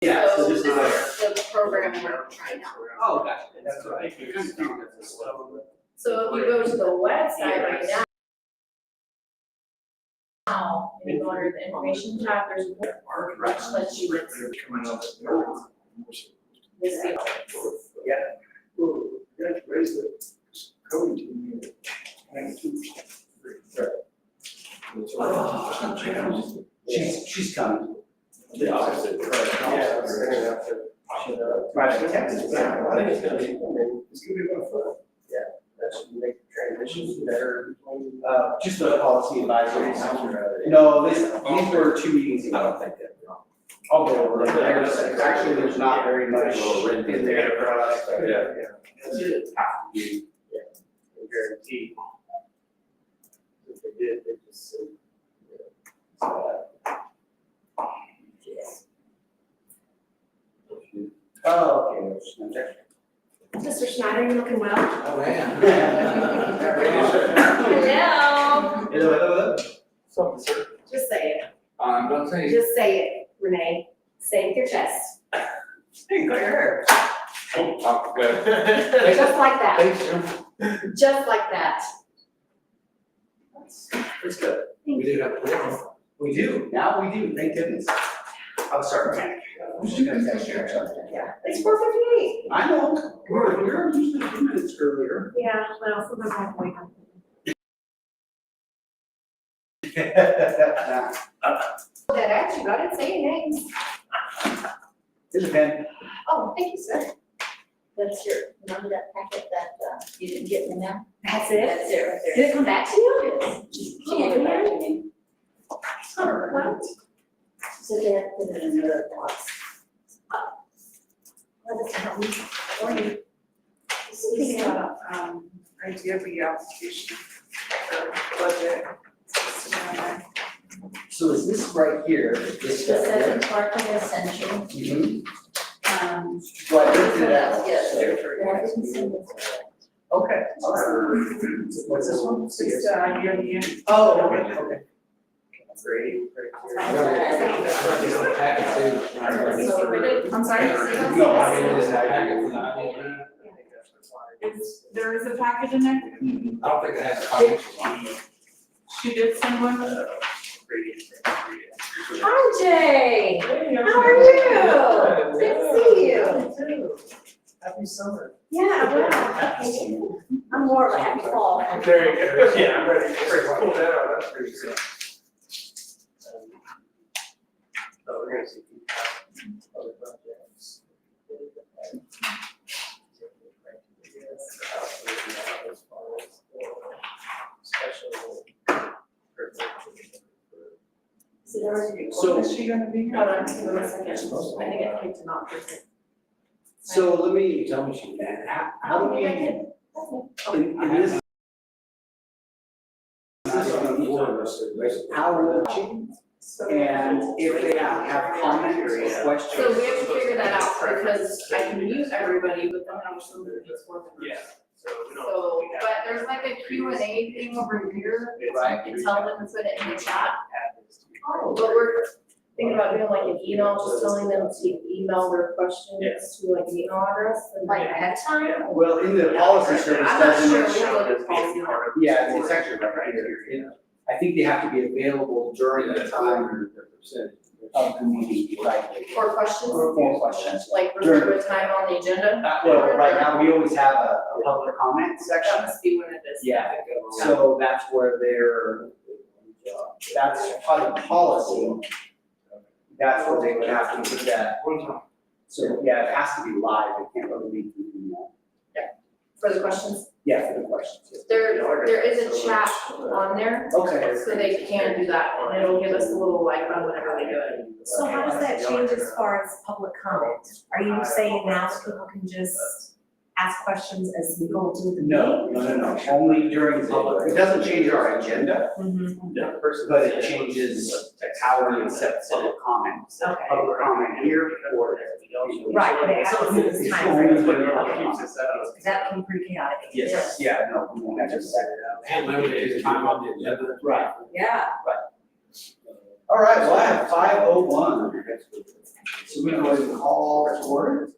Yeah, so So this this is is the program we're trying out. Oh, gotcha, that's right. So if you go to the website right now, and you go under the information tab, there's a bookmark which lets you see. Yeah. Ooh, you guys raised the code to me. 92%. She's coming. The opposite. Right, Texas. I think it's gonna be about fun. Yeah, that should make the transitions better. Just the policy advisory. No, these were 2 meetings ago. I don't think that. I'll go over it. There's not very much in there for us. That's it. Have to be. Guaranteed. If they did, they just said. Oh, okay. Mr. Schneider, you looking well? Oh, man. Hello. Hello. Something, sir. Just say it. I'm gonna say. Just say it, Renee. Say it with your chest. Hey, got your hair. Oh, good. Just like that. Thanks, Jim. Just like that. It's good. We do have a plan. We do, now we do, thank goodness. I'll start panicking. I'm just gonna text you or something. Yeah. It's 4:58. I know, we're usually 2 minutes earlier. Yeah, well, sometimes I have to wake up. That actually, I didn't say your names. Here's a pen. Oh, thank you, sir. That's your, remember that packet that you didn't get me now? That's it? That's it right there. Did it come back to you? She gave it back to me. What? So they have to put it in another box. What is that? Or you? This is idea of the application for budget. So is this right here, this This stuff says here? it's Parkland Essential. Mhm. Well, Well, I looked it up. yes, so- I didn't send it. Okay. What's this one? It's the idea of the. Oh, okay, okay. Great, great. I got a packet too. I'm sorry? No, I mean, This is a packet from the IDB. There is a package in there? I don't think it has financials on it. She did send one? Hi, Jay. How are you? Good to see you. Happy summer. Yeah, well, I'm more of a happy fall. There you go. Yeah, I'm ready. Pull that out, that's pretty good. So we're gonna see. Other projects. Special. is it already So- Is she gonna be here? Hold on, give me a second. I think I clicked not present. So let me, tell me, she can, how do we? I did. In this. How will it change? And if they have comments or questions. So we have to figure that out because I can mute everybody, but then I'm still gonna just work. Yeah. So, but there's like a Q&A thing over here, so you can tell them to put it in the chat. But we're thinking about doing like an email, just telling them to email their questions to like an email address and like ahead of time. Well, in the policy service I'm not sure, doesn't. we can look at policy. Yeah, it's actually right here. I think they have to be available during the time of the meeting, right? For questions, For questions. like reserve a time on the agenda. Well, right now, we always have a public comment That section. must be when it is. Yeah, so that's where that's part of the policy. That's where they would have to put that. So, yeah, it has to be live, it can't really be, For the questions. yeah, for the questions. There is a chat on there, Okay. so they can do that, and it'll give us a little icon whenever they do it. So how does that change as far as public comment? Are you saying now that people can just ask questions as we go through the meeting? No, only during public, it doesn't change our agenda, but it changes how we accept public comment. Okay. Public comment here or. Right, but it happens at this time. Only when the public comment. That can be pretty chaotic. Yes, yeah, no, we won't have to set it up. And limited time on the agenda. Right. Yeah. All right, well, I have 5:01. So we can go ahead and call to order.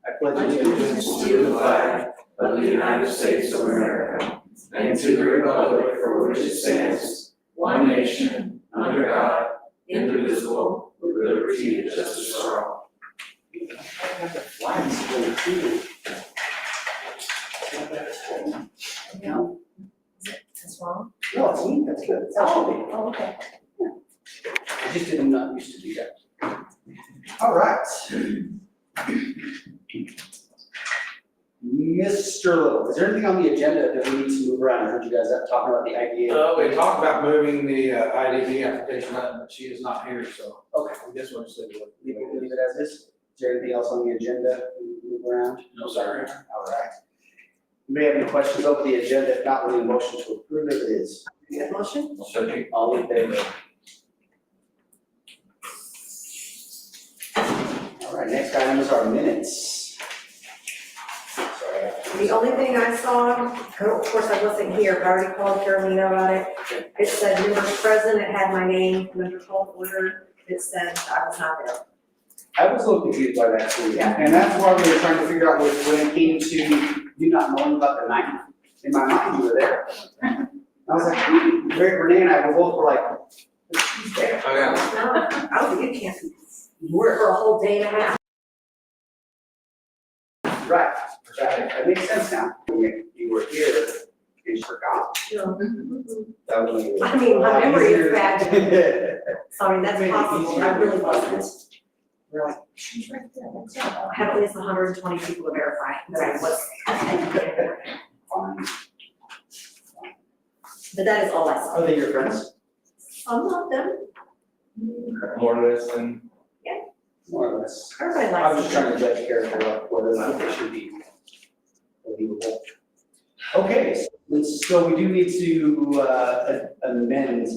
I pledge allegiance to the flag of the United States of America and to the republic for which it stands, one nation, under God, indivisible, with liberty and justice for all. No? That's wrong? No, it's me, that's good. It's actually me. Oh, okay. I just did not used to do that. All right. Mr. Little, is there anything on the agenda that we need to move around? I heard you guys talking about the idea. We talked about moving the IDB application up, but she is not here, so. Okay. I guess we'll say what. Leave it as is. Is there anything else on the agenda we need to move around? No, sir. All right. You may have any questions over the agenda. If not, we need a motion to approve it. It is. Motion? All in favor? All right, next item is our minutes. Sorry. The only thing I saw, of course I wasn't here, but I already called Carolina about it. It said members present, it had my name, members called order, it said I was not there. I was a little confused by that too. Yeah. And that's why we were trying to figure out when it came to you not knowing about the ninth. In my mind, you were there. I was like, Renee and I, we both were like, she's there. Oh, yeah. No, I don't think you can't. You were for a whole day and a half. Right, that makes sense now. You were here and you forgot. That was when you were. I mean, my memory is bad. bad. Sorry, that's Made it possible, easier. I really wasn't. We're like, she's right there, that's all. I have at least 120 people to verify that I was. Fine. But that is all I saw. Are they your friends? Some of them, More or less than. More or less. everybody I was likes just them. trying to judge character, whether or not they should be believable. Okay, so we do need to amend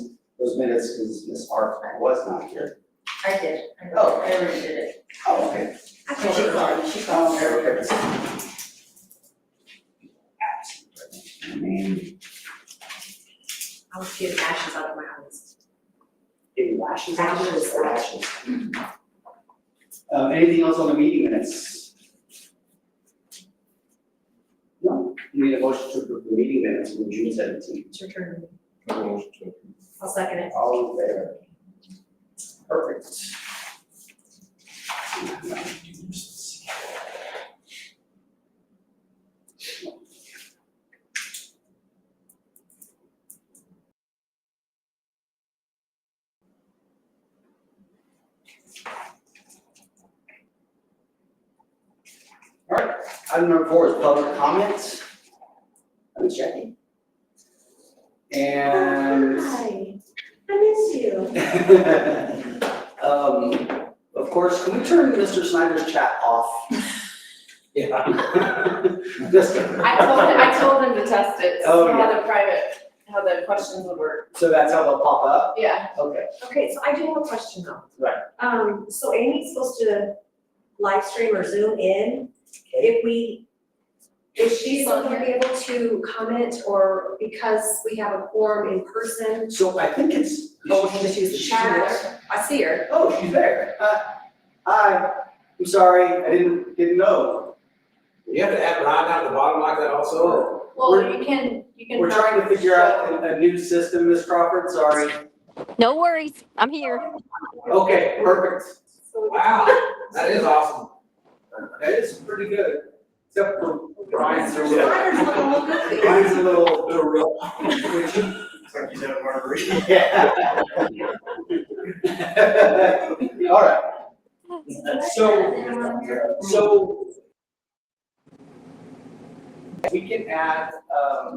those minutes because Ms. Art was not here. I did. Oh. I already did it. Oh, okay. I told her. She called. Okay. I was getting ashes out of my eyes. Getting lashes. Ashes. Lashes. Anything else on the meeting minutes? No, you need a motion to approve the meeting minutes from June 17th. It's your turn. I'll second it. All in favor? Perfect. All right, item number 4 is public comments. I'm checking. And Hi, I miss you. Of course, can we turn Mr. Snyder's chat off? Yeah. Just I told him to test it, Oh, to see yeah. how the questions would work. So that's how they'll pop up? Yeah. Okay. Okay, so I do have a question though. Right. So Amy's supposed to live stream or Zoom in. Is she still gonna be able to comment or because we have a quorum in person? So I think it's. Oh, we can just use the chat. I see her. Oh, she's there. Hi, I'm sorry, I didn't know. You have to add line down at the bottom like that also? Well, you can. We're trying to figure out a new system, Ms. Crawford, sorry. No worries, I'm here. Okay, perfect. Wow, that is awesome. That is pretty good, except for Brian's a Snyder's little. looking a little goofy. Brian's a little. It's like you had a margarita. Yeah. All right. So we can add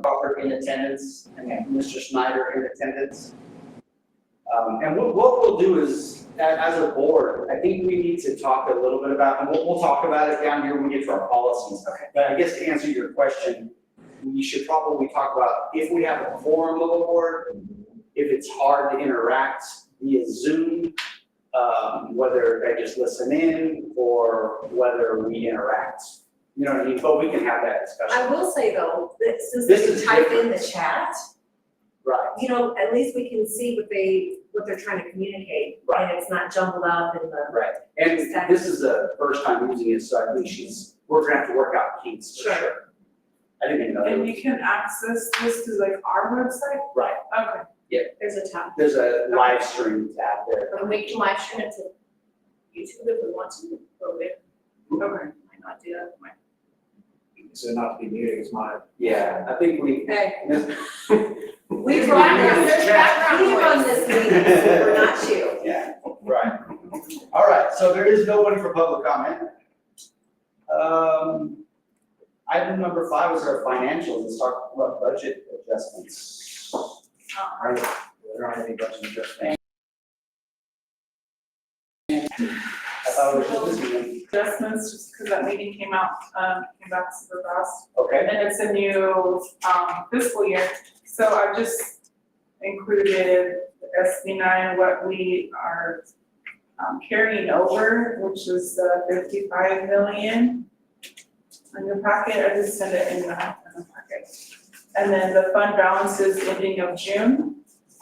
Crawford in attendance and Mr. Snyder in attendance. And what we'll do is, as a board, I think we need to talk a little bit about, and we'll talk about it down here when we get to our policies. Okay. But I guess to answer your question, we should probably talk about if we have a quorum of a board, if it's hard to interact via Zoom, whether they just listen in or whether we interact. You know what I mean? But we can have that discussion. I will say though, that since This they is can type in different. the chat, Right. you know, at least we can see what they're trying to communicate. Right. And it's not jumbled up in the. Right, and this is the first time using it, so I think we're gonna have to work out kinks for Sure. sure. I didn't even know. And you can access this through like our website? Right, Okay. There's a tab. there's a live stream tab there. And we can live stream it to YouTube if we want to, but we Okay. might not do that. So not to be muted, it's my. Yeah, I think we. Hey, We we run, run there's background we run noise. this meeting, so we're not you. Yeah, right. All right, so there is nobody for public comment. Item number 5 is our financials. Let's talk about budget adjustments. There aren't any budget adjustments. I thought it was just this meeting. Adjustments, just because that meeting came back super fast. Okay, And it's a new fiscal year, so I've just included SB9, what we are carrying over, which is the 55 million. In your packet, I just sent it in the packet. And then the fund balance is ending of June.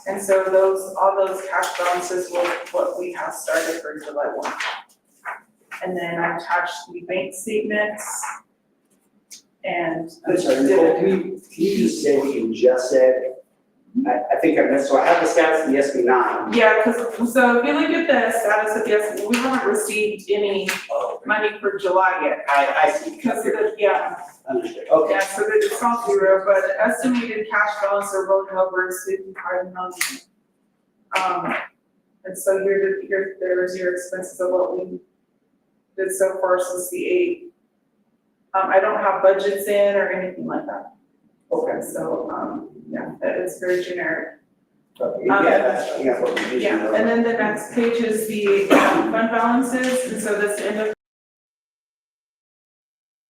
And so all those cash balances will what we have started for July 1. And then I attached the bank statements and. I'm sorry, Nicole, can you just say what you just said? I think I missed, so I have the status of the SB9. Yeah, because, so if you look at the status of the, we haven't received any money for July yet. I see. Because of the, yeah, Understood, okay. yeah, so that it's not zero, but the estimated cash balance or rolling over is 55 million. And so there's your expenses of what we did so far since the 8th. I don't have budgets in or anything like that. Okay. So, yeah, that is very generic. Yeah, that's, I think that's what we usually Yeah, know. and then the next page is the fund balances, and so that's the end of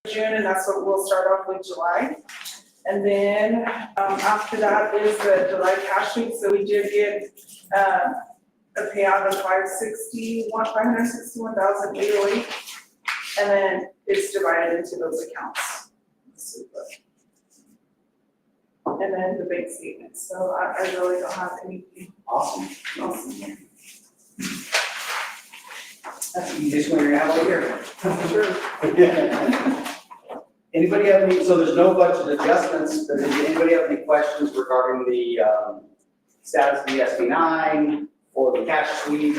June, and that's what we'll start off with July. And then, after that is the July cash sweep, so we did get, a payout of 561,808, and then it's divided into those accounts. And then the bank statements, so I really don't have anything Awesome. else in here. That's the easiest one you're gonna have all year. Anybody have any, so there's no budget adjustments, but does anybody have any questions regarding the, status of the SB9 or the cash sweep?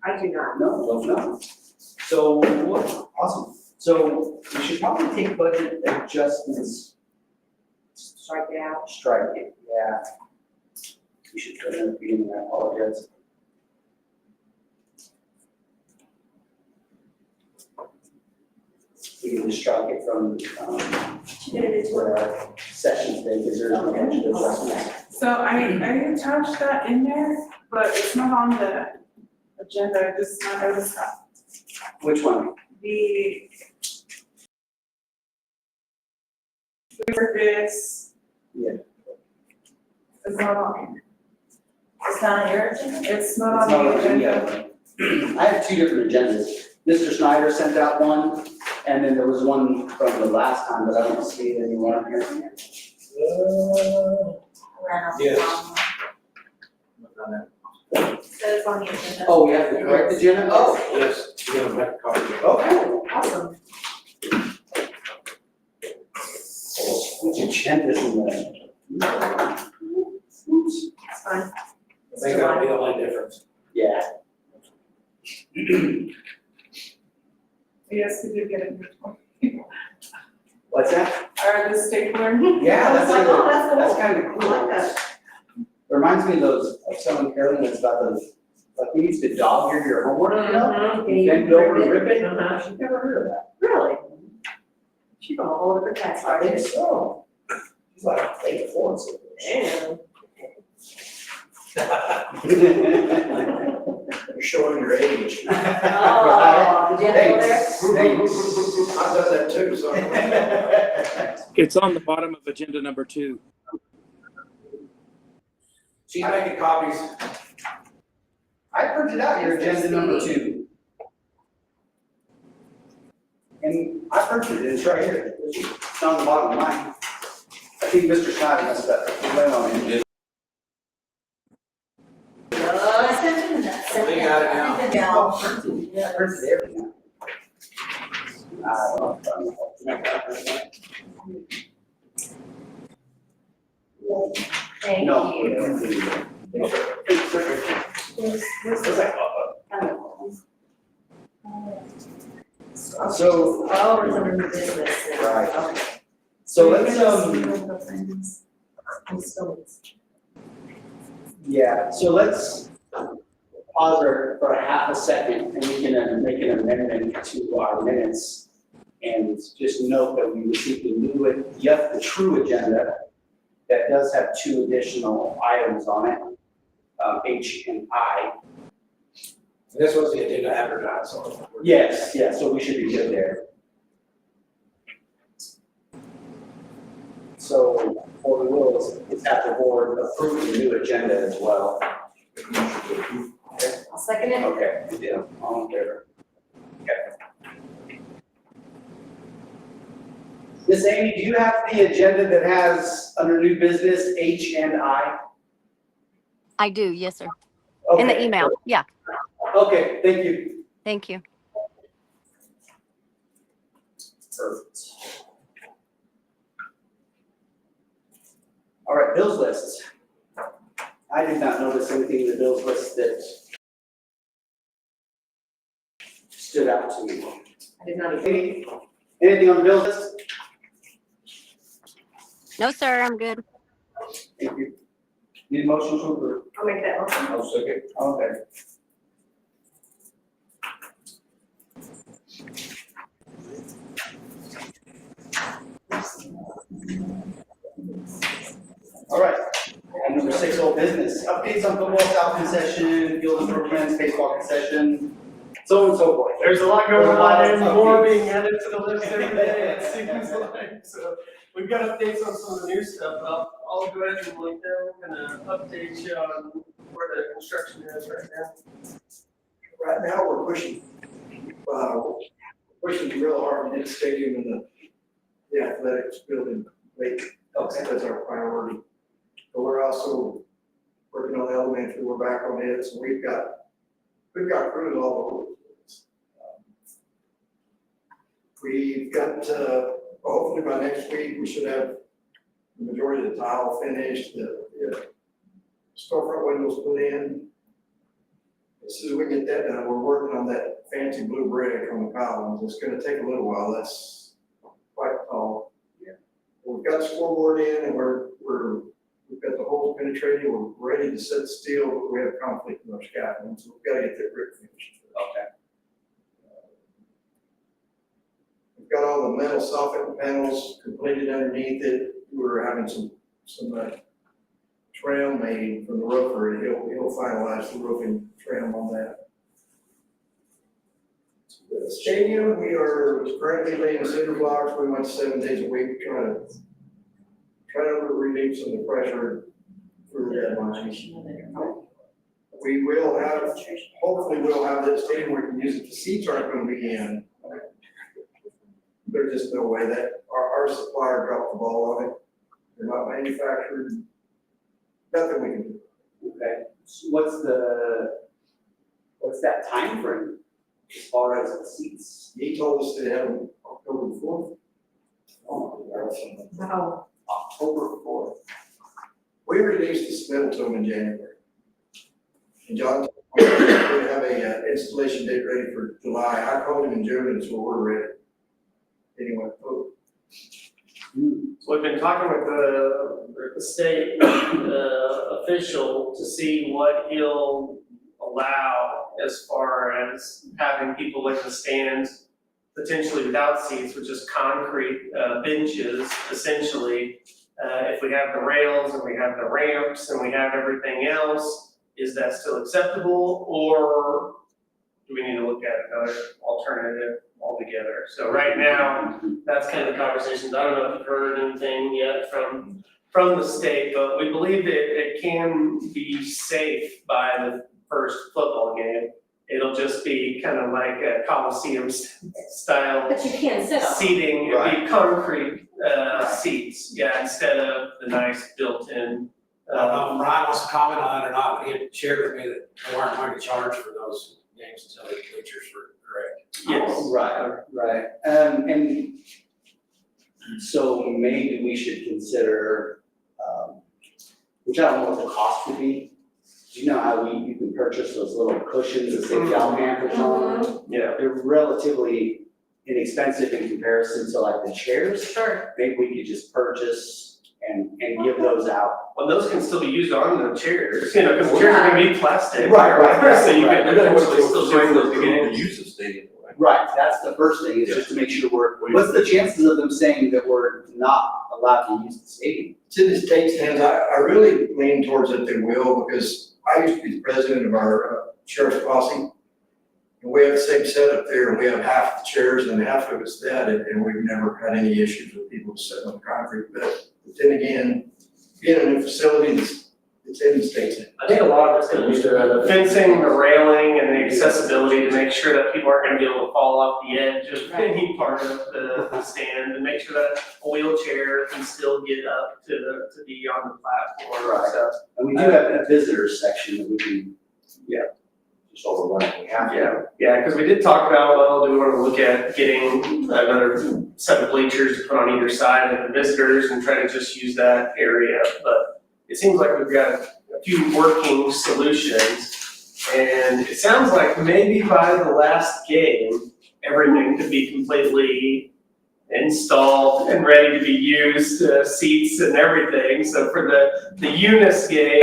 I do not. No. So, awesome. So we should probably take budget adjustments. Strike it out. Strike it, yeah. We should put it in the beginning, I apologize. We can just strike it from, where our session today, because there's no budget adjustments. So I attached that in there, but it's not on the agenda, I just not noticed that. Which one? The this. Yeah. It's not on, It's not on your agenda? it's not It's on not the on any agenda. of them. I have 2 different agendas. Mr. Snyder sent out one, and then there was one from the last time, but I don't see it anymore on here. Yes. So it's on the agenda. Oh, we have the correct agenda? Oh, Yes, you gotta make a copy. okay. Awesome. Which agenda is in there? Oops. It's fine. I think that'll be the only difference. Yeah. Yes, we did get it. What's that? Or the stapler. Yeah, that's like, oh, that's cool. kind of cool. I like that. Reminds me of those, of someone Carolyn that's about those, like we used to dog ear your homework, you know? Mhm. And you Bend over and rip it. Uh-huh. I've never heard of that. Really? She's on a whole different tax I think bracket. so. She's like 8 4. Damn. You're showing your age. Oh, did you know there? Thanks. I've done that too, so. It's on the bottom of agenda number 2. She's making copies. I printed out your agenda number 2. And I printed it, it's right here. It's on the bottom of mine. I think Mr. Schneider messed up. He went on it. We got it now. Yeah, I printed everything. I don't know. Thank No. you. So, Oh, it's under new business now. Right. Okay. so let's, yeah, so let's pause for a half a second and we can make an amendment to our minutes. And just note that we received the true agenda that does have 2 additional items on it, H and I. This was the agenda advertised, so. Yes, yeah, so we should be good there. So what we will is have the board approve the new agenda as well. I'll second it. Okay, yeah, all in favor? Okay. Miss Amy, do you have the agenda that has under new business H and I? I do, yes, sir. In the Okay. email, yeah, Okay, thank you. thank you. Perfect. All right, bills lists. I did not notice anything in the bills list that stood out to me. I did not even. Anything on the bills list? No, sir, I'm good. Thank you. Need a motion to approve? I'll make that motion. I'll second. Okay. All right, and number 6, old business, updates on football south concession, field improvements, baseball concession, so on and so forth. There's a lot going There's a lot on of and more updates. being added to the list every day, it seems like. So we've got updates on some of the new stuff. I'll go ahead and link them and update you on where the construction is right now. Right now, we're pushing real hard to get the stadium and the athletics building late. That's our priority. But we're also working on the elementary, we're back on it, so we've got crews all over the place. We've got, hopefully by next week, we should have the majority of the tile finished, the storefront windows put in. As soon as we get that done, we're working on that fancy blue brick on the columns. It's gonna take a little while. That's quite tall. Yeah. We've got the scoreboard in and we've got the holes penetrated. We're ready to set steel, but we have conflict in our scaffolding, so we've got to get that brick finished. Okay. We've got all the metal soffit panels completed underneath it. We're having some trim made from the roofer, and he'll finalize the roofing trim on that. The stadium, we are currently laying cinder blocks. We went 7 days a week, trying to relieve some of the pressure through the deadline. We will have, hopefully we'll have that stadium where we can use it. The seats aren't gonna be in. There's just no way that our supplier dropped the ball on it. They're not manufactured. Nothing we can do. Okay, so what's that time frame as far as the seats? He told us they have them October 4th. Oh, Wow. October 4th. We released the submittal to them in January. And John, we have a installation date ready for July. I called him in June and so we're ready. Anyway, So we've been talking with the state official to see what he'll allow as far as having people in the stands, potentially without seats, which is concrete benches, essentially. If we have the rails and we have the ramps and we have everything else, is that still acceptable, or do we need to look at another alternative altogether? So right now, that's kind of the conversations. I don't know if you've heard anything yet from the state, but we believe that it can be safe by the first football game. it'll just be kind of like a Coliseum style But you can't sit on it. seating, it'd be concrete, Right. seats, yeah, instead of the nice built-in. I don't know if Ryan wants to comment on that or not, but he had shared with me that they weren't going to charge for those games until the bleachers were correct. Yes. Right. And so maybe we should consider, which I don't know what the cost would be. Do you know how you can purchase those little cushions that say Galvanic on? Yeah. They're relatively inexpensive in comparison to like the chairs. Sure. Maybe we could just purchase and give those out. Well, those can still be used on the chairs, you know, because the chairs are gonna be plastic. Right. So you Right. can potentially still join those games. use the stadium. Right, that's the first thing, is just to make sure what's the chances of them saying that we're not allowed to use the stadium? It's in the state's hands. I really lean towards that they will, because I used to be the president of our sheriff's posse. And we have the same setup there, and we have half the chairs and half of it's that, and we've never had any issues with people sitting on concrete. But then again, being in a facility it's in the state's hands. I think a lot of it's gonna be the fencing, the railing, and the accessibility to make sure that people aren't gonna be able to fall off the edge of any part of the stand, and make sure that a wheelchair can still get up to be on the platform, Right. so. And we do have a visitors section that we can, just overrun if we have to. Yeah, because we did talk about, well, do we want to look at getting another set of bleachers to put on either side of the visitors and try to just use that area, but it seems like we've got a few working solutions, and it sounds like maybe by the last game, everything could be completely installed and ready to be used, seats and everything. So for the Eunice game,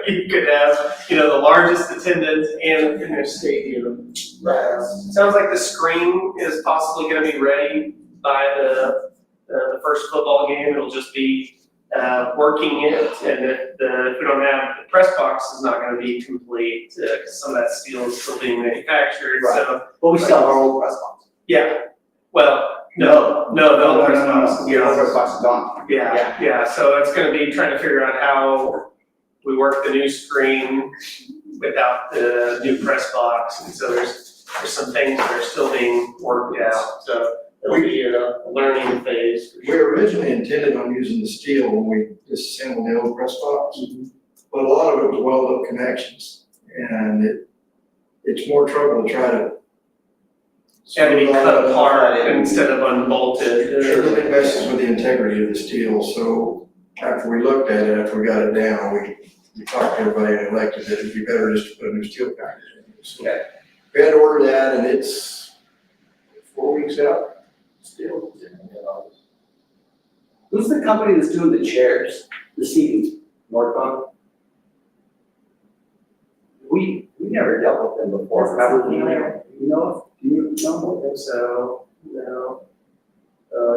you could have, you know, the largest attendance and a finished stadium. Sounds like the screen is possibly gonna be ready by the first football game. It'll just be working it, and if we don't have, the press box is not gonna be complete, because some of that steel is still being manufactured, so. But we still have our old press box. Yeah, well, no, the press box is Yeah, gone. the press box is gone. Yeah, so it's gonna be trying to figure out how we work the new screen without the new press box, and so there's some things that are still being worked out, so it'll be a learning phase for We sure. originally intended on using the steel when we disassembled the old press box, but a lot of it was welded-up connections, and it's more trouble to try to. Had to be cut apart and- instead of unbolted. It really messes with the integrity of the steel, so after we looked at it, after we got it down, we talked to everybody and elected that it'd be better just to put a new steel package in. So Okay. we had to order that, and it's 4 weeks out, still. Who's the company that's doing the chairs, the seating? Northbound? We never dealt with them before. Doesn't seem familiar. You know, do you I know? don't think so, no.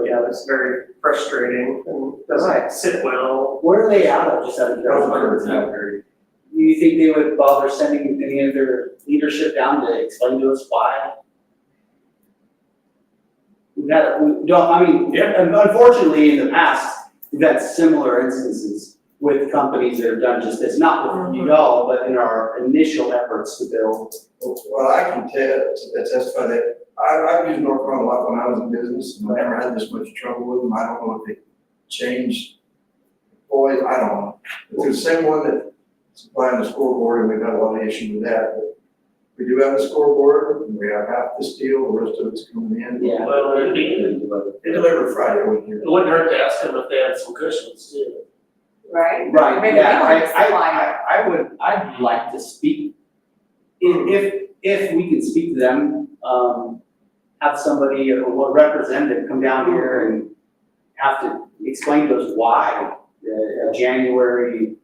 Yeah, that's very frustrating and doesn't sit well. Where are they out of, just out of curiosity? Do you think they would bother sending any of their leadership down to explain to us why? We don't, I mean, unfortunately, in the past, we've had similar instances with companies that have done just this, not with you all, but in our initial efforts to build. Well, I can testify that I've used Norcron a lot when I was in business, and I never had this much trouble with them. I don't know if they changed employees, I don't know. It's the same one that supplying the scoreboard, and we've had a lot of issues with that, but we do have the scoreboard, and we have half the steel, the rest of it's coming in. Yeah. Well, They delivered Friday, I wouldn't hear. it wouldn't hurt to ask them if they had some cushions too. Right? Right, Maybe yeah, we want to supply I'd like to speak, if we can speak to them, have somebody, or a representative come down here and have to explain to us why the January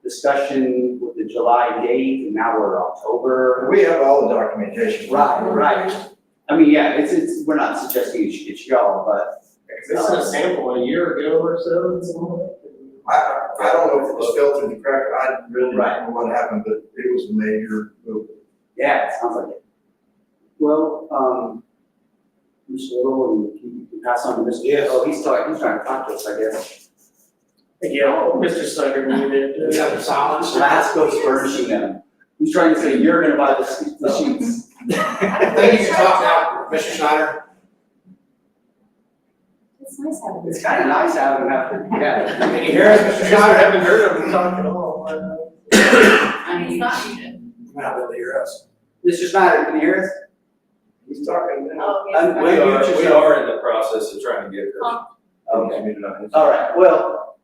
discussion with the July date, and now we're October. We have all the documentation. Right. I mean, yeah, it's, we're not suggesting it's y'all, but. This is a sample a year ago or so, something like that. I don't know if it was fell through the crack, I really Right. don't know what happened, but it was a major move. Yeah, it sounds like it. Well, Mr. Little, and you can pass on to Mr. Yes. Oh, he's trying to talk to us, I guess. Yeah, Mr. Snyder muted. We have the silence. Lasco's furnishing them. He's trying to say you're gonna buy the sheets. I think you can talk now, Mr. Schneider. It's nice having It's kind of nice having him after, yeah. Can you hear us, Mr. Schneider? haven't heard him talk at all. He's not muted. You might not be able to hear us. Mr. Snyder, can you hear us? He's talking now. Oh, yes. We are in the process of trying to get her. Okay, all right, well,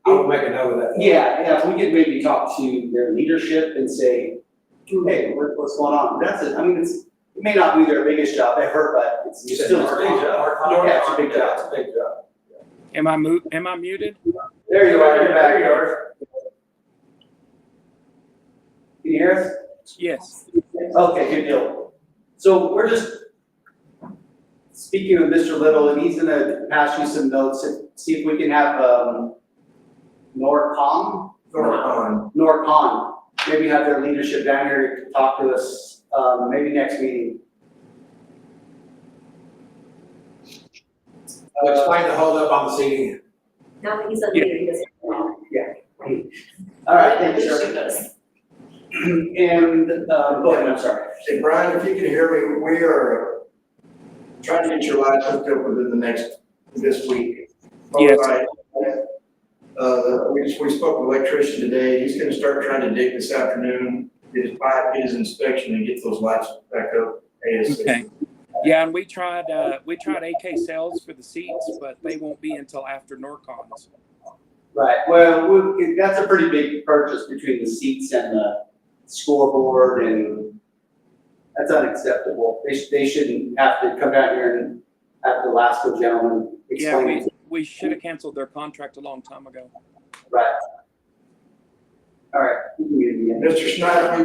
I will make a note of that. yeah, if we could maybe talk to their leadership and say, hey, what's going on? That's it, I mean, it may not be their biggest job ever, but it's You said still it's a a big big job. job. Yeah, it's a big job. It's a big job. Am I muted? There you are, you're back. There you are. Can you hear us? Yes. Okay, good deal. So we're just speaking with Mr. Little, and he's gonna pass you some notes and see if we can have, Norcom, maybe have their leadership down here to talk to us, maybe next meeting. Explain the holdup on the seating. Now that he's a leader, he doesn't. All right, thank you, sir. And, go ahead, I'm sorry. Hey, Brian, if you can hear me, we are trying to get your lights hooked up within this week. Yes. We spoke with an electrician today, he's gonna start trying to dig this afternoon, get his pipe, get his inspection, and get those lights back up ASAP. Okay. Yeah, and we tried AK sales for the seats, but they won't be until after NORCON's. Right, well, that's a pretty big purchase between the seats and the scoreboard, and that's unacceptable. They shouldn't have to come down here and have the Lasco gentleman Yeah, explain it. we should have canceled their contract a long time ago. Right. All right, you can get it again. Mr. Schneider,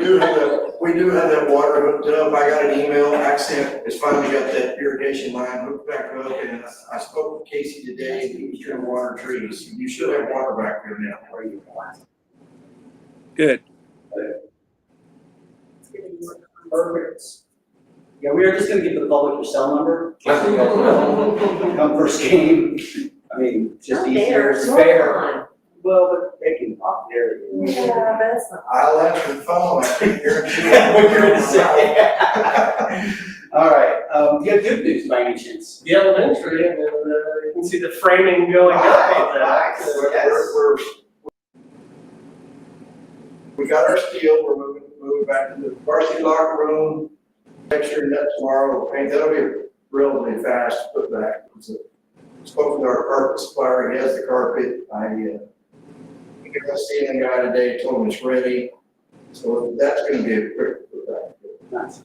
we do have that water hooked up, I got an email, Accent has finally got that irrigation line hooked back up, and I spoke with Casey today, he was trying to water trees, you should have water back there now. Good. Perfect. Yeah, we are just gonna give the public your cell number. Come first game. I mean, it's just easier, it's fair. Well, but they can talk there. Yeah, but it's not. I'll answer the phone, I can't guarantee. What you're gonna say. All right, you have good news by any chance? The elementary, and you can see the framing going up on that. We got our steel, we're moving back to the varsity locker room, texture that tomorrow, we'll paint, that'll be relatively fast to put back. Spoke with our carpet supplier, he has the carpet, we got the ceiling guy today, told him it's ready, so that's gonna be a quick put back. Nice.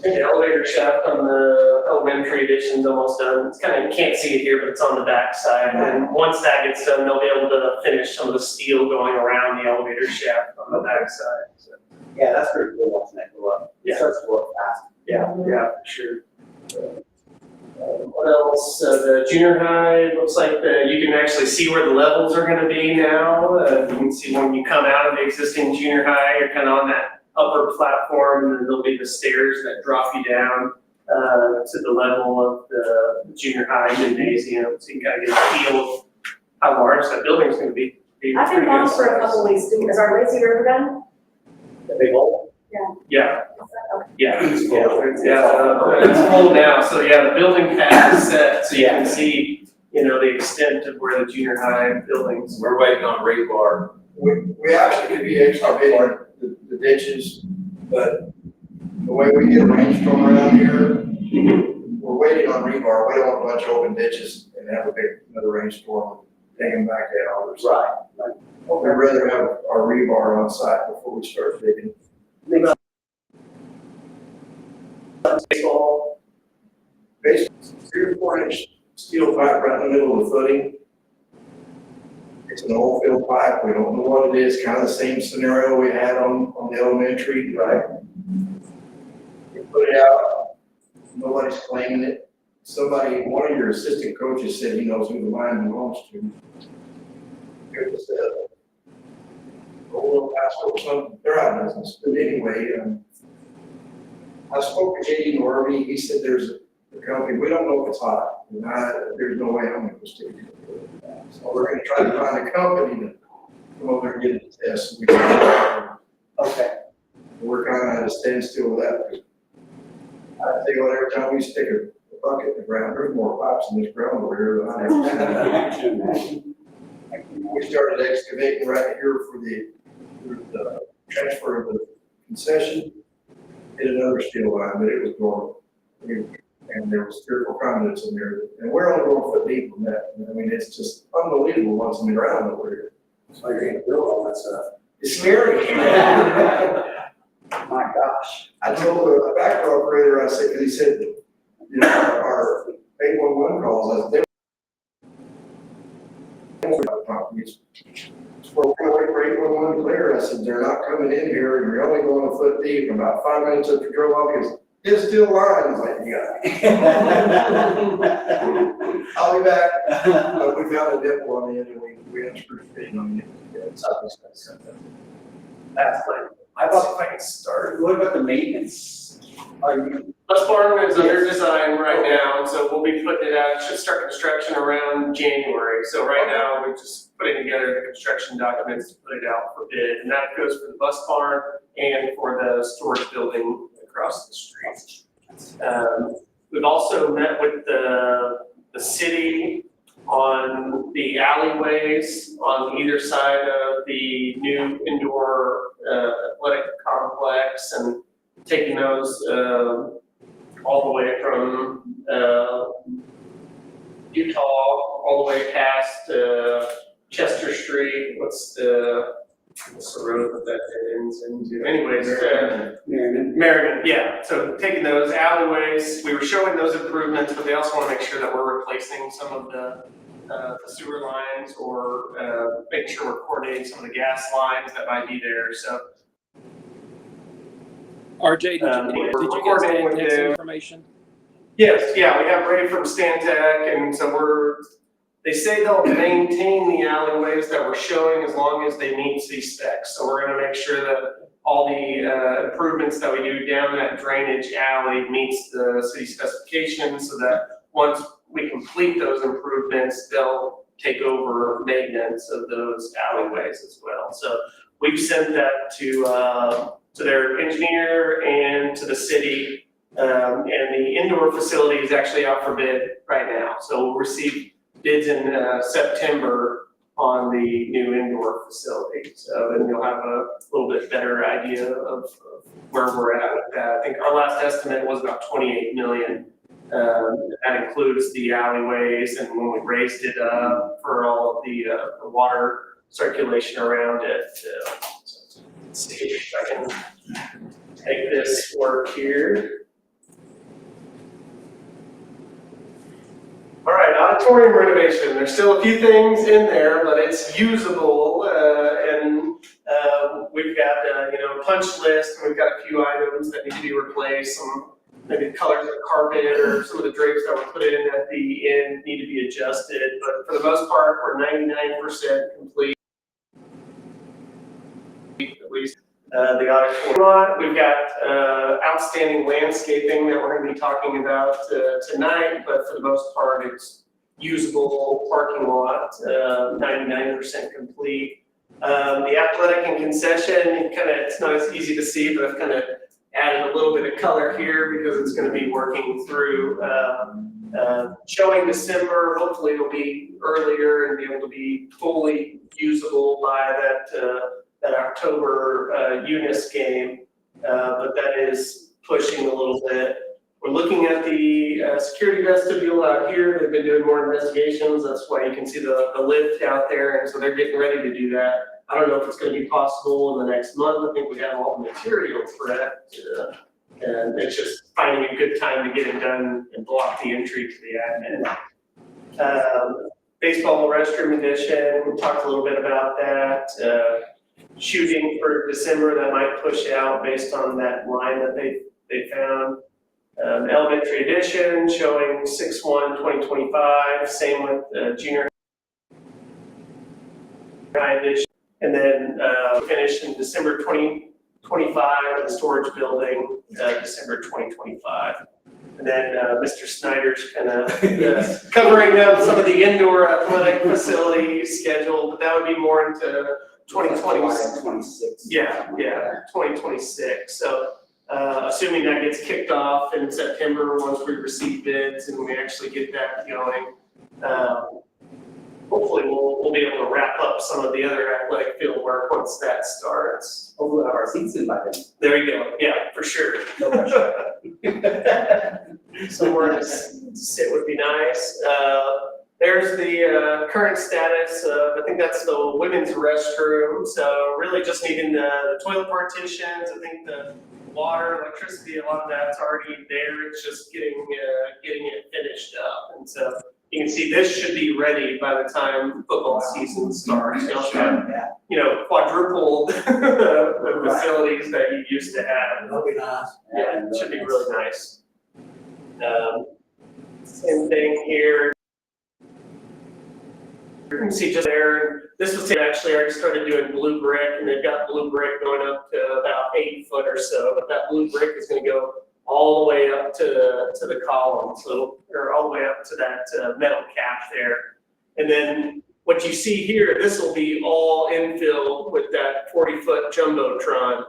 The elevator shaft on the elementary addition's almost done. It's kind of, you can't see it here, but it's on the back side. And once that gets done, they'll be able to finish some of the steel going around the elevator shaft on the back side. So, Yeah, that's pretty cool watching that go up. It Yeah. starts to go up fast. yeah, for sure. What else? The junior high, looks like you can actually see where the levels are gonna be now. You can see when you come out of the existing junior high, you're kind of on that upper platform, and then there'll be the stairs that drop you down to the level of the junior high gymnasium, so you kind of get a feel of how large that building's gonna be. I've been gone for a couple weeks, is our lazy river done? The big hole. Yeah, it's full now, so yeah, the building pad is set, so you can see, the extent of where the junior high buildings. We're waiting on rebar. We actually could be excavating the ditches, but the way we get a rainstorm around here, we're waiting on rebar, we don't want a bunch of open ditches and have another rainstorm, take them back out. Right. We'd rather have our rebar on site before we start digging. Baseball. Basically, 3 or 4 inch steel pipe right in the middle of the footing. It's an old field pipe, we don't know what it is, kind of the same scenario we had on the elementary, right? You put it out, nobody's claiming it. One of your assistant coaches said he knows who the line belongs to. It was a little pastor or something, they're out of business, but anyway, I spoke to JD Norby, he said there's a company, we don't know if it's hot, and there's no way I'm gonna go stick it. So we're gonna try to find a company to come over and get it tested. We can Okay. We're kind of at a standstill with that. I tell you what, every time we stick a bucket in the ground, there's more pipes in this ground over here than I have. We started excavating right here for the transfer of the concession. Hit another steel line, but it was dormant. And there was 3 or 4 conduits in there, and we're only going a foot deep from that. I mean, it's just unbelievable what's in the ground over here. So you're gonna build all that stuff. It's scary. My gosh. I told the backdoor operator, I said, because he said, you know, our 811 calls, I said, properties. So we're gonna wait for 811 clear. I said, they're not coming in here, and you're only going a foot deep. And about 5 minutes after we drove off, it's still lines, like, I'll be back. But we found a dipple on the end, and we unscrewed it on the end. That's fine. I thought if I could start, what about the maintenance? Are you? Bus barn is under design right now, and so we'll be putting it out, it should start construction around January. So right now, we're just putting together the construction documents to put it out for bid, and that goes for the bus barn and for the storage building across the street. We've also met with the city on the alleyways on either side of the new indoor athletic complex and taking those all the way from Utah all the way past Chester Street. What's the road that ends into? Anyways, Merriman, yeah. So taking those alleyways, we were showing those improvements, but they also want to make sure that we're replacing some of the sewer lines or making sure we're coordinating some of the gas lines that might be there. So RJ, did you get Stantec's information? Yes, yeah, we have Ray from Stantec, and so they say they'll maintain the alleyways that we're showing as long as they meet city specs. So we're gonna make sure that all the improvements that we do down that drainage alley meets the city specifications, so that once we complete those improvements, they'll take over maintenance of those alleyways as well. So we've sent that to their engineer and to the city, and the indoor facility is actually out for bid right now. So we'll receive bids in September on the new indoor facility. So then you'll have a little bit better idea of where we're at with that. I think our last estimate was about 28 million. That includes the alleyways and when we raised it up for all of the water circulation around it. So let's see if I can make this work here. All right, auditorium renovation. There's still a few things in there, but it's usable, and we've got a punch list. And we've got a few items that need to be replaced. Some maybe the colors of the carpet or some of the drapes that were put in at the end need to be adjusted. But for the most part, we're 99% complete. At least the auditorium. We've got outstanding landscaping that we're going to be talking about tonight, but for the most part, it's usable parking lot, 99% complete. The athletic and concession, it's not as easy to see, but I've kind of added a little bit of color here because it's going to be working through showing December. Hopefully it'll be earlier and be able to be fully usable by that October Eunice game, but that is pushing a little bit. We're looking at the security vestibule out here. They've been doing more investigations. That's why you can see the lift out there, and so they're getting ready to do that. I don't know if it's going to be possible in the next month. I think we have all the materials for that, and it's just finding a good time to get it done and block the entry to the admin. Baseball restroom edition, we talked a little bit about that. Shooting for December, that might push out based on that line that they found. Elementary edition showing 6/1/2025, same with junior high edition. And then finish in December 2025, the storage building, December 2025. And then Mr. Snyder's kind of covering up some of the indoor athletic facility schedule, but that would be more into 2026. Yeah, 2026, so, assuming that gets kicked off in September, once we receive bids and we actually get that going, hopefully we'll be able to wrap up some of the other athletic field work once that starts. Hopefully we'll have our seats in by then. There you go, yeah, for sure. No pressure. Somewhere to sit would be nice. There's the current status of, I think that's the women's restroom, so really just needing the toilet partitions, I think the water, electricity, a lot of that's already there, it's just getting it finished up. And so you can see this should be ready by the time football season starts. You'll have, quadrupled the facilities that you used to have. That'll be nice. Yeah, it should be really nice. Same thing here. You can see just there, this was actually already started doing blue brick, and they've got blue brick going up to about 8 foot or so, but that blue brick is gonna go all the way up to the column, so, or all the way up to that metal cap there. And then what you see here, this will be all infill with that 40-foot jumbotron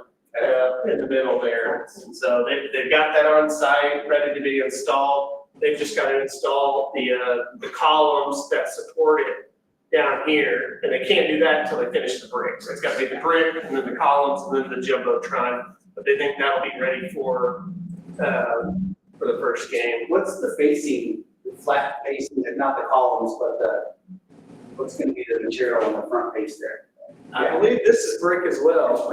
in the middle there. And so they've got that on site, ready to be installed. They've just got to install the columns that support it down here, and they can't do that until they finish the brick. So it's got to be the brick, and then the columns, and then the jumbotron. But they think that'll be ready for the first game. What's the facing, the flat facing, not the columns, but what's gonna be the material on the front face there? I believe this is brick as well.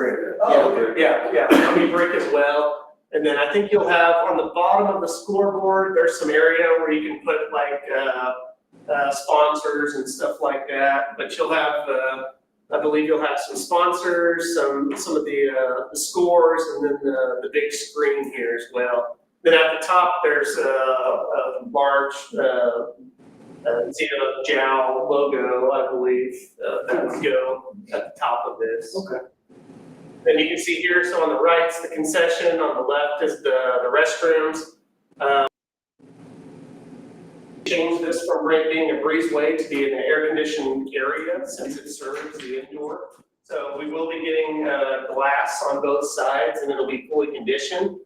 Yeah, it'll be brick as well. And then I think you'll have on the bottom of the scoreboard, there's some area where you can put like sponsors and stuff like that. But you'll have, I believe you'll have some sponsors, some of the scores, and then the big screen here as well. Then at the top, there's a large Zeta Jowl logo, I believe, that would go at the top of this. Okay. Then you can see here, so on the right's the concession, on the left is the restrooms. Change this from being a breezeway to be an air-conditioned area since it serves the indoor. So we will be getting glass on both sides, and it'll be fully conditioned.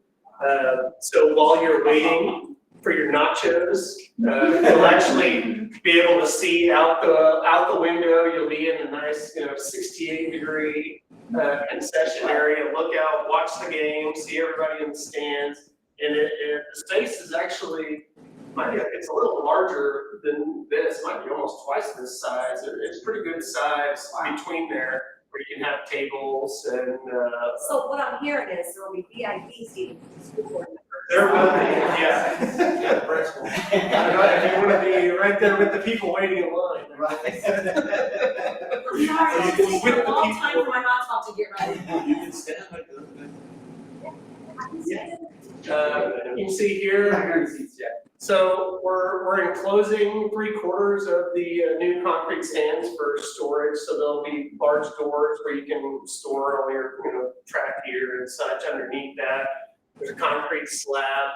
So while you're waiting for your nachos, you'll actually be able to see out the window. You'll be in a nice, 68-degree concession area. Look out, watch the game, see everybody in the stands, and the space is actually, it's a little larger than this. Might be almost twice this size. It's pretty good size between there, where you can have tables and. So what I'm hearing is there will be VIP seating for the school board members. There will be, yeah. If you want to be right there with the people waiting in line. I'm sorry, it's taking a long time for my hot tub to get ready. You can stand like this. You can see here. So we're enclosing 3/4 of the new concrete stands for storage. So there'll be large doors where you can store all your track gear and such underneath that. There's a concrete slab,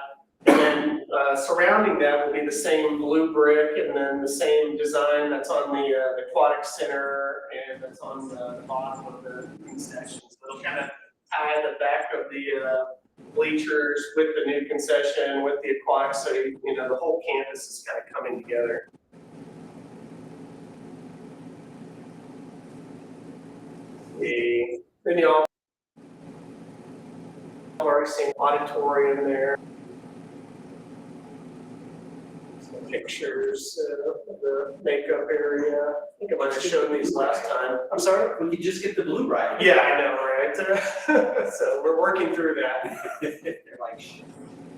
and then surrounding that will be the same blue brick, and then the same design that's on the aquatic center and that's on the bottom of the concession. So it'll kind of tie the back of the bleachers with the new concession, with the aquatic, so the whole campus is kind of coming together. Then you all already seen auditorium there. Some pictures of the makeup area. I think I might have shown these last time. I'm sorry? We could just get the blue right. Yeah, I know, right? So we're working through that. They're like,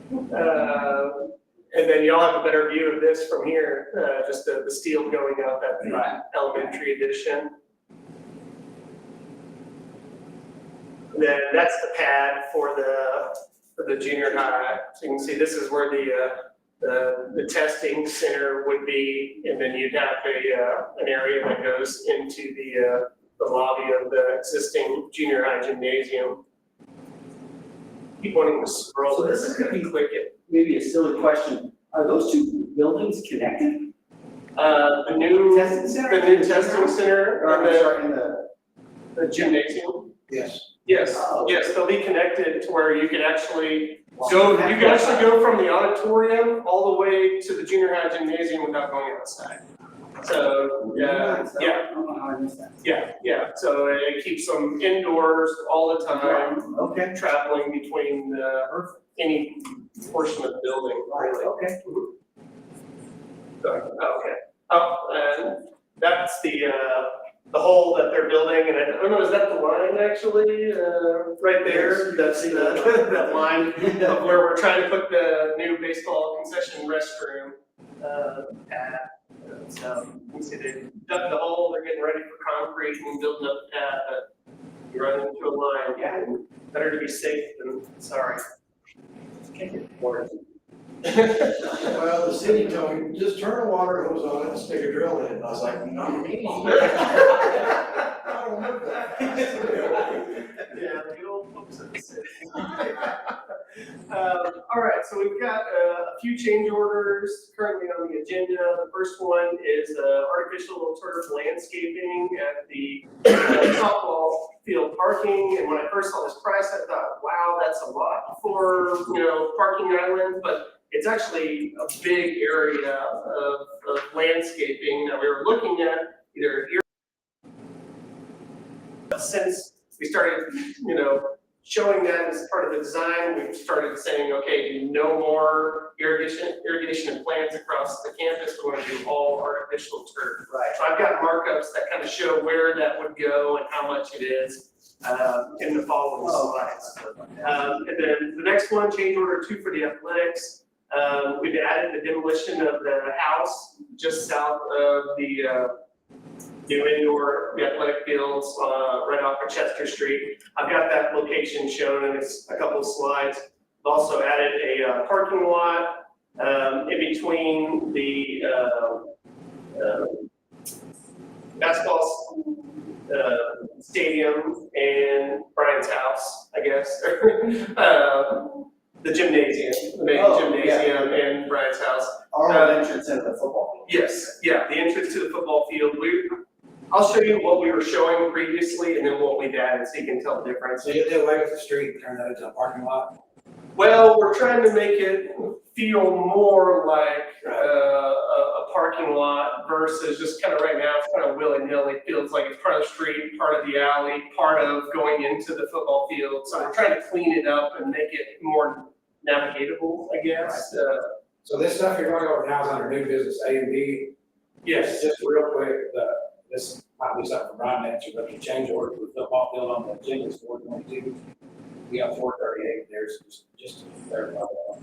and then y'all have a better view of this from here, just the steel going up at the elementary addition. And then that's the pad for the junior high. So you can see this is where the testing center would be, and then you'd have an area that goes into the lobby of the existing junior high gymnasium. Keep wanting to scroll. So this is gonna be maybe a silly question. Are those two buildings connected? The new Testing center? testing center, Or I'm sorry, in the. the gymnasium. Yes. Yes, yes, they'll be connected to where you can actually go from the auditorium all the way to the junior high gymnasium without going outside. So, yeah, so it keeps them indoors all the time. Okay. Traveling between, any portion of the building, really. Okay. Okay, and that's the hole that they're building, and I don't know, is that the line actually, right there? That's that line of where we're trying to put the new baseball concession restroom, pad. So, you can see they dug the hole, they're getting ready for concrete and building up the pad, but you run into a line, yeah, better to be safe than sorry. Well, the city told me, just turn a water hose on it and stick a drill in it, and I was like, not me. I don't know that. Yeah, the old folks at the city. All right, so we've got a few change orders currently on the agenda. The first one is artificial turf landscaping at the softball field parking. And when I first saw this price, I thought, wow, that's a lot for, parking island, but it's actually a big area of landscaping that we were looking at either here. Since we started, showing that as part of the design, we've started saying, okay, no more irrigation and plants across the campus. We want to do all artificial turf. Right. So I've got markups that kind of show where that would go and how much it is in the following slides. And then the next one, change order 2 for the athletics. We've added the demolition of the house just south of the new indoor athletic fields right off of Chester Street. I've got that location shown in a couple of slides. I've also added a parking lot in between the basketball stadium and Brian's house, I guess. The gymnasium, the main gymnasium and Brian's house. Our entrance into the football field. Yes, yeah, the entrance to the football field. I'll show you what we were showing previously and then what we've added so you can tell the difference. So you did away with the street and turn that into a parking lot? Well, we're trying to make it feel more like a parking lot versus just kind of right now, it's kind of willy-nilly. It feels like it's part of the street, part of the alley, part of going into the football field. So we're trying to clean it up and make it more navigatable, I guess. So this stuff you're going over now is under new business A and B. Yes. Just real quick, this might be something for Brian to answer, but the change order for the football field on the agenda is 422. We got 438 there, so just to clarify that.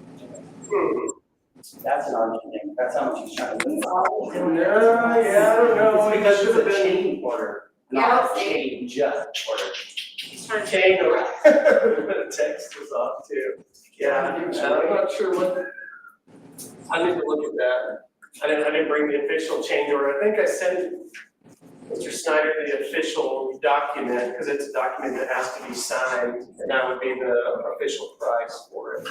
That's an argument thing. That's how much he's trying to lose. No, yeah, I don't know. It's because it's a been chain order, not a change order. chain order. Text was off too. Yeah, I'm not sure what. I need to look at that. I didn't bring the official change order. I think I sent Mr. Snyder the official document, because it's a document that has to be signed, and that would be the official price for it.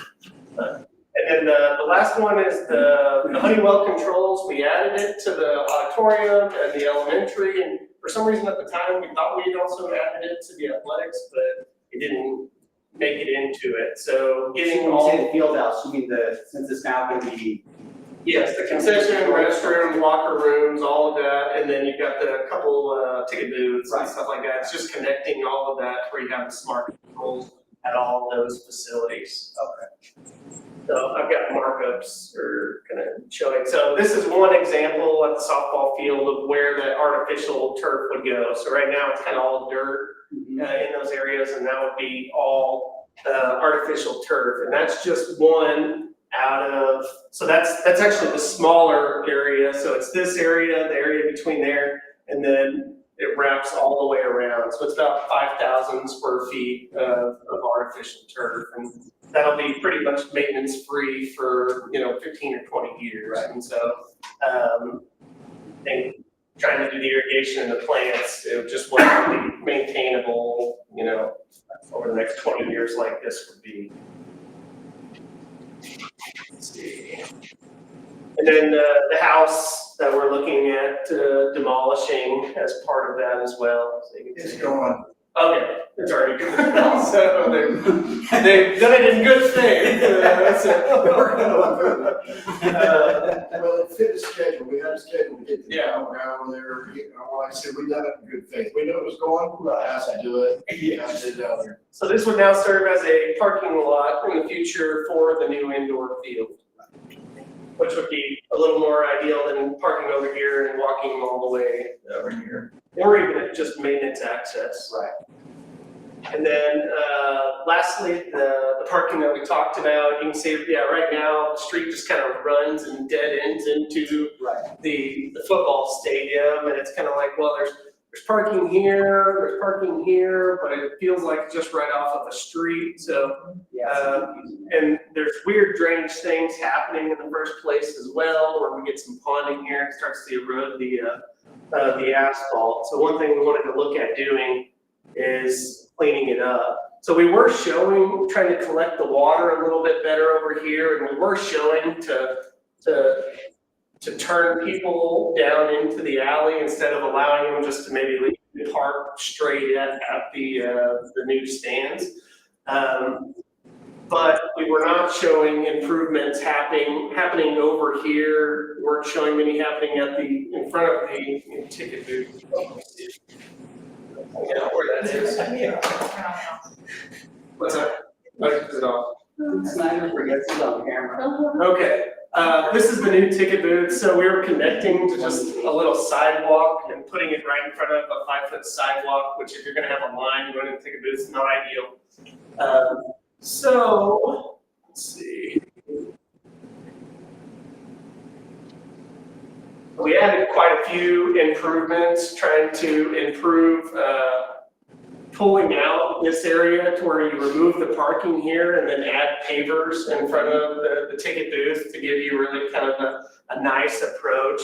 And then the last one is the Honeywell controls. We added it to the auditorium and the elementary, and for some reason at the time, we thought we'd also added it to the athletics, but it didn't make it into it. So getting When you all. say the field house, you mean since it's now gonna be. Yes, the concession, restroom, locker rooms, all of that, and then you've got the couple ticket booths and stuff like that. It's just connecting all of that where you have the smart controls at all those facilities. Okay. So I've got markups for kind of showing. So this is one example at the softball field of where the artificial turf would go. So right now it's kind of all dirt in those areas, and that would be all artificial turf. And that's just one out of, so that's actually the smaller area. So it's this area, the area between there, and then it wraps all the way around. So it's about 5,000 square feet of artificial turf. And that'll be pretty much maintenance free for, 15 or 20 years. Right. And so, and trying to do the irrigation and the plants, it just won't be maintainable, over the next 20 years like this would be. Let's see. And then the house, that we're looking at demolishing as part of that as well. So you can It's see. going. Okay, it's already good. So they've done it in good faith. Well, it fit the schedule, we had a schedule to get the Yeah. town around there, like I said, we done it in good faith, we knew it was going, I asked to do it, I did it out there. So this would now serve as a parking lot in the future for the new indoor field, which would be a little more ideal than parking over here and walking all the way over here, or even just maintenance access. Right. And then, lastly, the parking that we talked about, you can see, yeah, right now, the street just kind of runs and dead ends into Right. the football stadium, and it's kind of like, well, there's parking here, there's parking here, but it feels like just right off of a street, so, and there's weird drainage things happening in the first place as well, where we get some ponding here, it starts to erode the asphalt. So one thing we wanted to look at doing is cleaning it up. So we were trying to collect the water a little bit better over here, and we were showing to turn people down into the alley instead of allowing them just to maybe leave park straight at the new stands. But we were not showing improvements happening over here. We weren't showing any happening in front of the ticket booth. Yeah, where that is. What's that? Is it off? Snyder forgets it's on camera. Okay, this is the new ticket booth, so we were connecting to just a little sidewalk and putting it right in front of a 5-foot sidewalk, which if you're gonna have a line going to the ticket booth, is not ideal. So, let's see. We added quite a few improvements, trying to improve, pulling out this area to where you remove the parking here and then add pavers in front of the ticket booth to give you really kind of a nice approach.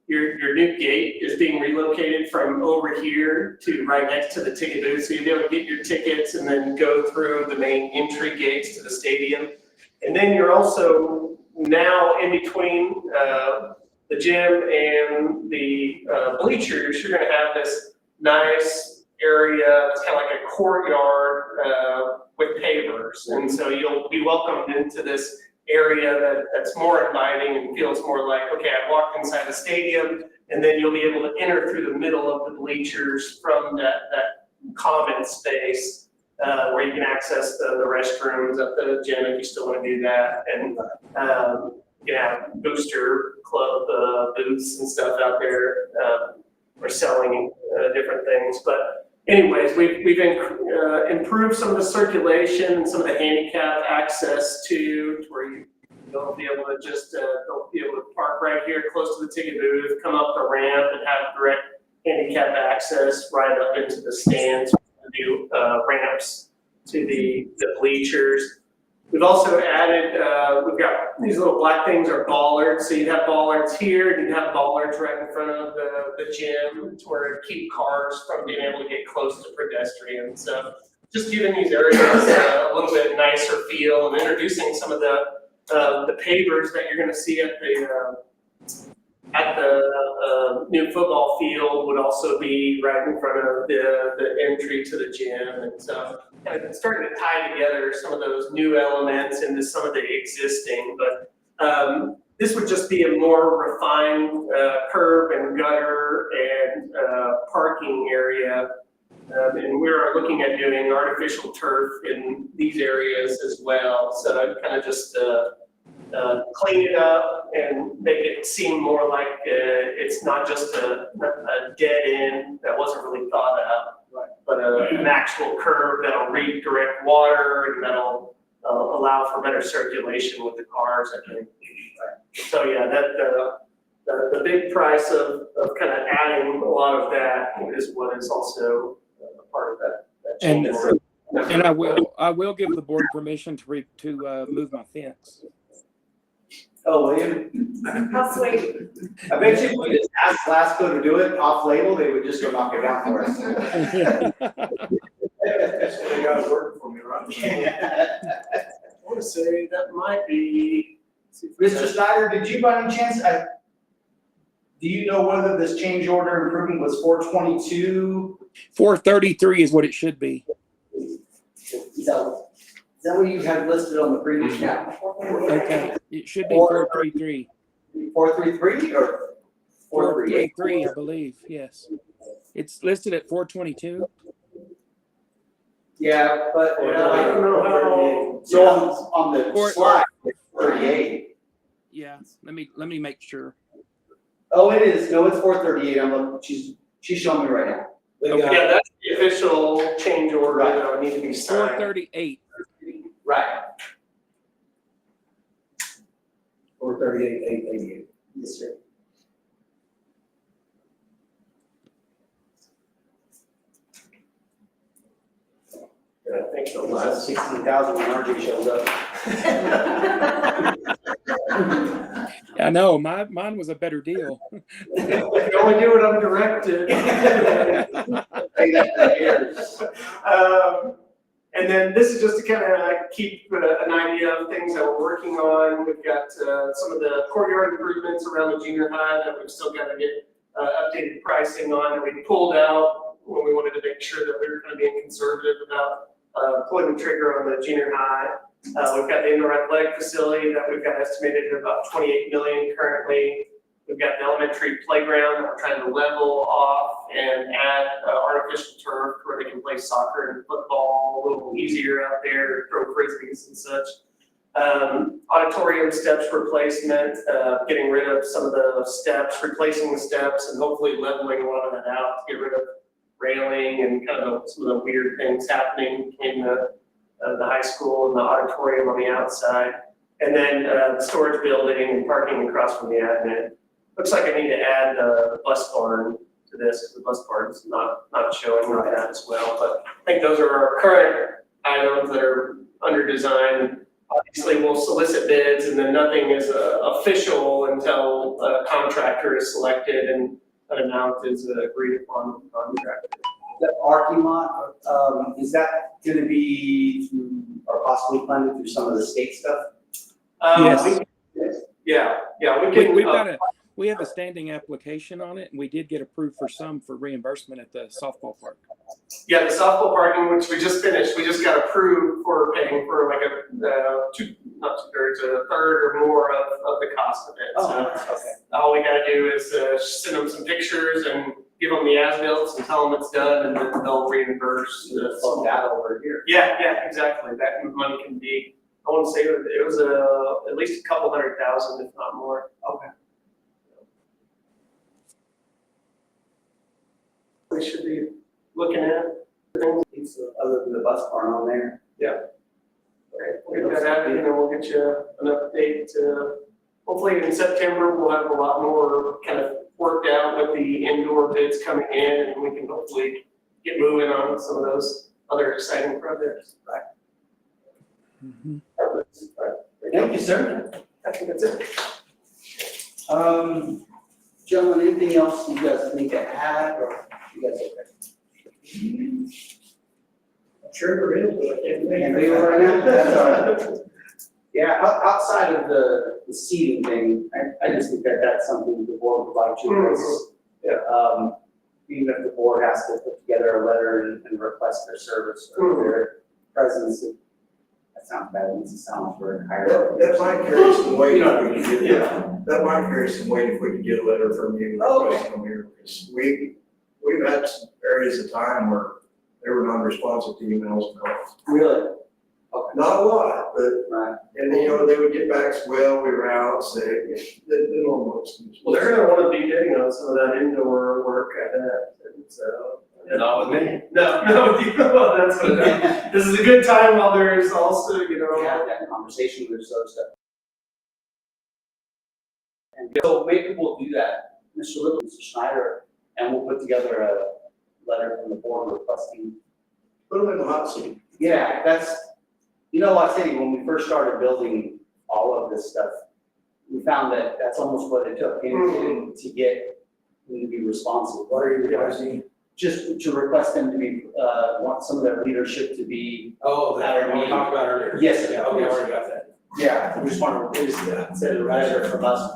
Your new gate is being relocated from over here to right next to the ticket booth, so you'll be able to get your tickets and then go through the main entry gates to the stadium. And then you're also now in between the gym and the bleachers, you're gonna have this nice area, it's kind of like a courtyard with pavers. And so you'll be welcomed into this area that's more inviting and feels more like, okay, I walked inside the stadium, and then you'll be able to enter through the middle of the bleachers from that common space where you can access the restrooms at the gym if you still want to do that. And you can have booster club booths and stuff out there for selling different things. But anyways, we've improved some of the circulation and some of the handicap access to where you'll be able to just they'll be able to park right here close to the ticket booth, come up the ramp, and have direct handicap access right up into the stands, new ramps to the bleachers. We've also added, we've got these little black things are bollards. So you'd have bollards here, and you'd have bollards right in front of the gym to where it keep cars from being able to get close to pedestrians. So just giving these areas a little bit nicer feel and introducing some of the pavers that you're gonna see at the new football field would also be right in front of the entry to the gym. And so kind of starting to tie together some of those new elements into some of the existing, but this would just be a more refined curb and gutter and parking area. And we're looking at doing artificial turf in these areas as well. So I'd kind of just clean it up and make it seem more like it's not just a dead end that wasn't really thought of, but an actual curb that'll redirect water and that'll allow for better circulation with the cars, I think. So yeah, the big price of kind of adding a lot of that is what is also a part of that change. And I will give the board permission to move my fence. Oh, will you? How sweet. I bet you if we just asked Lasco to do it off-label, they would just go knock it down for us. That's what they got working for me, right? I want to say that might be. Mr. Snyder, did you by any chance, Do you know whether this change order improvement was 422? 433 is what it should be. Is that what you had listed on the previous map? Okay, it should be 433. 433 or 438? 433, I believe, yes. It's listed at 422. Yeah, but I don't know how. so on the Or- slide, it's 38. Yeah, let me make sure. Oh, it is. No, it's 438. I'm looking. She's showing me right now. They Okay. got- Yeah, that's the official change order that would need to be signed. 438. Right. 438, 888. Yes, sir. I think the Well, last. that's 16,000 when RJ shows up. I know, mine was a better deal. I can only do what I'm directed. Hey, that airs. And then this is just to kind of keep an idea of things that we're working on. We've got some of the courtyard improvements around the junior high that we've still got to get updated pricing on that we pulled out when we wanted to make sure that we were kind of being conservative about pulling the trigger on the junior high. We've got the indoor athletic facility that we've got estimated at about 28 million currently. We've got an elementary playground that we're trying to level off and add artificial turf where they can play soccer and football a little easier out there, throw frisbees and such. Auditorium steps replacement, getting rid of some of the steps, replacing the steps, and hopefully leveling a lot of that out to get rid of railing and kind of some of the weird things happening between the high school and the auditorium on the outside. And then the storage building and parking across from the admin. Looks like I need to add the bus barn to this, because the bus barn is not showing right that as well. But I think those are our current items that are under design. Obviously, we'll solicit bids, and then nothing is official until a contractor is selected and an amount is agreed upon with the contractor. That parking lot, is that gonna be through, or possibly funded through some of the state stuff? Yes. We We have a standing application on it, and we did get approved for some for reimbursement at the softball park. Yeah, the softball parking, which we just finished, we just got approved for paying for like a third or more of the cost of it. So Okay. all we gotta do is send them some pictures and give them the as-bills and tell them it's done, and then they'll reimburse. Slow that over here. Yeah, exactly. That money can be, I want to say it was at least a couple $100,000, if not more. Okay. We should be looking at. It's other than the bus barn on there. Okay, we'll get that added, and then we'll get you an update. Hopefully in September, we'll have a lot more kind of worked out with the indoor bids coming in, and we can hopefully get moving on some of those other exciting projects. Right. Mhm. Thank you, sir. I think that's it. Gentlemen, anything else you guys need to add, or you guys okay? I'm sure there is, but I can't think Can't of think it of it right now? That's all right. Yeah, outside of the seating thing, I just think that that's something the board would like to address. Yeah. Even if the board has to put together a letter and request their service or their presence, that sounds bad, it needs to sound for higher. That might carry some weight. You know, if we could get- That might carry some weight if we could get a letter from you. Okay. From here, because we've had some areas of time where they were non-responsive to emails and calls. Really? Okay. Not a lot, but, Right. and they would get back, well, we were out, say, the normal excuse. Well, they're gonna wanna be getting on some of that indoor work at that, and so. Not with me. No, with you, well, that's what, this is a good time while there's also, Have that conversation with those stuff. And so maybe we'll do that, Mr. Little, Mr. Schneider, and we'll put together a letter from the board requesting. Put them in the hot seat. Yeah, that's, like I say, when we first started building all of this stuff, we found that that's almost what it took to get them to be responsive. What are you requesting? Just to request them to be, want some of their leadership to be. Oh, that we talked about earlier. Yes, sir. Yeah, okay, I already got that. Yeah, we just want to, send a letter from us,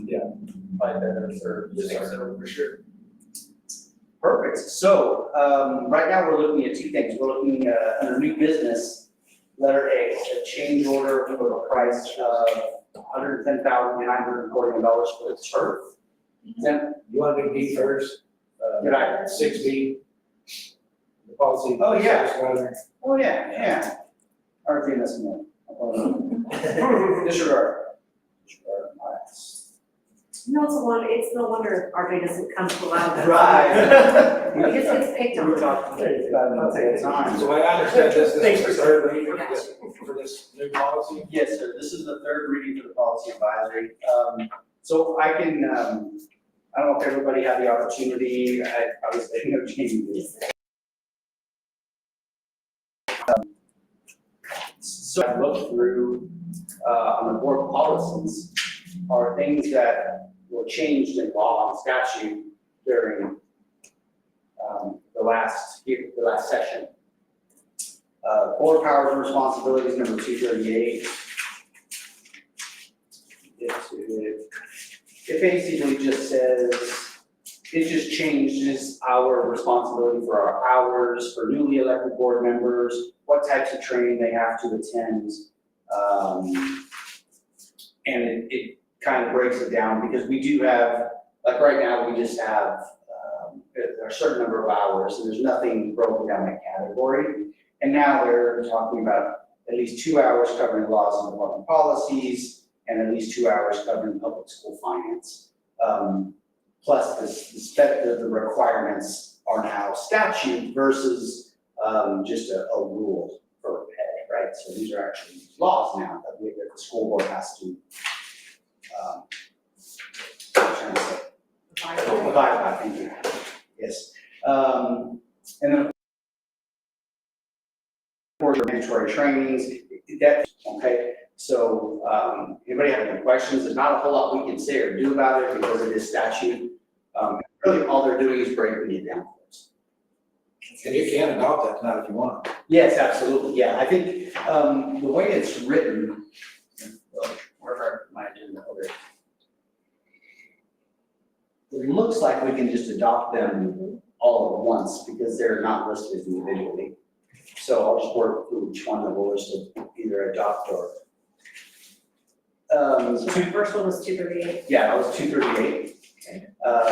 Yeah. By better served. I think so, for sure. Perfect. So, right now we're looking at two things. We're looking under new business, letter A, a change order for the price of $110,941 for the turf. Then, You want to do B first? Good idea. 6B. The policy. Oh, yeah. Whether- oh yeah. RJ must know. Disregard. Disregard. All right. It's no wonder RJ doesn't come to allow that. Right. He just gets picked on. I'll take time. So I understand this Thanks is for the third reading for this new policy. Yes, sir. This is the third reading for the policy advisory. So I can, I don't know if everybody had the opportunity, I was thinking of changing this. So I looked through, on the board policies, are things that were changed in law and statute during, the last session. Board powers and responsibilities, number 238. It basically just says, it just changes our responsibility for our hours, for newly elected board members, what types of training they have to attend. And it kind of breaks it down because we do have, like right now, we just have a certain number of hours and there's nothing broken down by category. And now they're talking about at least 2 hours covering laws and department policies and at least 2 hours covering public school finance. Plus the requirements are now statute versus just a rule for pay, right? So these are actually laws now that the school board has to, what am I trying to say? Abide by, thank you. Yes. And then of course, mandatory trainings, okay? So, anybody have any questions? There's not a whole lot we can say or do about it because it is statute. Really, all they're doing is breaking it down for us. And you can adopt that tonight if you want. Yes, absolutely, yeah. I think, the way it's written, wherever my agenda over there. It looks like we can just adopt them all at once because they're not listed individually. So I'll just work through each one that we'll list to either adopt or. So the first one was 238. Yeah, that was 238.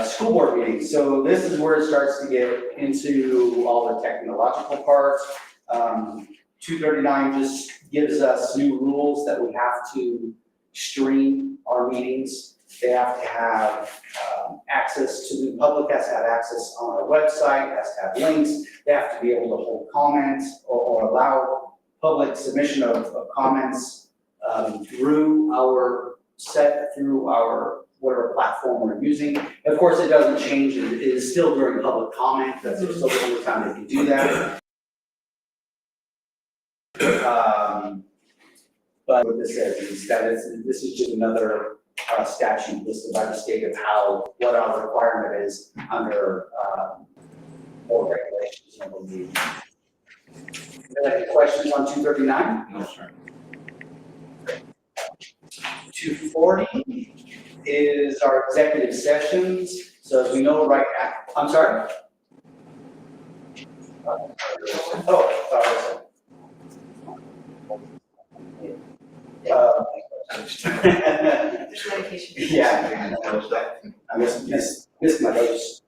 School board meetings, so this is where it starts to get into all the technological parts. 239 just gives us new rules that we have to stream our meetings. They have to have access to, the public has to have access on our website, has to have links. They have to be able to hold comments or allow public submission of comments through our whatever platform we're using. Of course, it doesn't change, it is still during public comment, that's still the only time they can do that. But what this says is that this is just another statute listed by the state of what our requirement is under board regulations, I believe. Any questions on 239? No, sir. 240 is our executive sessions. So as we know right now, I'm sorry. Oh, sorry. There's medication. Yeah, I missed my notes.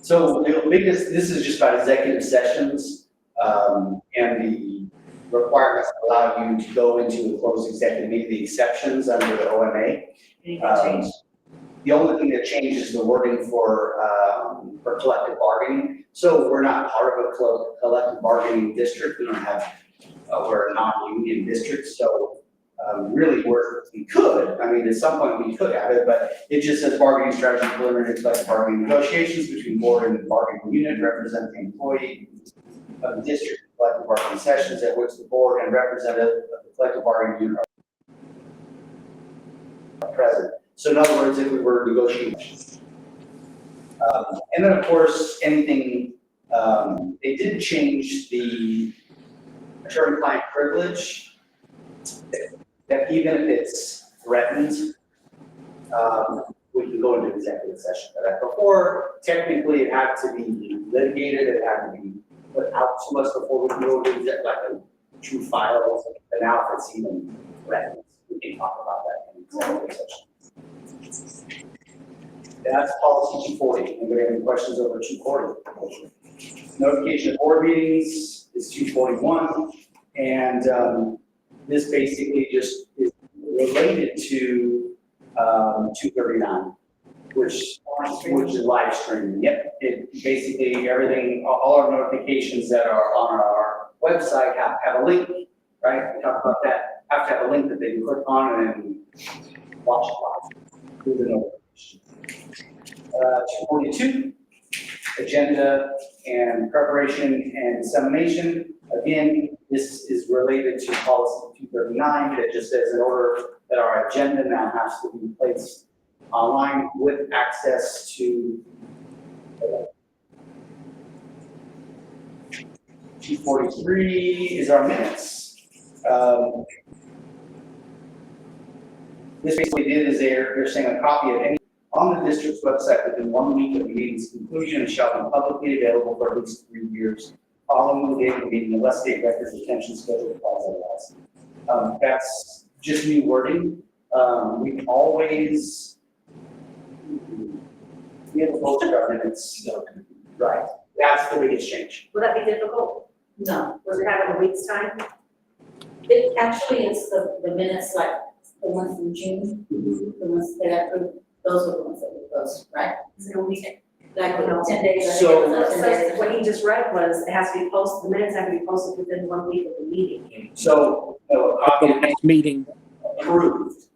So the biggest, this is just about executive sessions, and the requirements that allow you to go into a closed executive meeting, the exceptions under the OMA. Anything changed? The only thing that changes the wording for collective bargaining. So we're not part of a collective bargaining district. We don't have, we're a non-union district. So really we could, I mean, at some point we could have it, but it just says bargaining strategy, preliminary collective bargaining negotiations between board and bargaining unit represent the employee of the district collective bargaining sessions at which the board and representative of the collective bargaining unit are present. So in other words, if we were negotiating. And then of course, anything, they did change the attorney-client privilege, that even if it's threatened, we can go into executive session for that. Before, technically, it had to be litigated, it had to be put out to us before we can go into like a true file. But now if it's even ready, we can talk about that in executive session. That's policy 240. Anybody have any questions over 240? Notification of board meetings is 241. And this basically just is related to 239, which is live streaming. Yep, it basically everything, all our notifications that are on our website have a link, right? We talked about that. Have to have a link that they can click on and watch live through the notification. 242, agenda and preparation and dissemination. Again, this is related to policy 239 that just says in order that our agenda now has to be placed online with access to 243 is our minutes. This basically is they're saying a copy of any on the district's website within 1 week of the meeting's conclusion and shall be publicly available for at least 3 years following the date of the meeting unless state records retention schedule applies otherwise. That's just new wording. We've always, we have posted our minutes, right? That's the biggest change. Will that be difficult? No, Was it having a week's time? it actually is the minutes, like the ones from June, the ones that I approved, those are the ones that we post, right? Is it a week? Like, 10 days. I So- think it was What 10 says- days. what he just read was, it has to be posted, the minutes have to be posted within 1 week of the meeting. So, a copy of any Meeting. approved.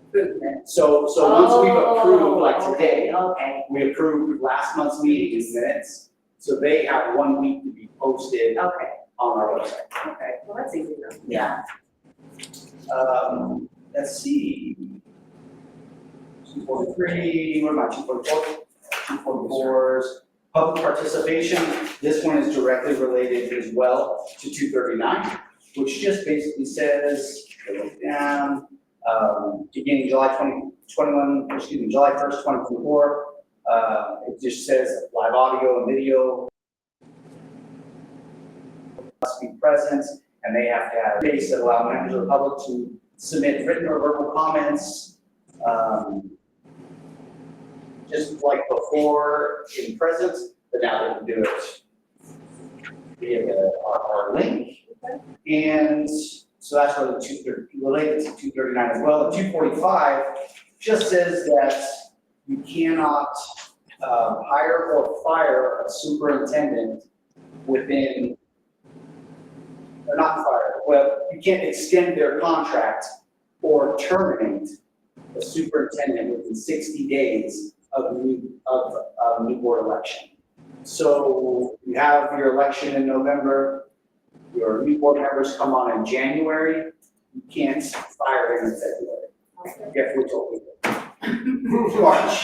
Approved minutes. So once we've approved, like Oh, today, Okay, we approved last month's meeting minutes. So they have 1 week to be posted okay, on our website. okay, well, that's easy enough. Yeah. Let's see. 243, what am I, 244? 244's public participation. This one is directly related as well to 239, which just basically says, go down, beginning July 2021, excuse me, July 1st, 2024. It just says live audio and video must be present, and they have to have space that allow members of the public to submit written or verbal comments, just like before in presence, but now they can do it via our link. And so that's where the related to 239 as well. The 245 just says that you cannot hire or fire a superintendent within, or not fire, well, you can't extend their contract or terminate a superintendent within 60 days of new board election. So you have your election in November, your new board members come on in January, you can't fire them in February. You have to wait till March.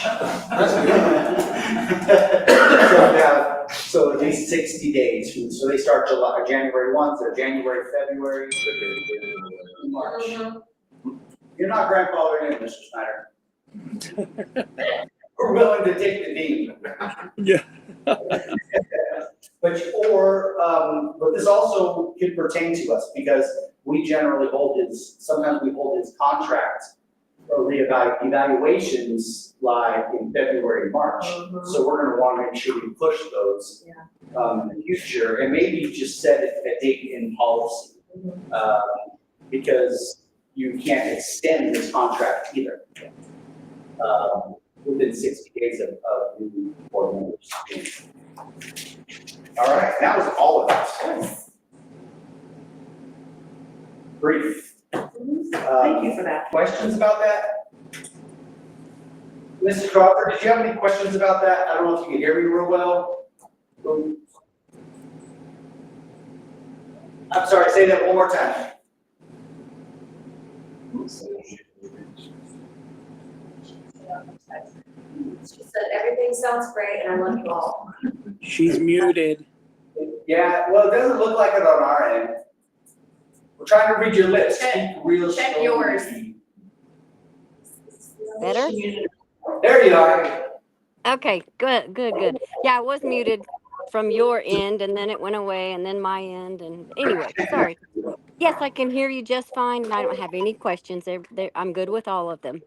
So at least 60 days, so they start January 1, so January, February, March. You're not grandfathered in, Mr. Snyder. We're willing to take the knee. Yeah. But this also could pertain to us because we generally sometimes we hold his contract or evaluations like in February, March. So we're gonna wanna make sure we push those in the future and maybe just set a date in policy. Because you can't extend this contract either. Within 60 days of new board members. All right, that was all of it. Brief. Thank you for that. Questions about that? Mrs. Crawford, did you have any questions about that? I don't know if you can hear me real well. I'm sorry, say that one more time. She said, everything sounds great, and I love you all. She's muted. Yeah, well, it doesn't look like it on our end. We're trying to read your lips. Check- Speak real check slowly. yours. Better? There you are. Okay, good, good, good. Yeah, I was muted from your end and then it went away and then my end and anyway, sorry. Yes, I can hear you just fine and I don't have any questions. I'm good with all of them.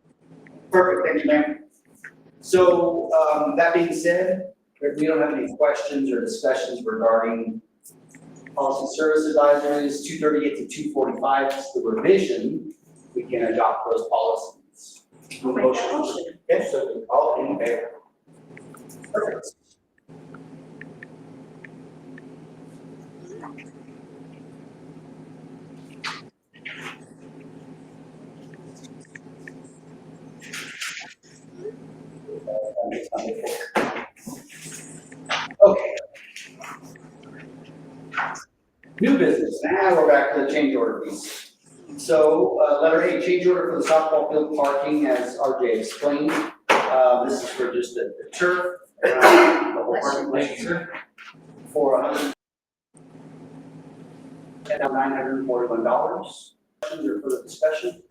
Perfect, thank you, ma'am. So, that being said, if we don't have any questions or discussions regarding policy service advisories, 238 to 245 is the revision, we can adopt those policies. I'll make that motion. Yes, so all in favor? Perfect. Okay. New business, now we're back to the change order piece. So, letter A, change order for the softball field parking, as RJ explained. This is for just the turf, the whole parking lot, for $941. Questions or further discussion?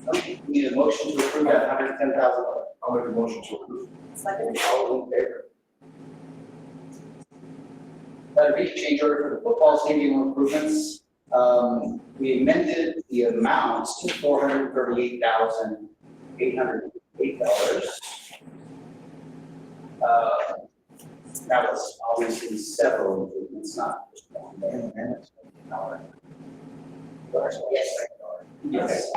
Okay, we need a motion to approve that $110,000. I'll make a motion to approve. Second. All in favor? Letter B, change order for the football stadium improvements. We amended the amounts to $438,808. That was obviously several improvements, not just one. Yes.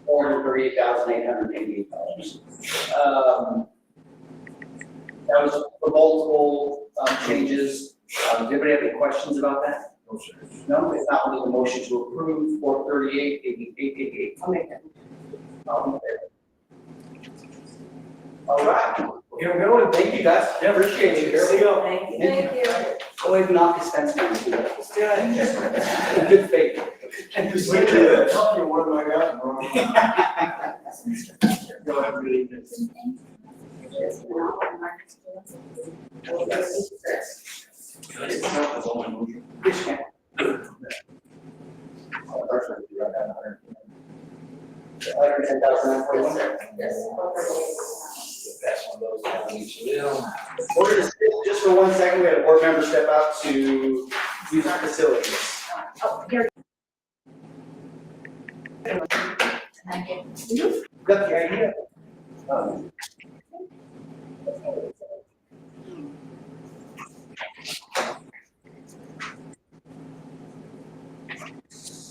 $438,888. That was for multiple changes. Does anybody have any questions about that? No, if not, we need a motion to approve 438,888. I'll make that. All in favor? All right, well, here we go, and thank you guys, yeah, appreciate you, here we go. Thank you. Thank you. Go ahead and knock his fence down, do that. Let's do it. Good faith. And just wait till I tell you what I got wrong. Go ahead, read it. That's one of those that we should do. We're gonna sit just for 1 second, we had a board member step out to use our facilities. Oh, here. Got the idea?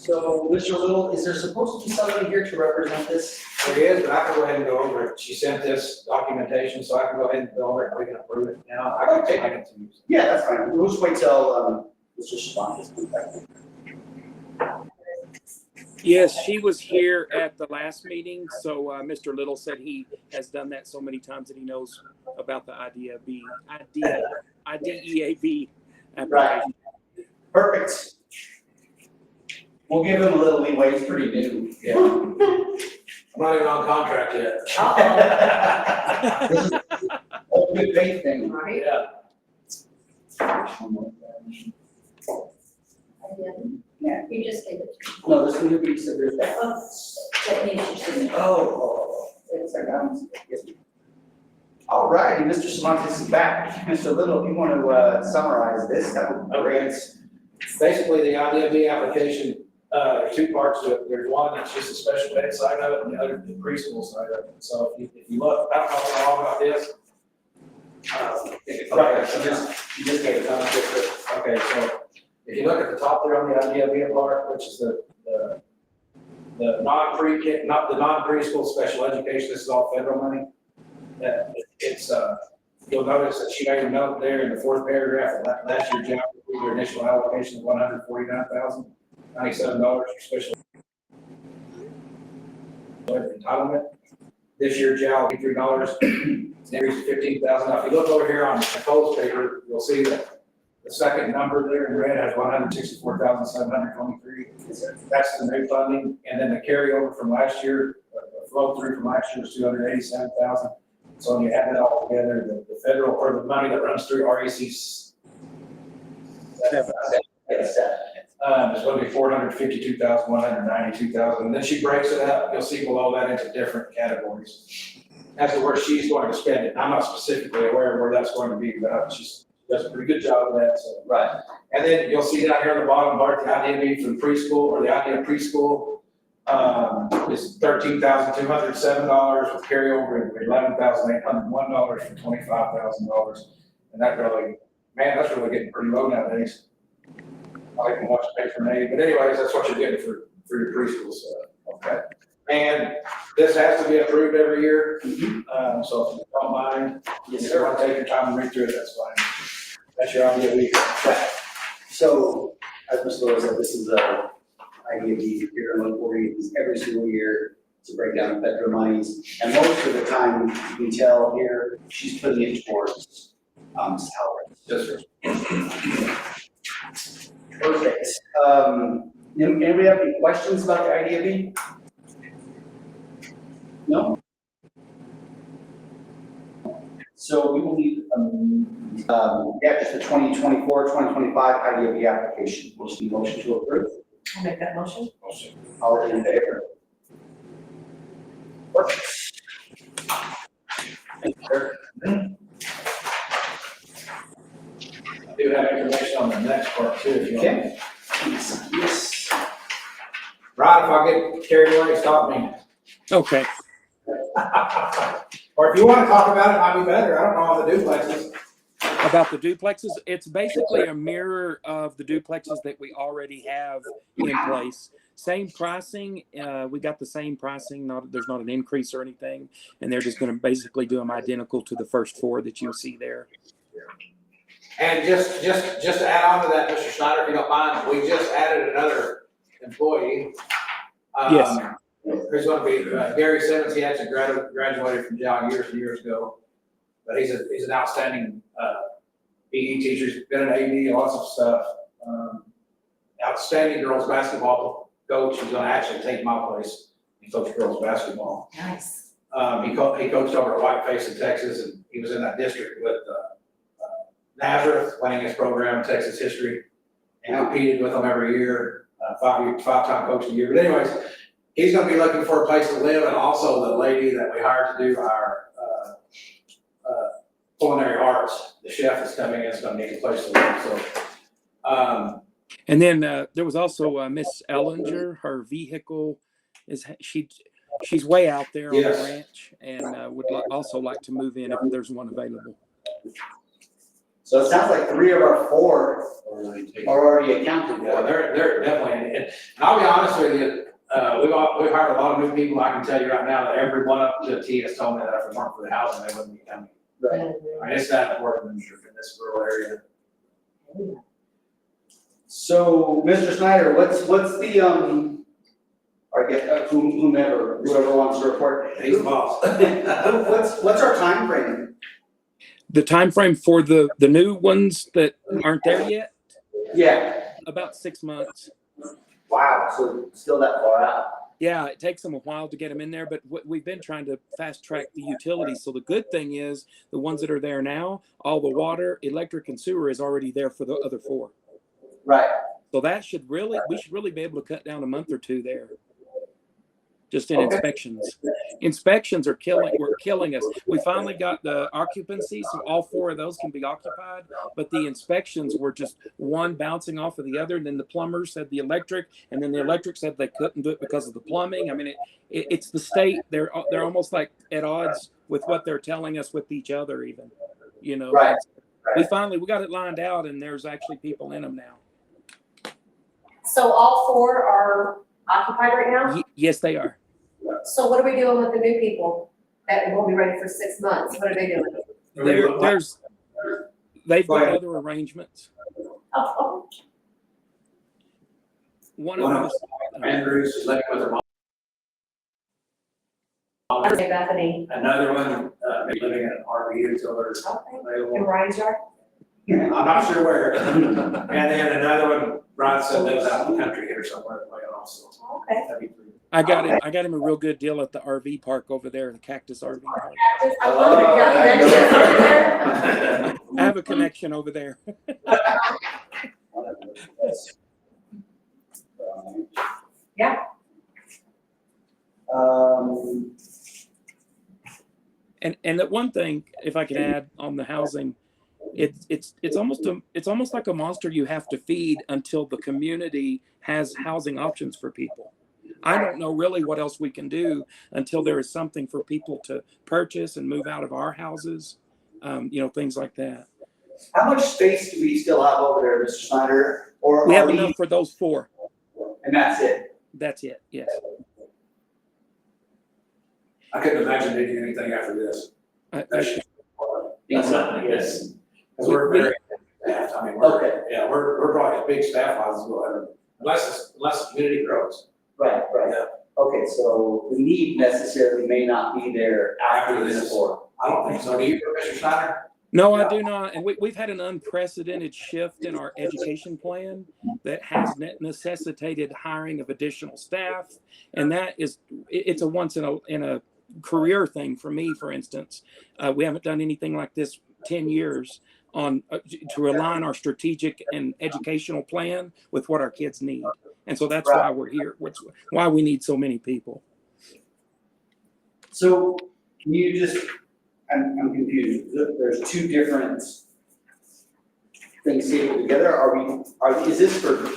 So, Mr. Little, is there supposed to be somebody here to represent this? There is, but I can go ahead and go over it. She sent this documentation, so I can go ahead and go over it, we can approve it now. I can take it to you. Yeah, that's fine, we'll just wait till, Mr. Shabbat is back. Yes, she was here at the last meeting, so Mr. Little said he has done that so many times that he knows about the IDEAB application. Right. Perfect. We'll give him a little leeway, he's pretty new. Yeah. I'm not even on contract yet. This is a good faith thing. Right. Yeah. Yeah, you just gave it to me. No, this new piece of this. Oh, that needs your signature. Oh. It's like, yes. All righty, Mr. Cervantes is back. Mr. Little, if you want to summarize this, that would be great. Basically, the IDMB application, there's two parts to it. There's one that's just a special ed side of it, and the other the preschool side of it. So if you look, I don't know all about this. Right, so you just gave it. Okay, so if you look at the top there on the IDMB part, which is the non-pre-K, not the non-preschool special education, this is all federal money. It's, you'll notice that she made a note there in the fourth paragraph, that last year job, your initial allocation of $149,097 for special entitlement. This year, JAL, $83, increase to $15,000. Now, if you look over here on Nicole's paper, you'll see that the second number there in red has $164,723. That's the new funding, and then the carryover from last year, flow through from last year was $287,000. So when you add that all together, the federal, or the money that runs through REC's. It's gonna be 452,192,000, and then she breaks it up, you'll see below that into different categories. As to where she's going to spend it, I'm not specifically aware of where that's going to be, but she does a pretty good job of that, so. Right. And then you'll see down here on the bottom part, the IDB for the preschool, or the IDB preschool, is $13,207 with carryover, and $11,801 for $25,000. And that really, man, that's really getting pretty low nowadays. I can watch pay for an aid, but anyways, that's what you're getting for your preschool stuff, okay? And this has to be approved every year, so if you don't mind, if you want to take your time and read through it, that's fine. That's your idea week. So, as Mr. Lewis said, this is a idea here in Lake Forty, every single year to break down federal monies. And most of the time, you can tell here, she's putting it towards, salaries. Yes, sir. Perfect. Anybody have any questions about the IDB? No? So we will need, just the 2024, 2025 IDB application. We'll just need a motion to approve. I'll make that motion. All in favor? Perfect. Thank you, sir. I do have information on the next part too, if you want. Okay. Yes. Rod, if I get carried away, stop me. Okay. Or if you want to talk about it, might be better. I don't know all the duplexes. About the duplexes, it's basically a mirror of the duplexes that we already have in place. Same pricing, we got the same pricing, there's not an increase or anything, and they're just gonna basically do them identical to the first 4 that you see there. And just to add on to that, Mr. Schneider, if you don't mind, we just added another employee. Yes. There's going to be Gary Simmons. He actually graduated from John years and years ago, but he's an outstanding PE teacher. He's been an AD, lots of stuff. Outstanding girls basketball coach. He's going to actually take my place and coach girls basketball. Nice. He coached over at Whiteface in Texas, and he was in that district with Nazareth, winning his program in Texas history, and competed with them every year, five-time coach of the year. But anyways, he's going to be looking for a place to live, and also the lady that we hired to do our culinary arts, the chef that's coming in is going to need a place to live. So, And then there was also Miss Ellinger. Her vehicle is she's way out there on Yes. the ranch, and would also like to move in if there's one available. So it sounds like 3 of our 4 are already accounted yeah, for. they're definitely, and I'll be honest with you, we've hired a lot of new people. I can tell you right now that every one up to a T has told me that if it weren't for the housing, they wouldn't be coming. Right. I mean, it's that important in this rural area. So, Mr. Snyder, what's the, or I guess, whoever wants to report. He's the boss. What's our time frame? The time frame for the new ones that aren't there yet, Yeah. about 6 months. Wow, so still that far out. Yeah, it takes them a while to get them in there, but we've been trying to fast track the utilities. So the good thing is the ones that are there now, all the water, electric, and sewer is already there for the other 4. Right. So we should really be able to cut down a month or 2 there. Just in Okay. inspections. Inspections were killing us. We finally got the occupancy, so all 4 of those can be occupied, but the inspections were just one bouncing off of the other, and then the plumber said the electric, and then the electric said they couldn't do it because of the plumbing. I mean, it's the state, they're almost like at odds with what they're telling us with each other even, you know. Right. We got it lined out, and there's actually people in them now. So all 4 are occupied right now? Yes, they are. So what are we doing with the new people that will be ready for 6 months? What are they doing? They've got other arrangements. Oh, One of them is, Andrews is living with her mom. okay, Bethany. Another one, living in an RV until they're Okay. available. In Ryan's yard? I'm not sure where. And then another one, Ron said lives out in the country here somewhere also. Okay. That'd be pretty. I got him a real good deal at the RV park over there, the Cactus RV Park. I love it. Yeah, that's over there. I have a connection over there. Um, And that one thing, if I could add on the housing, it's almost like a monster you have to feed until the community has housing options for people. I don't know really what else we can do until there is something for people to purchase and move out of our houses, things like that. how much space do we still have over there, Mr. Snyder? Or We are have enough for those 4. and that's it? That's it. Yes. I couldn't imagine doing anything after this. I- That's not, yes. Because we're very staffed, I mean, we're, Okay, yeah, we're probably as big staff wise as we'll ever, unless the community grows. right. Yeah. Okay, so the need necessarily may not be there after After this this. or. I don't think so, do you, Mr. Snyder? No, I do not. And we've had an unprecedented shift in our education plan that has necessitated hiring of additional staff. And that it's a once in a career thing for me, for instance. We haven't done anything like this 10 years on to align our strategic and educational plan with what our kids need. And so that's why we're here. Why we need so many people. So can you just, I'm confused. There's 2 different things stapled together. Is this for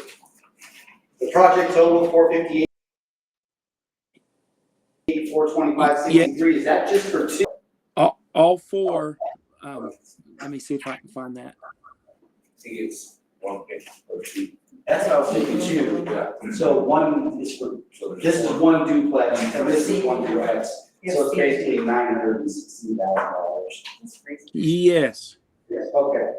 the project total 458, 425, 63? Is that just for 2? All 4. Let me see if I can find that. I think it's 1 or 2. That's what I was thinking too. So one is for, this is one duplex and this is one duplex. So it's basically $916,000. That's crazy. Yes. Yes, okay.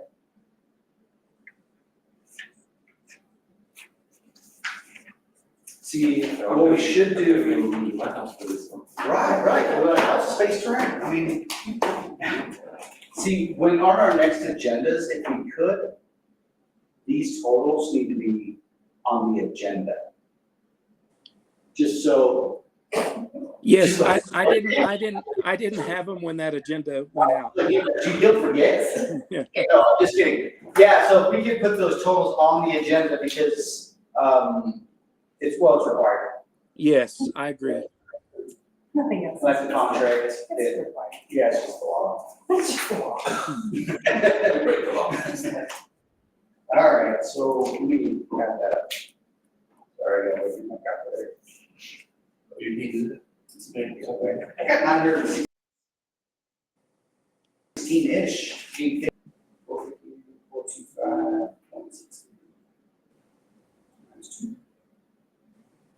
See, what we should do. My house for this one. Right, well, that's space rent, I mean. See, when on our next agendas, if we could, these totals need to be on the agenda. Just so. Yes, I didn't have them when that agenda went out. You'll forget. Yeah. No, I'm just kidding. Yeah, so if we could put those totals on the agenda because, it's required. Yes, I agree. Nothing else. That's the contract. Yeah, it's just the law. That's just the law. Break the law. All right, so let me wrap that up. Sorry, I gotta look at my calculator. You need it. I got 916-ish. 425, 26.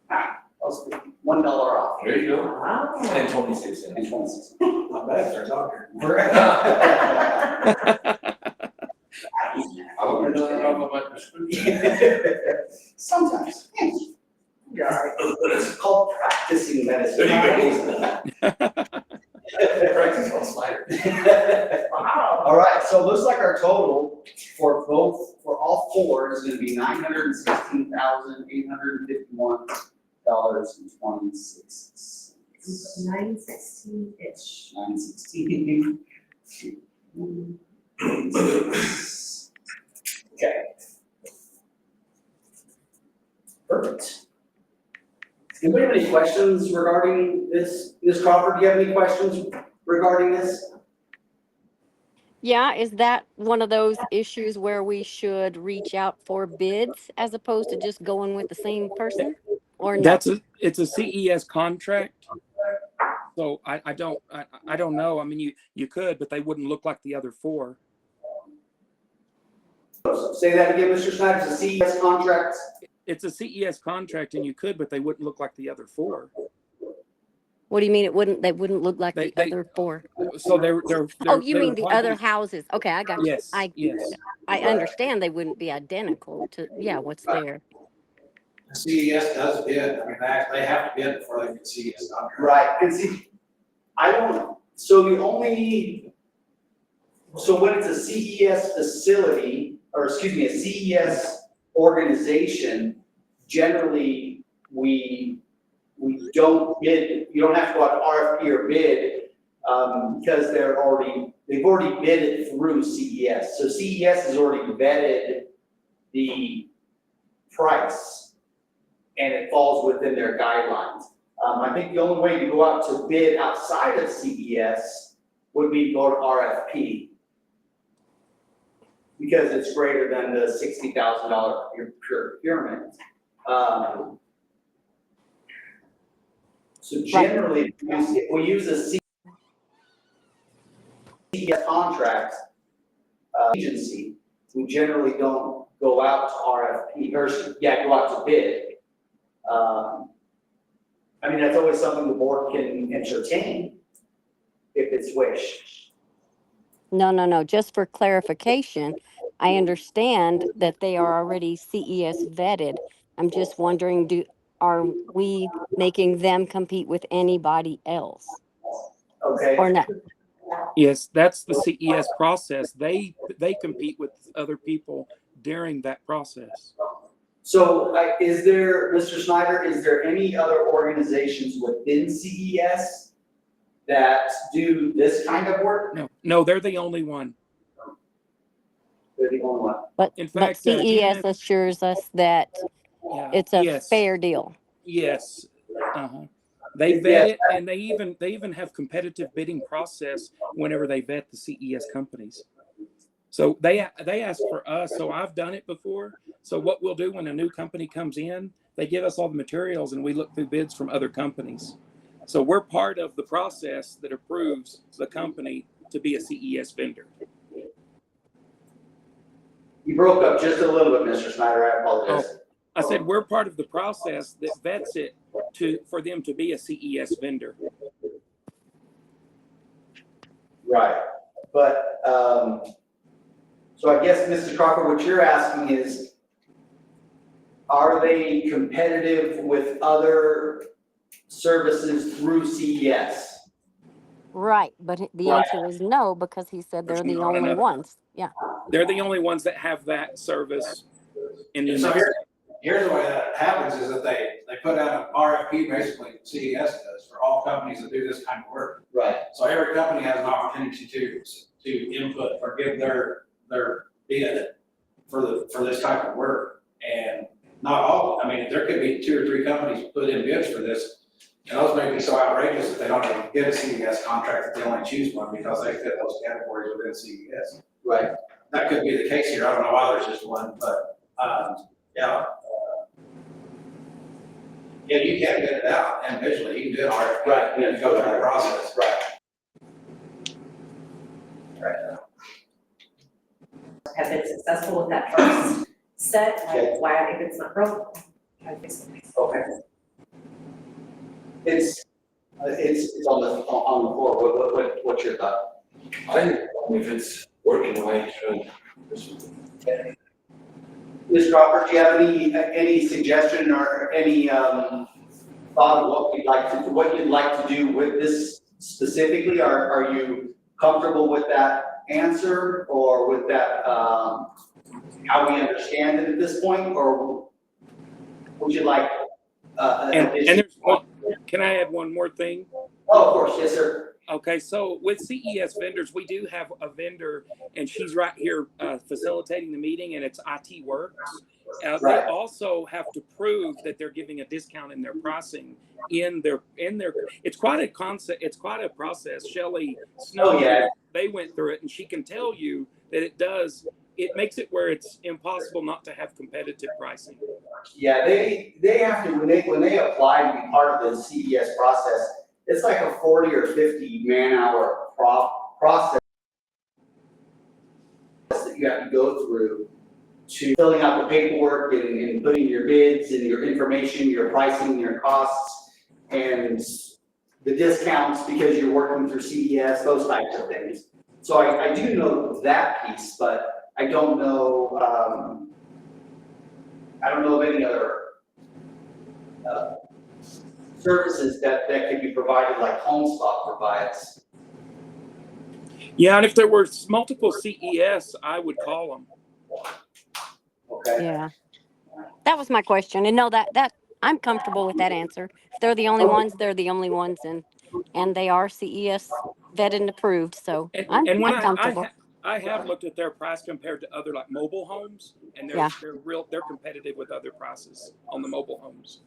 I was $1 off. There you go. Wow. And 26 cents. And 26. Not bad, they're talking. I would have done it off of my prescription. Sometimes. Yeah, all right. It's called practicing medicine. There Practice on Snyder. Wow. All right, so it looks like our total for all 4 is gonna be $916,851.26. 916-ish. 916. Okay. Perfect. Anybody have any questions regarding this? Ms. Crawford, do you have any questions regarding this? Yeah, is that one of those issues where we should reach out for bids as opposed to just going with the same person? Or no? It's a CES contract. So I don't know. I mean, you could, but they wouldn't look like the other 4. Say that again, Mr. Snyder, it's a CES contract? It's a CES contract and you could, but they wouldn't look like the other 4. What do you mean they wouldn't look like the They- other 4? So they're Oh, you they're mean the probably- other houses? Okay, I got you. Yes, yes. I understand they wouldn't be identical to, what's there. CES does bid, I mean, they have to bid before they can CES contract. Right, and see, so when it's a CES facility, or excuse me, a CES organization, generally, we don't bid, you don't have to go out to RFP or bid, because they've already bid it through CES. So CES has already vetted the price. and it falls within their guidelines. I think the only way to go out to bid outside of CES would be go to RFP. Because it's greater than the $60,000 procurement. So generally, if we use a CES contract agency, we generally don't go out to RFP, or go out to bid. I mean, that's always something the board can entertain if it's wished. No. Just for clarification, I understand that they are already CES vetted. I'm just wondering, are we making them compete with anybody else Okay. or not? Yes, that's the CES process. They compete with other people during that process. So is there, Mr. Snyder, is there any other organizations within CES that do this kind of work? No, they're the only one. They're the only one. But In fact, CES assures us that Yeah, it's a yes. fair deal. Yes. They vet it, and they even have competitive bidding process whenever they vet the CES companies. So they ask for us. So I've done it before. So what we'll do when a new company comes in, they give us all the materials, and we look through bids from other companies. So we're part of the process that approves the company to be a CES vendor. You broke up just a little bit, Mr. Snyder, I apologize. I said we're part of the process that vets it for them to be a CES vendor. Right, but, so I guess, Mr. Crocker, what you're asking is, are they competitive with other services through CES? Right, but the answer is no, because he said they're the only ones. Yeah. They're the only ones that have that service in the And so United here's the way that happens is that they put out an RFP, basically, CES does, for all companies that do this kind of work. Right. So every company has an opportunity to input or give their bid for this type of work. And not all, I mean, there could be 2 or 3 companies put in bids for this. And those may be so outrageous that they don't even get a CES contract, that they only choose one because they fit those categories within CES. Right. That could be the case here. I don't know why there's just one, but, yeah. Yeah, you can get it out individually. You can do an RFP. Right. You go through the process. Right. Have been successful with that first set, like why, if it's not broke, try to fix it. Okay. It's on the floor, what's your thought? I think if it's working right, Ms. Crawford, do you have any suggestion or any thought of what you'd like to do with this specifically? Are you comfortable with that answer or with that, how we understand it at this point, or would you like And there's one, can I add one more thing? Oh, of course, yes, sir. Okay, so with CES vendors, we do have a vendor, and she's right here facilitating the meeting, and it's IT Works. Right. They also have to prove that they're giving a discount in their pricing in their. It's quite a concept. It's quite a process. Shelley Snow, Oh, yeah. They went through it, and she can tell you that it does. It makes it where it's impossible not to have competitive pricing. Yeah, they have to, when they apply to be part of the CES process, it's like a 40 or 50 man-hour process that you have to go through to filling out the paperwork and putting your bids and your information, your pricing, your costs, and the discounts because you're working through CES, those types of things. So I do know that piece, but I don't know of any other services that could be provided like HomeSpot provides. Yeah, and if there were multiple CES, I would call them. Okay. Yeah. That was my question. And no, that I'm comfortable with that answer. If they're the only ones, they're the only ones, and they are CES vetted and approved. So I'm when comfortable. I have looked at their price compared to other like mobile homes, and Yeah. they're competitive with other prices on the mobile homes.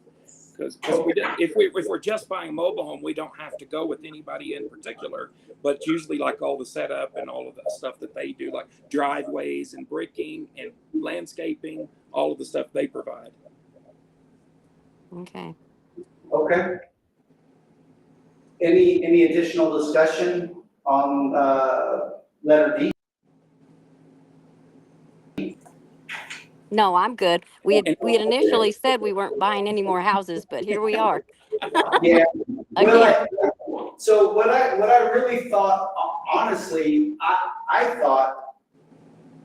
Because if we're just buying a mobile home, we don't have to go with anybody in particular, but it's usually like all the setup and all of the stuff that they do, like driveways and bricking and landscaping, all of the stuff they provide. Okay. Okay. Any additional discussion on, letter D? No, I'm good. We had initially said we weren't buying any more houses, but here we are. Yeah. Again. So what I really thought, honestly, I thought,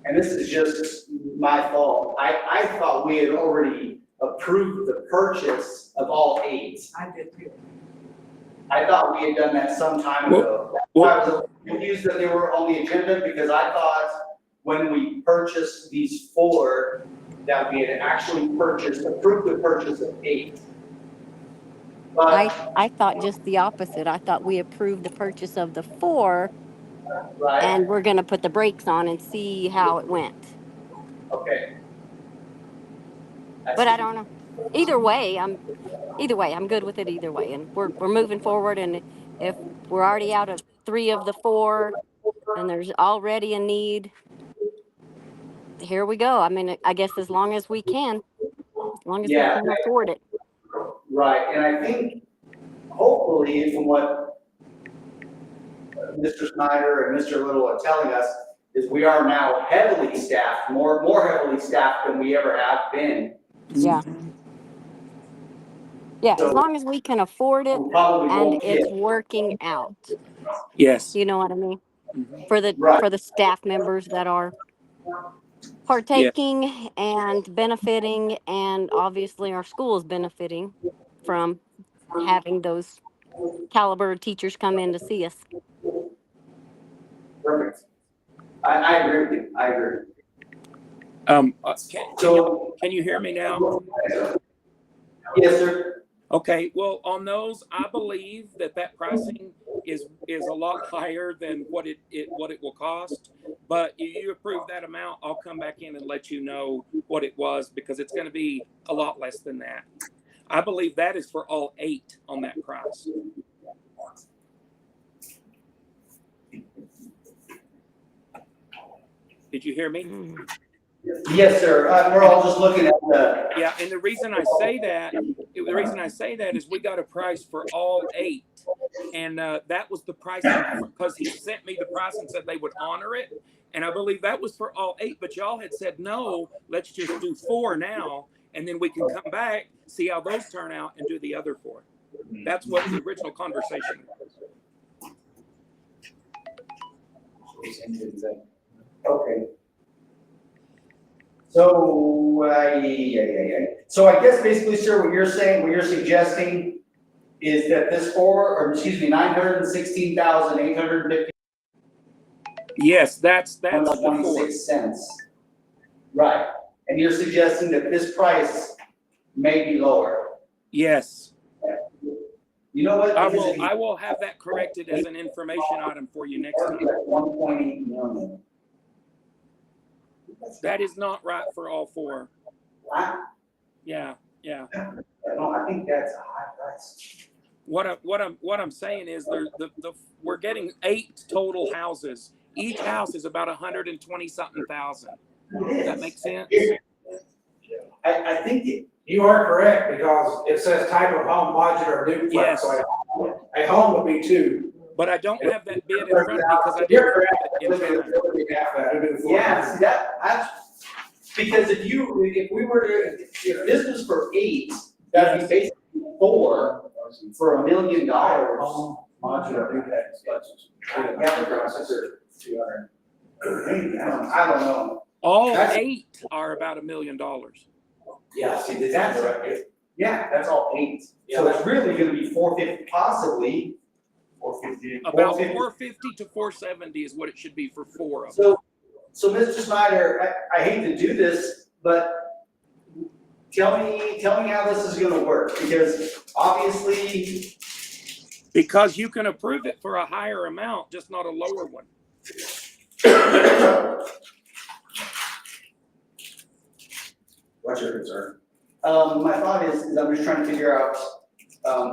and this is just my fault, I thought we had already approved the purchase of all 8. I did too. I thought we had done that some time ago. I was a little confused that they were on the agenda because I thought when we purchased these 4, that we had actually approved the purchase of 8. But, I thought just the opposite. I thought we approved the purchase of the 4 right, and we're gonna put the brakes on and see how it went. okay. But I don't know. Either way, I'm good with it either way. And we're moving forward, and if we're already out of 3 of the 4 and there's already a need, here we go. I mean, I guess as long as we can Yeah. afford it. Right, and I think hopefully from what Mr. Snyder and Mr. Little are telling us is we are now heavily staffed, more heavily staffed than we ever have been. Yeah. Yeah, So- as long as we can afford it We probably and won't it's get, working out. Yes. You know what I mean? Mhm. For the Right. staff members that are partaking and benefiting, and obviously our school is benefiting from having those caliber of teachers come in to see us. perfect. I agree with you, I agree. Can you hear me now? Yes, sir. Okay, well, on those, I believe that pricing is a lot higher than what it will cost. But if you approve that amount, I'll come back in and let you know what it was, because it's going to be a lot less than that. I believe that is for all 8 on that price. Did you hear me? Yes, sir, we're all just looking at the, Yeah, and the reason I say that is we got a price for all 8, and that was the price because he sent me the price and said they would honor it, and I believe that was for all 8. But y'all had said no, let's just do 4 now, and then we can come back, see how those turn out, and do the other 4. That's what the original conversation was. okay. So, so I guess basically, sir, what you're suggesting is that this 916,850. Yes, that's the 4. 26 cents. Right, and you're suggesting that this price may be lower. Yes, You know what? I will have that corrected as an information item for you next time. 1.8 million. That is not right for all 4. I Yeah. I think that's a high price. What I'm saying is we're getting 8 total houses. Each house is about 120 something thousand. Does that make sense? I think You are correct, because it says type of home, modular, duplex, Yes. so a home would be 2. But I don't have that bid in front of me because I didn't put it in time. Yeah, see that's, because if this was for 8, that'd be basically 4 for $1 million. Modular duplex. I don't know. All That's- 8 are about $1 million. Yeah, see, that's right. Yeah, that's all 8. So it's really gonna be 450, possibly 450. About 450 to 470 is what it should be for 4 of them. So Mr. Snyder, I hate to do this, but tell me how this is gonna work, because obviously, Because you can approve it for a higher amount, just not a lower one. What's your concern? My thought is I'm just trying to figure out,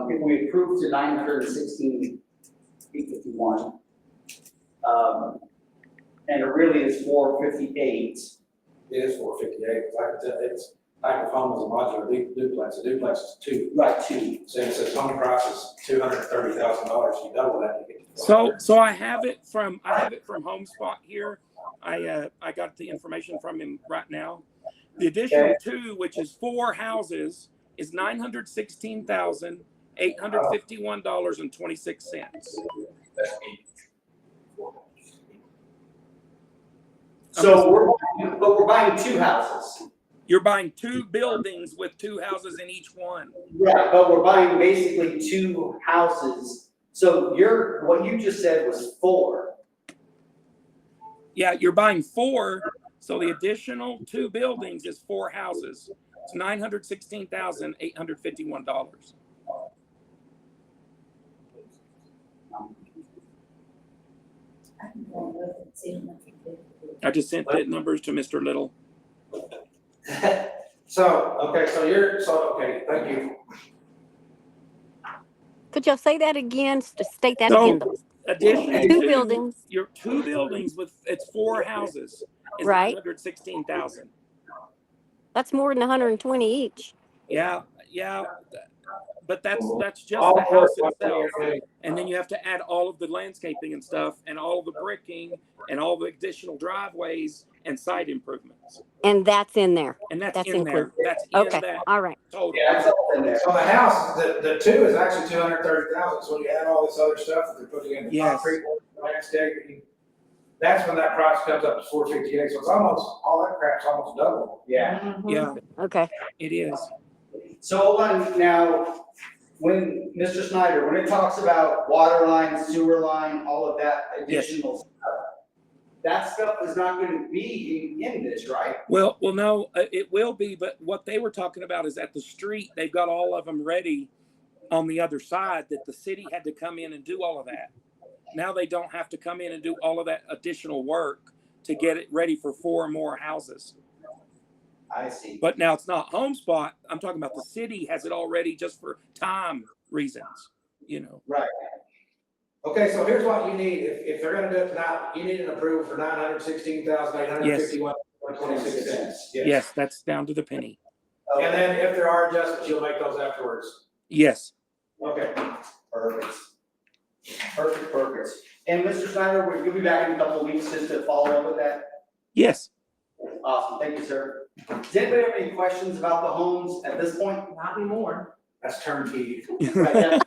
if we approve to 916,851, and it really is 458. It is 458, like it's type of home is a modular duplex, a duplex is two. Right, two. So it says home price is $230,000, you double that, you get. So I have it from HomeSpot here. I got the information from him right now. The additional two, which is 4 houses, is $916,851.26. So we're buying 2 houses. You're buying 2 buildings with 2 houses in each one. Right, but we're buying basically 2 houses. So what you just said was 4. Yeah, you're buying 4. So the additional 2 buildings is 4 houses. It's $916,851. I just sent the numbers to Mr. Little. Okay, thank you. Could y'all say that again? State that So, again, though. Additional 2 buildings. Your 2 buildings with it's 4 houses is Right. $916,000. That's more than 120 each. Yeah, but that's just the house itself, and then you have to add all of the landscaping and stuff, and all of the bricking, and all the additional driveways and site improvements, And that's in there. and that's That's in there. included. That's in Okay, that all right. total. Yeah, that's all in there. So the house, the 2 is actually 230,000, so when you add all this other stuff that they're putting in, the Yes. concrete, landscaping, that's when that price comes up to 458, so it's almost, all that crap's almost double. Yeah. Yeah, Okay. it is. So hold on now, when Mr. Snyder, when it talks about water line, sewer line, all of that additional stuff, that stuff is not going to be in this, right? Well, no, it will be, but what they were talking about is at the street, they've got all of them ready on the other side, that the city had to come in and do all of that. Now they don't have to come in and do all of that additional work to get it ready for 4 more houses. I see. But now it's not HomeSpot. I'm talking about the city has it already just for time reasons, Right. Okay, so here's what you need, if they're gonna do it tonight, you need an approval for $916,851.26. Yes, that's down to the penny. And then if there are adjustments, you'll make those afterwards. Yes. Okay. Perfect. And Mr. Snyder, you'll be back in a couple of weeks just to follow up with that? Yes. Awesome, thank you, sir. Does anybody have any questions about the homes at this point? Not anymore. That's turnkey. Right, yeah.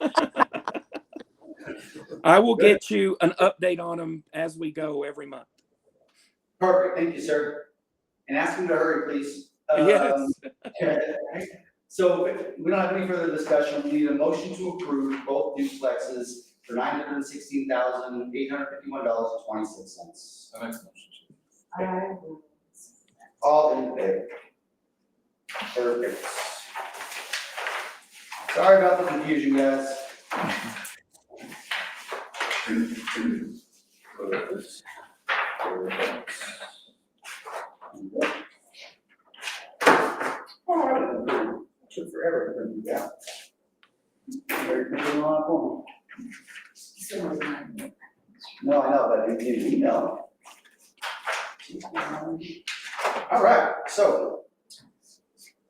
I will get you an update on them as we go every month. Perfect, thank you, sir. And ask him to hurry, please. Yes. So we don't have any further discussion. We need a motion to approve both duplexes for $916,851.26. All in favor? Perfect. Sorry about the confusion, guys. Took forever to bring you down. Very quickly on our phone. No, I know, but you need an email. All right, so,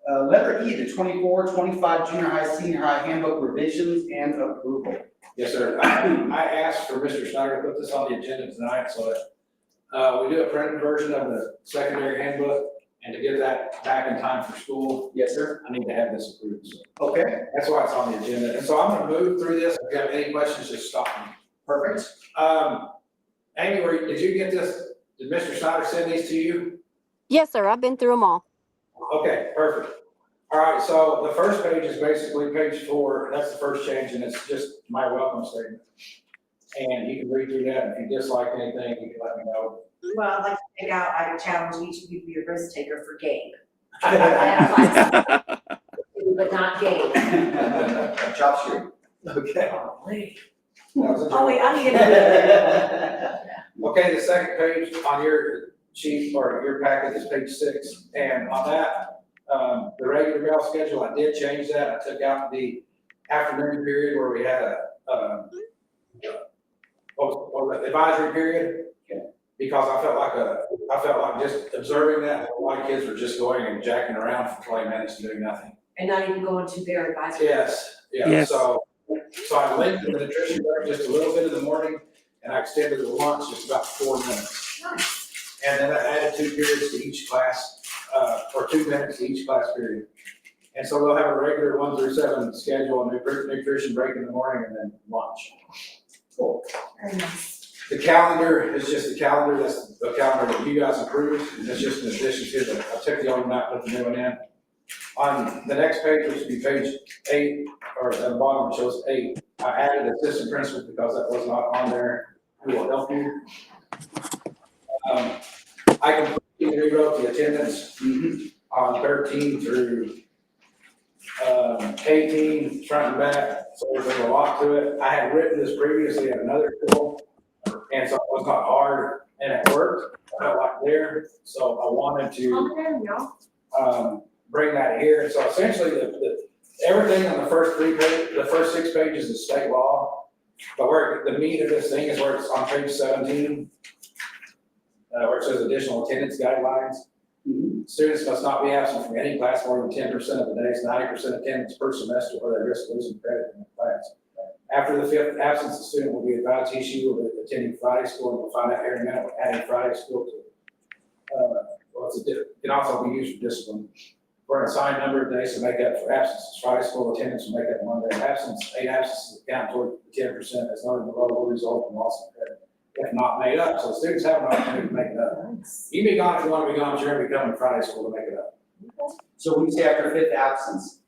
letter E, the 24-25 junior high, senior high handbook revisions and approval. Yes, sir. I asked for Mr. Snyder to put this on the agenda tonight so that we do a printed version of the secondary handbook, and to get that back in time for school, Yes, sir. I need to have this approved. So Okay, that's why it's on the agenda. And so I'm gonna move through this. If you have any questions, just stop me. perfect. Amy, did you get this? Did Mr. Snyder send these to you? Yes, sir. I've been through them all. Okay, perfect. All right, so the first page is basically page 4. That's the first change, and it's just my welcome statement. And you can read through that. If you dislike anything, you can let me know. Well, I'd like to take out, I challenge each of you to be a risk taker for Gabe. But not Gabe. Chop suey. Okay. That was a Oh, wait, I need No, Okay, the second page on your sheet or your packet is page 6, and on that, the regular bell schedule, I did change that. I took out the afternoon period where we had what was it, advisory period. Because I felt like just observing that, a lot of kids were just going and jacking around for 20 minutes and doing nothing. And not even going to their advisory. Yes, yeah, Yes. so I linked the nutrition break just a little bit in the morning, and I extended the lunch just about 4 minutes. And then I added 2 periods to each class, or 2 minutes to each class period. And so we'll have a regular 1 through 7 schedule, and nutrition break in the morning, and then lunch. Cool. Very nice. The calendar is just the calendar, that's the calendar that you guys approved, and that's just in addition to I took the old map, put the new one in. On the next page, which would be page 8, or at the bottom it shows 8, I added assistant principal because that was not on there. Who will help you? I completely rewrote the attendance on 13 through 18, front and back, so there's a lot to it. I had written this previously at another school, and so it was not hard, and it worked. I felt like there, so I wanted to bring that here. And so essentially, everything on the first 6 pages is state law, but where the meat of this thing is where it's on page 17, where it says additional attendance guidelines. Students must not be absent from any class more than 10% of the days, 90% attendance per semester, or they risk losing credit in the class. After the 5th absence, the student will be advised he will be attending Friday school, and we'll find out here in a minute what adding Friday school to. It can also be used for discipline. For an assigned number of days to make up for absences, Friday school attendance will make up 1 day of absence. 8 absences count toward the 10% as noted below will result in loss of credit if not made up. So students have an opportunity to make it up. You can be gone if you want to be gone, but you're going to be coming Friday school to make it up. So when you say after 5th absence,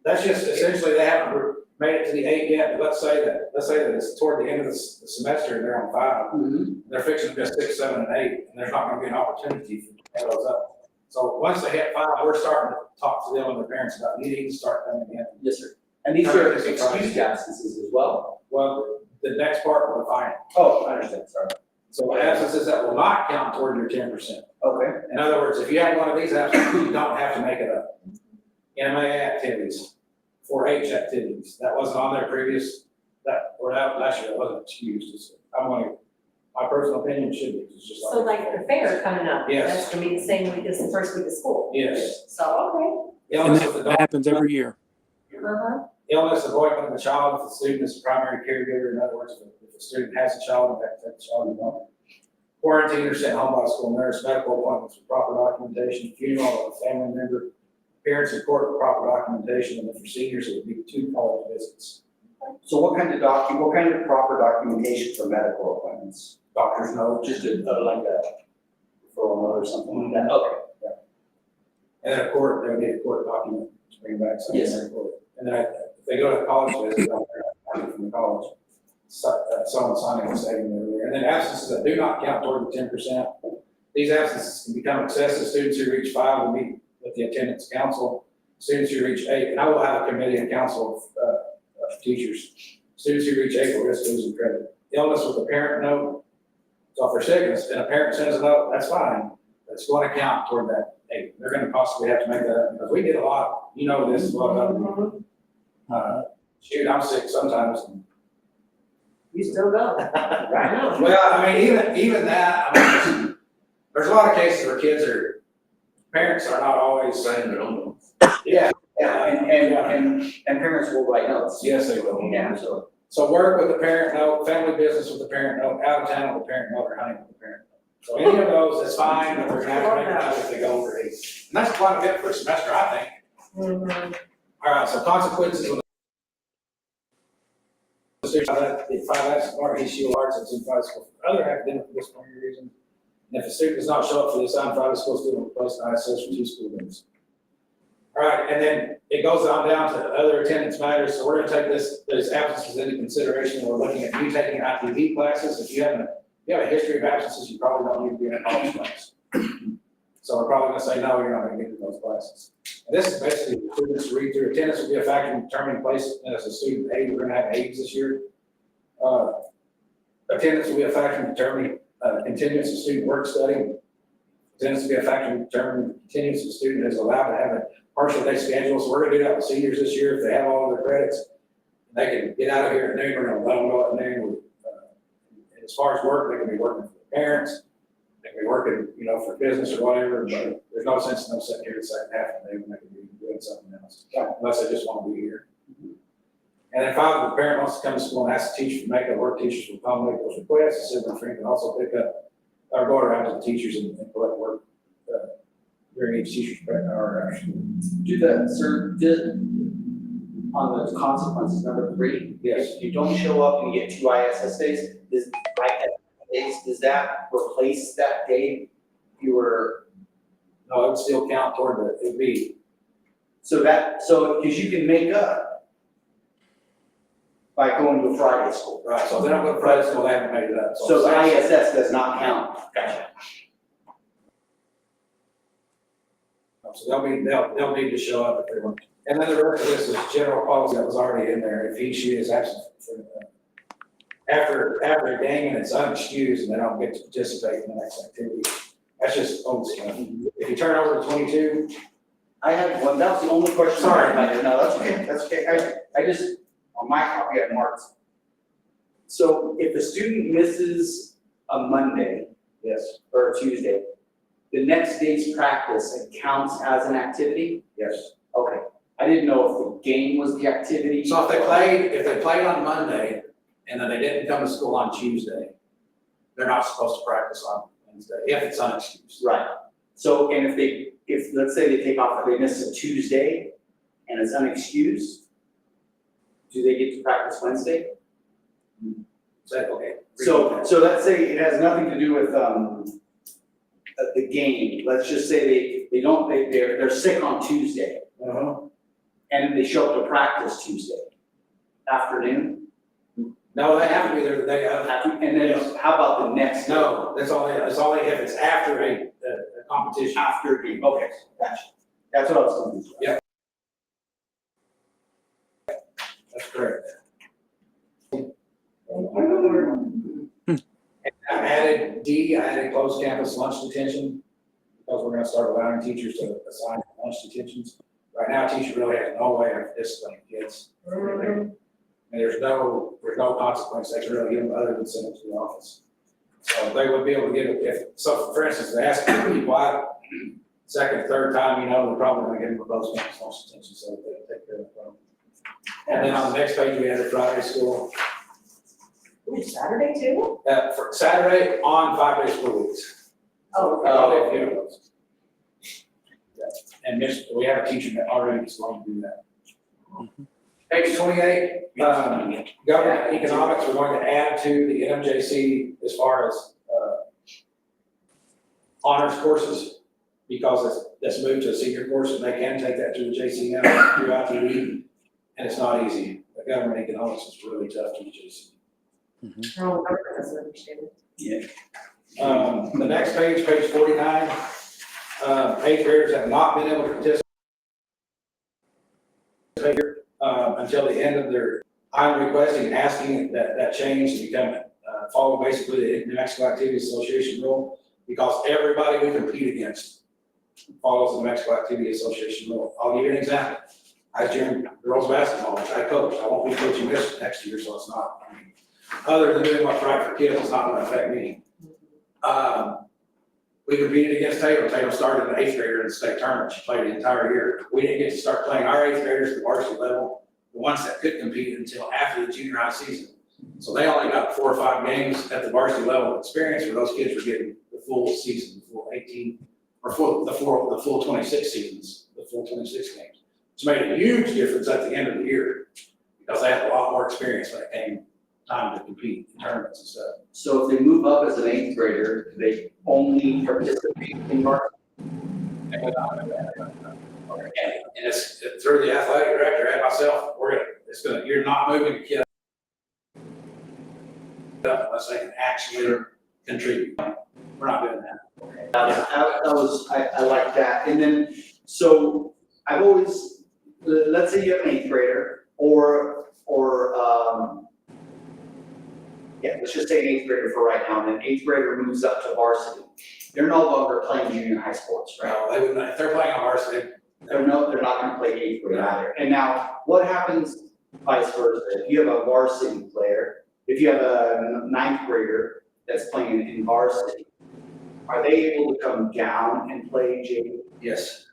That's just essentially they haven't made it to the 8 yet, but let's say that it's toward the end of the semester and they're on 5. They're fixing to go 6, 7, and 8, and there's not going to be an opportunity for to those up. So once they hit 5, we're starting to talk to them and their parents about needing to start coming in. yes, sir. And these are excused absences as well? Well, the next part will define it. Oh, I understand, sorry. So absences that will not count toward your 10%. Okay. In other words, if you have one of these absences, you don't have to make it up. MA activities, 4-H activities, that wasn't on there previous, last year, it wasn't excused. My personal opinion should be, it's just like. So like the fair coming up, Yes. that's gonna be the same week as the first week of school. Yes. So, And Illness of the that dog. happens every year. okay. Illness, appointment of the child, if the student is the primary caregiver, in other words, if the student has a child, in fact, that child is not. Quarantine or sent home by a school nurse, medical appointments with proper documentation, funeral of a family member, appearance in court with proper documentation, and then for seniors, it would be 2 college visits. So what kind of proper documentation for medical appointments? Doctor's note, just like a referral note or something like that? Okay. And then a court, they'll need a court document to bring back something. Yes. in court. And then if they go to college, visit, they'll have from the college. Someone signing and stating they're there. And then absences that do not count toward the 10%. These absences can become excessive. Students who reach 5 will meet with the attendance council. Students who reach 8, and I will have a committee and council of teachers. Students who reach 8 will risk losing credit. Illness with a parent note. So if they're sickness and a parent sends a note, that's fine. That's going to count toward that 8. They're going to possibly have to make that up because we get a lot. You know this as well. Shoot, I'm sick sometimes. You still go. Right. Well, I mean, even that, I mean, there's a lot of cases where parents are not always Signing their own. Yeah. Yeah, and parents will write notes. Yes, they will. Yeah, So work with the parent note, family business with the parent note, out of town with the parent note, or hunting with the parent note. So any of those is fine, but we're gonna have to make it up if they go over 8. And that's quite a bit for a semester, I think. All right, so consequences when the student did 5 absent or he shield arts and in Friday school for other academic disciplinary reasons. And if a student does not show up for the assigned Friday school, student will be placed on ISS for 2 school days. All right, and then it goes on down to other attendance matters. So we're gonna take those absences into consideration. We're looking at you taking IPV classes. If you have a history of absences, you probably don't need to be in a college class. So we're probably gonna say, no, you're not gonna get into those classes. And this is basically the students to read through. Attendance will be a factor in determining place as a student aide. We're gonna have aides this year. Attendance will be a factor in determining continuance of student work study. Tends to be a factor in determining continuance of the student is allowed to have a partial day schedule. So we're gonna do that with seniors this year. If they have all of their credits, they can get out of here at noon. We're gonna let them go at noon. And as far as work, they can be working for the parents. They can be working, you know, for business or whatever, but there's no sense in them sitting here the second half of the day when they can be doing something else, unless they just want to be here. And then finally, the parent wants to come to school and ask the teacher to make a work teachers will accommodate those requests. The superintendent can also pick up or go around to the teachers and collect work during each teacher's hour actually. Do that, sir, on the consequences, number 3. Yes. If you don't show up and you get 2 ISS days, does that replace that day you were? No, it would still count toward the, it'd be, So because you can make up by going to a Friday school. right, so if they don't go to Friday school, they haven't made it up. So the ISS does not count. Gotcha. So they'll need to show up if they want. And then the rest of this is general policy that was already in there. If he, she is absent for, after a game and it's unexcused and they don't get to participate in the next activity, that's just old stuff. If you turn over to 22, I had one, that was the only question. Sorry. No, that's okay. I just, on my copy, I marked. So if a student misses a Monday yes, or a Tuesday, the next day's practice, it counts as an activity? yes. Okay. I didn't know if the game was the activity. So if they played on Monday and then they didn't come to school on Tuesday, they're not supposed to practice on Wednesday, if it's unexcused. Right. So, and if let's say they take off, they miss a Tuesday and it's unexcused, do they get to practice Wednesday? Okay. So let's say it has nothing to do with, the game. Let's just say they're sick on Tuesday and they show up to practice Tuesday afternoon. No, they have to be there the day of. And then how about the next day? No, that's only if it's after a competition. After a game, okay, gotcha. That's what I was confused about. Yep. That's correct. I added closed campus lunch detention, because we're gonna start allowing teachers to assign lunch detentions. Right now, a teacher really has no way of disciplining kids. And there's no consequence they can really give them other than send them to the office. So they would be able to get it, so for instance, they ask them to be quiet, second, third time, they're probably gonna give them a closed campus lunch detention, so they can take care of the problem. And then on the next page, we added Friday school. Ooh, Saturday too? For Saturday on 5-day school weeks. Oh, If you know those. Yeah. And we have a teacher that already is going to do that. Page 28, government economics, we're going to add to the NMJC as far as honors courses, because that's moved to a senior course, and they can take that to the JC now throughout the week, and it's not easy. The government economics is really tough to the JC. Oh, I doesn't understand it. The next page, page 49, 8th graders have not been able to participate until the end of their, I'm requesting, asking that change to become, follow basically the New Mexico Activities Association rule, because everybody we compete against follows the New Mexico Activity Association rule. I'll give you an example. I was doing girls basketball, which I coach. I won't be coaching this next year, so it's not, other than doing what's right for kids, it's not gonna affect me. We competed against Taylor. Taylor started an 8th grader in the state tournament. She played the entire year. We didn't get to start playing our 8th graders at the varsity level, the ones that could compete, until after the junior high season. So they only got 4 or 5 games at the varsity level of experience, where those kids were getting the full season, the full 18, or the full 26 seasons, the full 26 games. It's made a huge difference at the end of the year, because they had a lot more experience when it came time to compete in tournaments and stuff. So if they move up as an 8th grader, do they only participate in varsity? And it's through the athletic director and myself, you're not moving the kid up unless they can actually contribute. We're not doing that. I like that. And then, so I've always, let's say you have an 8th grader, or Yeah, let's just say an eighth grader for right now, and then eighth grader moves up to varsity. They're no longer playing junior high sports, right? No, they wouldn't, if they're playing on varsity, They're not gonna play eighth grade either. And now, what happens vice versa? If you have a varsity player, if you have a ninth grader that's playing in varsity, are they able to come down and play JV? yes.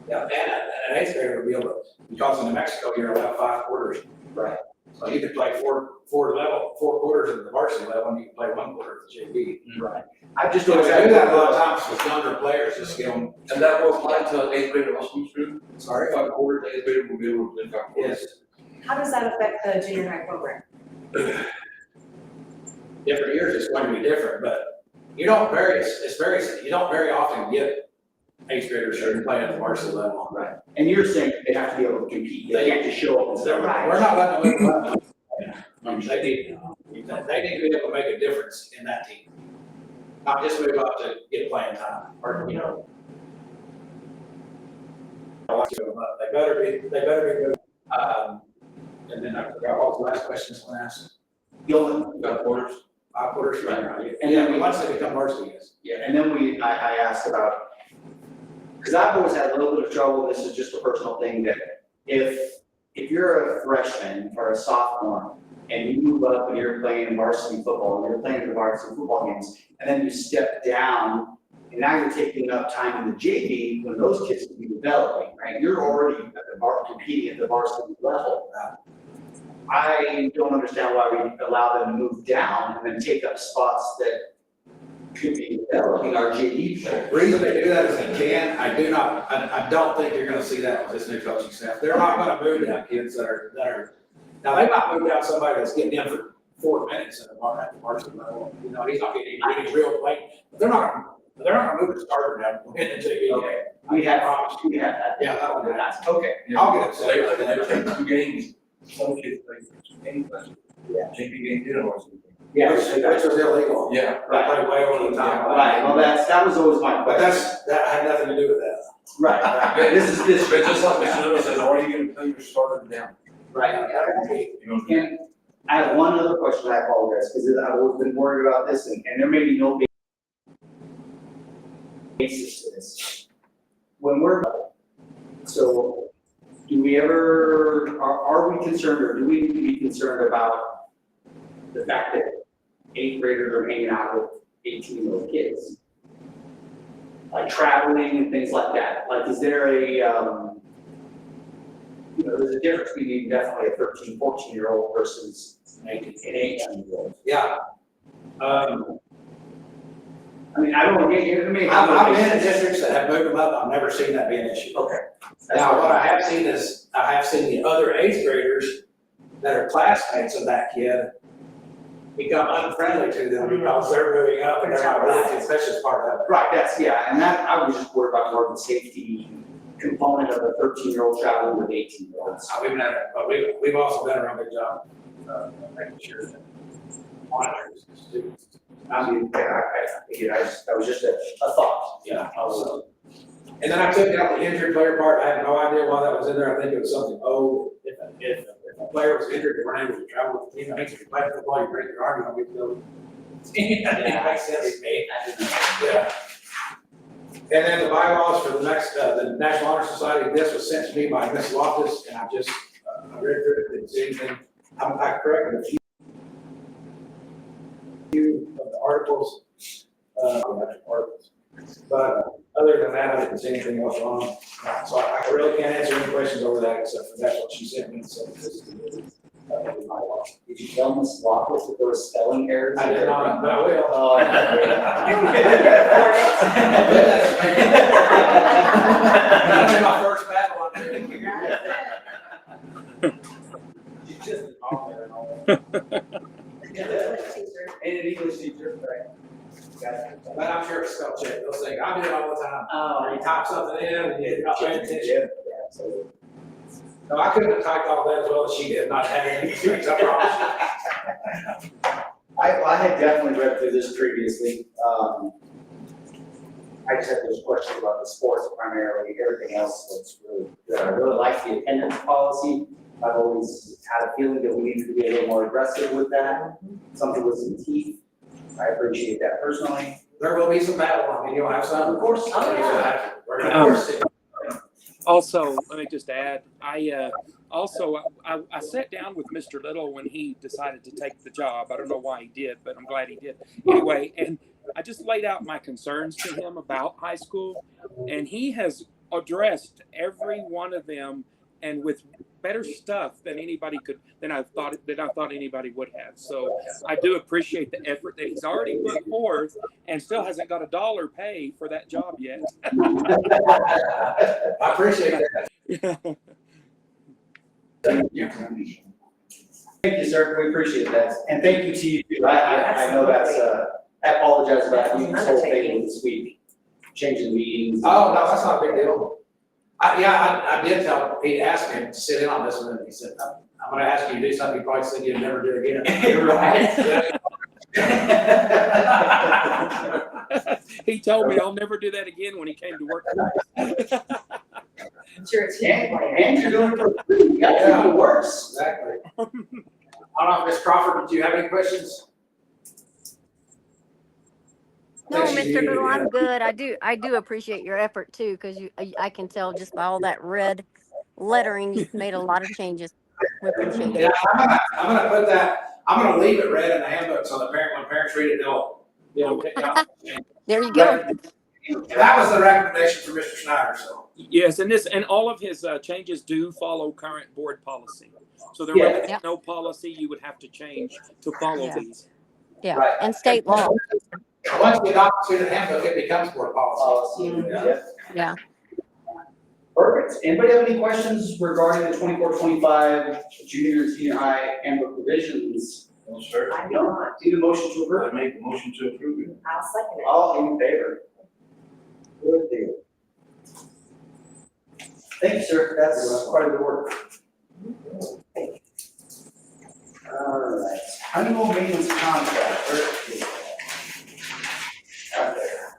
Yeah, and an eighth grader would be able to, because in New Mexico, you're allowed 5 quarters. Right. So you could play four quarters at the varsity level, and you can play 1 quarter at the JV. Right. I just So don't. we do that a lot of times with younger players, just get them. And that will apply to eighth grader also, true? Sorry? 5 quarters, eighth grader will be able to play 5 quarters. Yes. How does that affect the junior high program? Different years, it's going to be different, but you don't you don't very often get eighth graders who are playing at the varsity level. Right. And you're saying they have to be able to compete, they can't just show up and say, right. We're not letting them win. They need to be able to make a difference in that team. Not just move up to get playing time, or, you know. They better be good. And then I forgot what the last question was asked. You'll, 5 quarters. 5 quarters, right? And And then then once they become varsity, yes. yeah, and then I asked about, because I've always had a little bit of trouble, this is just a personal thing, that if you're a freshman or a sophomore and you move up and you're playing varsity football, and you're playing the varsity football games, and then you step down, and now you're taking up time in the JV when those kids will be developing, right? You're already at the competing at the varsity level. I don't understand why we allow them to move down and then take up spots that could be developing our JV players. The reason they do that is they can. I don't think you're gonna see that with this new coaching staff. They're not gonna move down kids that are, now they might move down somebody that's getting in for 4 minutes at the varsity level. You know, he's not getting any real play, but they're not gonna move the starter down in the JV. Okay. We have that. Yeah, that one. That's, okay. I'll get it. So they play 2 games, some kids play 2 games, but Yeah. JV game didn't or something. Yeah. Which was illegal. Yeah. They played way over the top. Right, well, that was always my But question. that had nothing to do with that. Right, right. This But just like Mr. Little says, are you gonna play your starter down? Right. You know, And I have one other question, I apologize, because I've always been worried about this, and there may be no basis to this. When we're, so, do we ever, are we concerned, or do we need to be concerned about the fact that 8th graders are hanging out with 18-year-old kids? Like traveling and things like that, like is there a, you know, there's a difference between definitely a 13, 14-year-old versus an 18-year-old. Yeah. I mean, I don't know, it may have. I've been in districts that have moved them up, I've never seen that be an issue. Okay. Now, what I have seen is, I have seen the other 8th graders that are classmates of that kid become unfriendly to them because they're moving up and they're not really, that's just part of it. Right, that's, yeah, and that, I was just worried about more of the safety component of a 13-year-old traveling with 18-year-olds. But we've also done a real good job, making sure that monitoring the students. I mean, that was just a thought. Yeah, also. And then I took out the injured player part, I had no idea why that was in there, I think it was something, if a player was injured, they weren't able to travel with the team, I think if you play football, you break your arm, you don't get to go. It makes sense to me. Yeah. And then the bylaws for the next, the National Honor Society, this was sent to me by Ms. Loftus, and I just, I read through it, didn't see anything. I corrected a few of the articles, but other than that, I didn't see anything else wrong. So I really can't answer any questions over that, except for that's what she sent me, so this is the bylaw. Did you tell Ms. Loftus that there were spelling errors? I did not, but I will. Oh, That's my first battle on there. She's just an author and all that. And an English teacher, right? But I'm sure it's spell check, those things, I do it all the time. Oh. Or you type something in and you're not paying attention. Yeah, absolutely. No, I couldn't have typed all that as well as she did, not having any mistakes, I promise you. I had definitely read through this previously. I just had those questions about the sports primarily, everything else looks really good. I really like the attendance policy. I've always had a feeling that we needed to be a little more aggressive with that, something with some teeth. I appreciate that personally. There will be some battle, I mean, you'll have some. Of course. We're gonna have to- Also, let me just add, I sat down with Mr. Little when he decided to take the job. I don't know why he did, but I'm glad he did. Anyway, and I just laid out my concerns to him about high school, and he has addressed every one of them, and with better stuff than I thought anybody would have. So I do appreciate the effort that he's already put forth, and still hasn't got $1 pay for that job yet. I appreciate that. Thank you, sir. We appreciate that. And thank you to you too. I know that's, I apologize about you this whole thing this week, changing meetings. Oh, no, that's not a big deal. I did tell, he asked me to sit in on this one, and he said, I'm gonna ask you to do something you probably said you'd never do again. Right. He told me I'll never do that again when he came to work. I'm sure it's. And you're doing it for free. You gotta make it worse. Exactly. I don't know, Ms. Crawford, do you have any questions? No, Thank you. Mr. Little, I'm good. I do appreciate your effort too, because I can tell just by all that red lettering, you've made a lot of changes. We appreciate Yeah, it. I'm gonna put that, I'm gonna leave it red in the handbook, so when parents read it, they'll pick out. There you go. And that was the recommendation from Mr. Schneider, so. Yes, and all of his changes do follow current board policy. So there Yeah. really is no policy you would have to change to follow Yeah. these. Yeah, Right. and state law. Once we adopt the student handbook, it becomes board policy. Yeah. Perfect. Anybody have any questions regarding the 24-25 junior and senior high handbook revisions? No, sir. I do not. Do the motion to I approve. make the motion to approve it. I'll second it. All in favor? Good deal. Thank you, sir. That's quite a bit of work. All right. Annual maintenance contract. Where is it? Out there.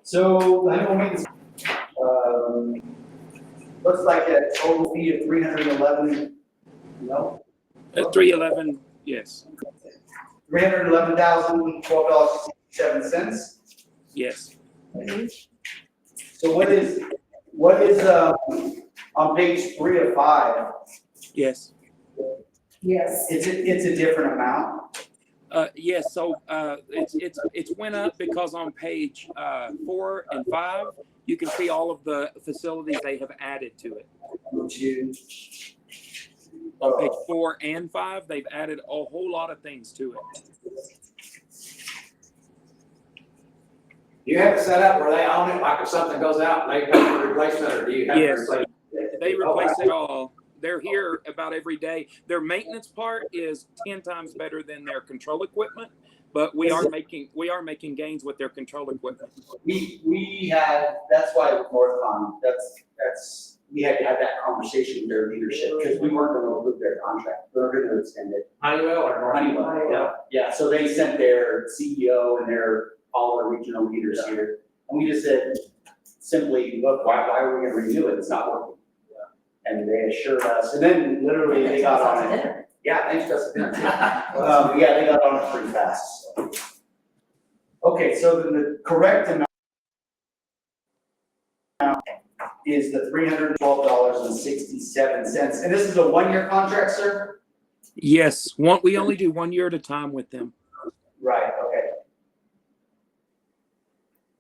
So, annual maintenance, looks like a total fee of $311, no? 311, yes, $311,012.67. yes. So what is on page 3 of 5? Yes. Yes. It's a different amount. Yes, so it's went up because on page 4 and 5, you can see all of the facilities they have added to it. On page 4 and 5, they've added a whole lot of things to it. Do you have it set up where they own it, like if something goes out, they pay for replacement, or do you have to Yes. replace it? They replace it all. They're here about every day. Their maintenance part is 10 times better than their control equipment, but we are making gains with their control equipment. We had, that's why with Northcon, we had to have that conversation with their leadership, because we weren't gonna approve their contract, we were gonna extend it. Honeywell or Honeywell, yeah, so they sent their CEO and all their regional leaders here, and we just said, simply, look, why are we gonna renew it, it's not working. And they assured us, and then literally they got on it. Yeah, thanks, Justin. Yeah, they got on it pretty fast. So. Okay, so then the correct amount is the $312.67, and this is a 1-year contract, sir? Yes, we only do 1 year at a time with them. Right, okay.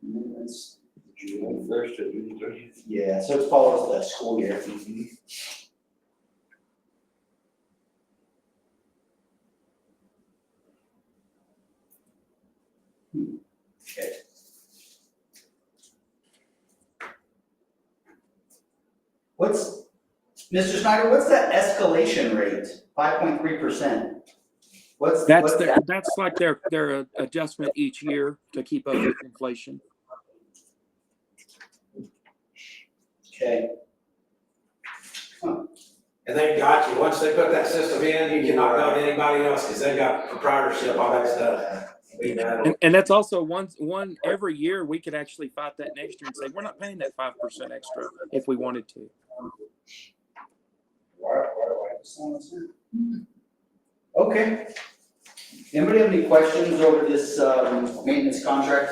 And then that's June 1st to June 30th. yeah, so it follows the school year. Okay. Mr. Snyder, what's that escalation rate? 5.3%. What's that? That's like their adjustment each year to keep up with inflation. Okay. And they got you, once they put that system in, you cannot go to anybody else, because they got proprietorship, all that stuff. We've had, And that's also one every year we could actually fight that next year and say, we're not paying that 5% extra if we wanted to. Okay. Anybody have any questions over this, maintenance contract?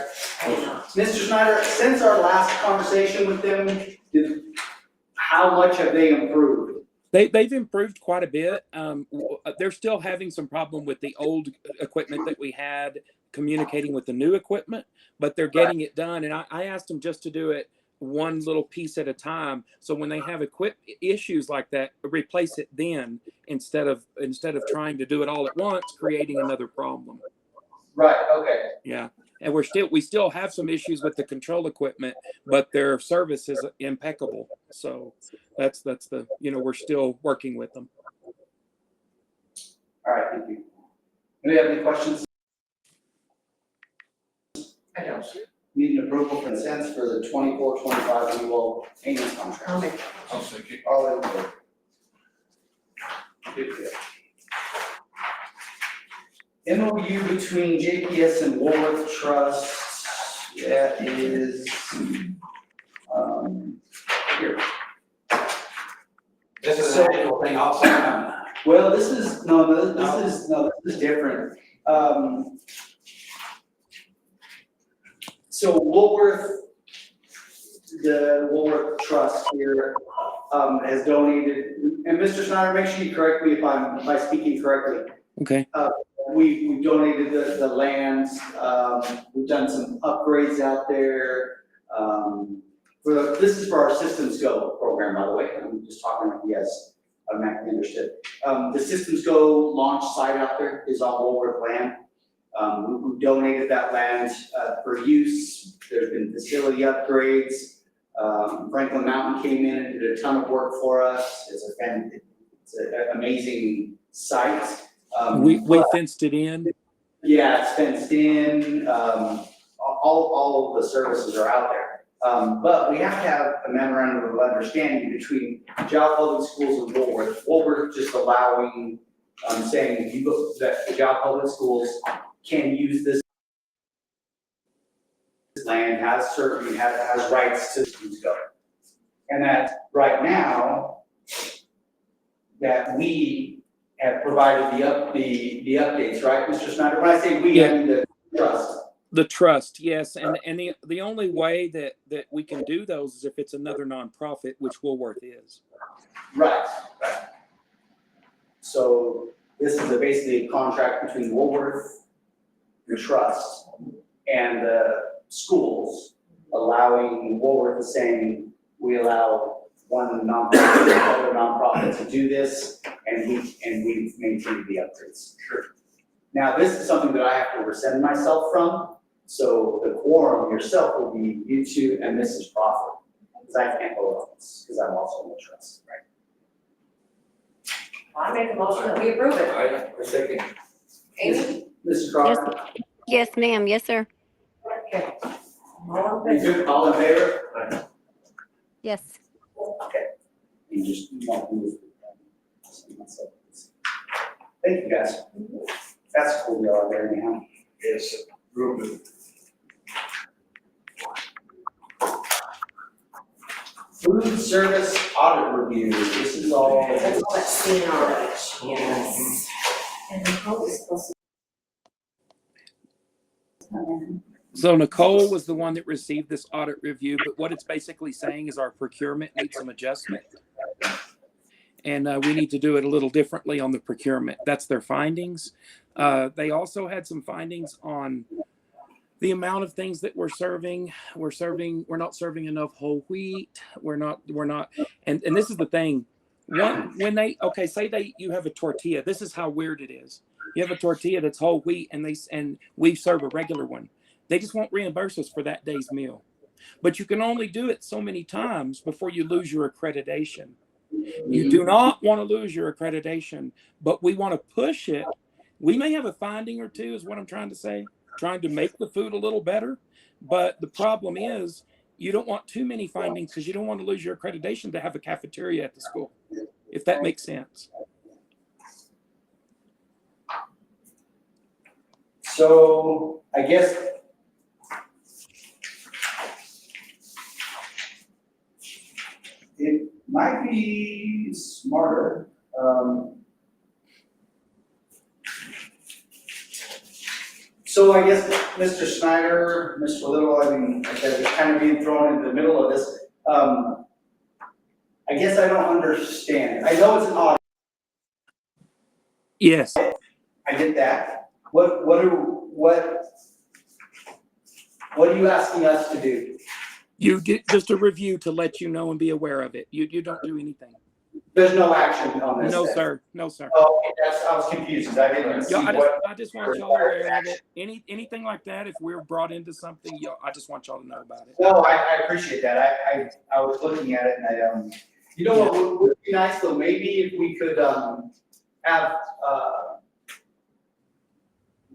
Mr. Snyder, since our last conversation with them, how much have they improved? They've improved quite a bit. They're still having some problem with the old equipment that we had communicating with the new equipment, but they're getting it done. And I asked them just to do it one little piece at a time. So when they have issues like that, replace it then instead of trying to do it all at once, creating another problem. Right, okay. Yeah. And we still have some issues with the control equipment, but their service is impeccable. So that's the, we're still working with them. All right, thank you. Anybody have any questions? I don't. Need an approval consents for the 24-25 Weewell maintenance contract. I'll make I'll second. All in favor? Good deal. MOU between JPS and Woolworth Trust, that is, here. this is an annual thing also. Well, this is different. So Woolworth, the Woolworth Trust here, has donated, and Mr. Snyder, make sure you correct me if I'm speaking correctly. Okay. We donated the lands, we've done some upgrades out there. This is for our Systems Go program, by the way, I'm just talking like you guys automatically understood. The Systems Go launch site out there is on Woolworth land. We donated that land for use. There's been facility upgrades. Franklin Mountain came in and did a ton of work for us. It's an amazing site. We fenced it in. Yeah, it's fenced in. All of the services are out there. But we have to have a memorandum of understanding between Jowell Public Schools and Woolworth. Woolworth just allowing, saying that the Jowell Public Schools can use this land, has rights to Systems Go. And that right now, that we have provided the updates, right, Mr. Snyder? When I say we, I mean the trust. The trust, yes. And the only way that we can do those is if it's another nonprofit, which Woolworth is. Right. So this is basically a contract between Woolworth, the trust, and the schools, allowing Woolworth is saying, we allow one nonprofit, another nonprofit to do this, and we maintain the upgrades. Sure. Now, this is something that I have to rescind myself from, so the quorum yourself will be you two and Mrs. Crawford, because I can't vote on this, because I'm also in the trust, right? I make a motion that we approve it. I second. Amy? Mrs. Crawford? Yes, ma'am. Yes, sir. Okay. All in You favor? good? All in favor? Yes. Okay. You won't move. Thank you, guys. That's a cool deal out there anyhow. Yes, real good. Food service audit review, this is all. That's all that's seen on it, yes. And the hope is supposed to come in. So Nicole was the one that received this audit review, but what it's basically saying is our procurement needs some adjustment. And we need to do it a little differently on the procurement. That's their findings. They also had some findings on the amount of things that we're serving. We're not serving enough whole wheat. We're not, and this is the thing. You have a tortilla. This is how weird it is. You have a tortilla that's whole wheat and we serve a regular one. They just won't reimburse us for that day's meal. But you can only do it so many times before you lose your accreditation. You do not want to lose your accreditation, but we want to push it. We may have a finding or two, is what I'm trying to say, trying to make the food a little better. But the problem is you don't want too many findings because you don't want to lose your accreditation to have a cafeteria at the school, if that makes sense. So I guess it might be smarter, so I guess Mr. Snyder, Mr. Little, I mean, like I said, it's kind of being thrown into the middle of this. I guess I don't understand. I know it's an audit. Yes. I get that. What are you asking us to do? You get just a review to let you know and be aware of it. You don't do anything. There's no action on this? No, then? sir. No, sir. Oh, okay, I was confused, 'cause I didn't see Yeah, what. I just want y'all aware of it. Anything like that, if we're brought into something, I just want y'all to know about it. No, I appreciate that. I was looking at it and you know what would be nice though, maybe if we could, have, I'm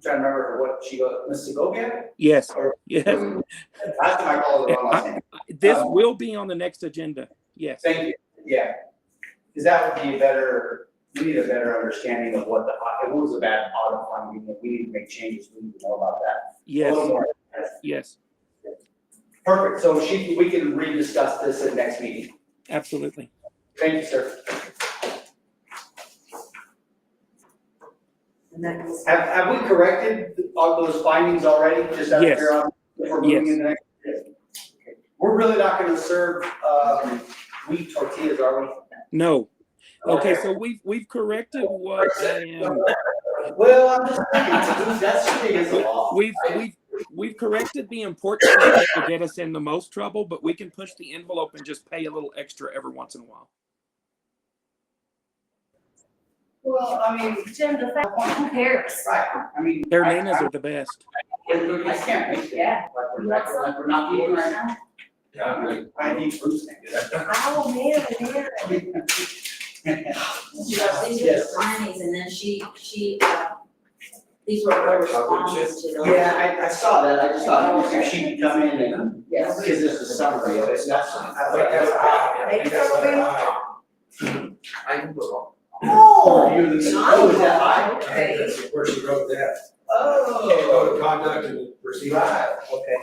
trying to remember what she goes, Mrs. Gogan? Yes. Or- Yes. Last time I called her wrong last name. This will be on the next agenda. Yes. Thank you, yeah. Because that would be we need a better understanding of what if it was a bad audit finding, if we need to make changes, we need to know about that. A Yes. little more. Yes. Perfect, so we can rediscuss this at next meeting. Absolutely. Thank you, sir. And that was. Have we corrected all those findings already, just out of Yes. curiosity? If we're moving in the next. Okay. We're really not gonna serve, wheat tortillas, are we? No. Okay, so we've corrected what Well, I'm just thinking, that's big as a law. we've corrected the important stuff that will get us in the most trouble, but we can push the envelope and just pay a little extra every once in a while. Well, I mean, Jim, the fact, who cares? right, I mean. Their nanas are the best. I can't make it. Yeah. Like we're not eating right now. Yeah, I need fruit snacks. Oh, man. These are the findings, and then she, these were her responses to those. Yeah, I saw that, I just thought if she could come in and, Yes. because this is a summary of it, that's. I can go on. Oh, you're the, oh, is that I? Okay. That's where she wrote that. Oh. Code of conduct and procedure. Right, okay.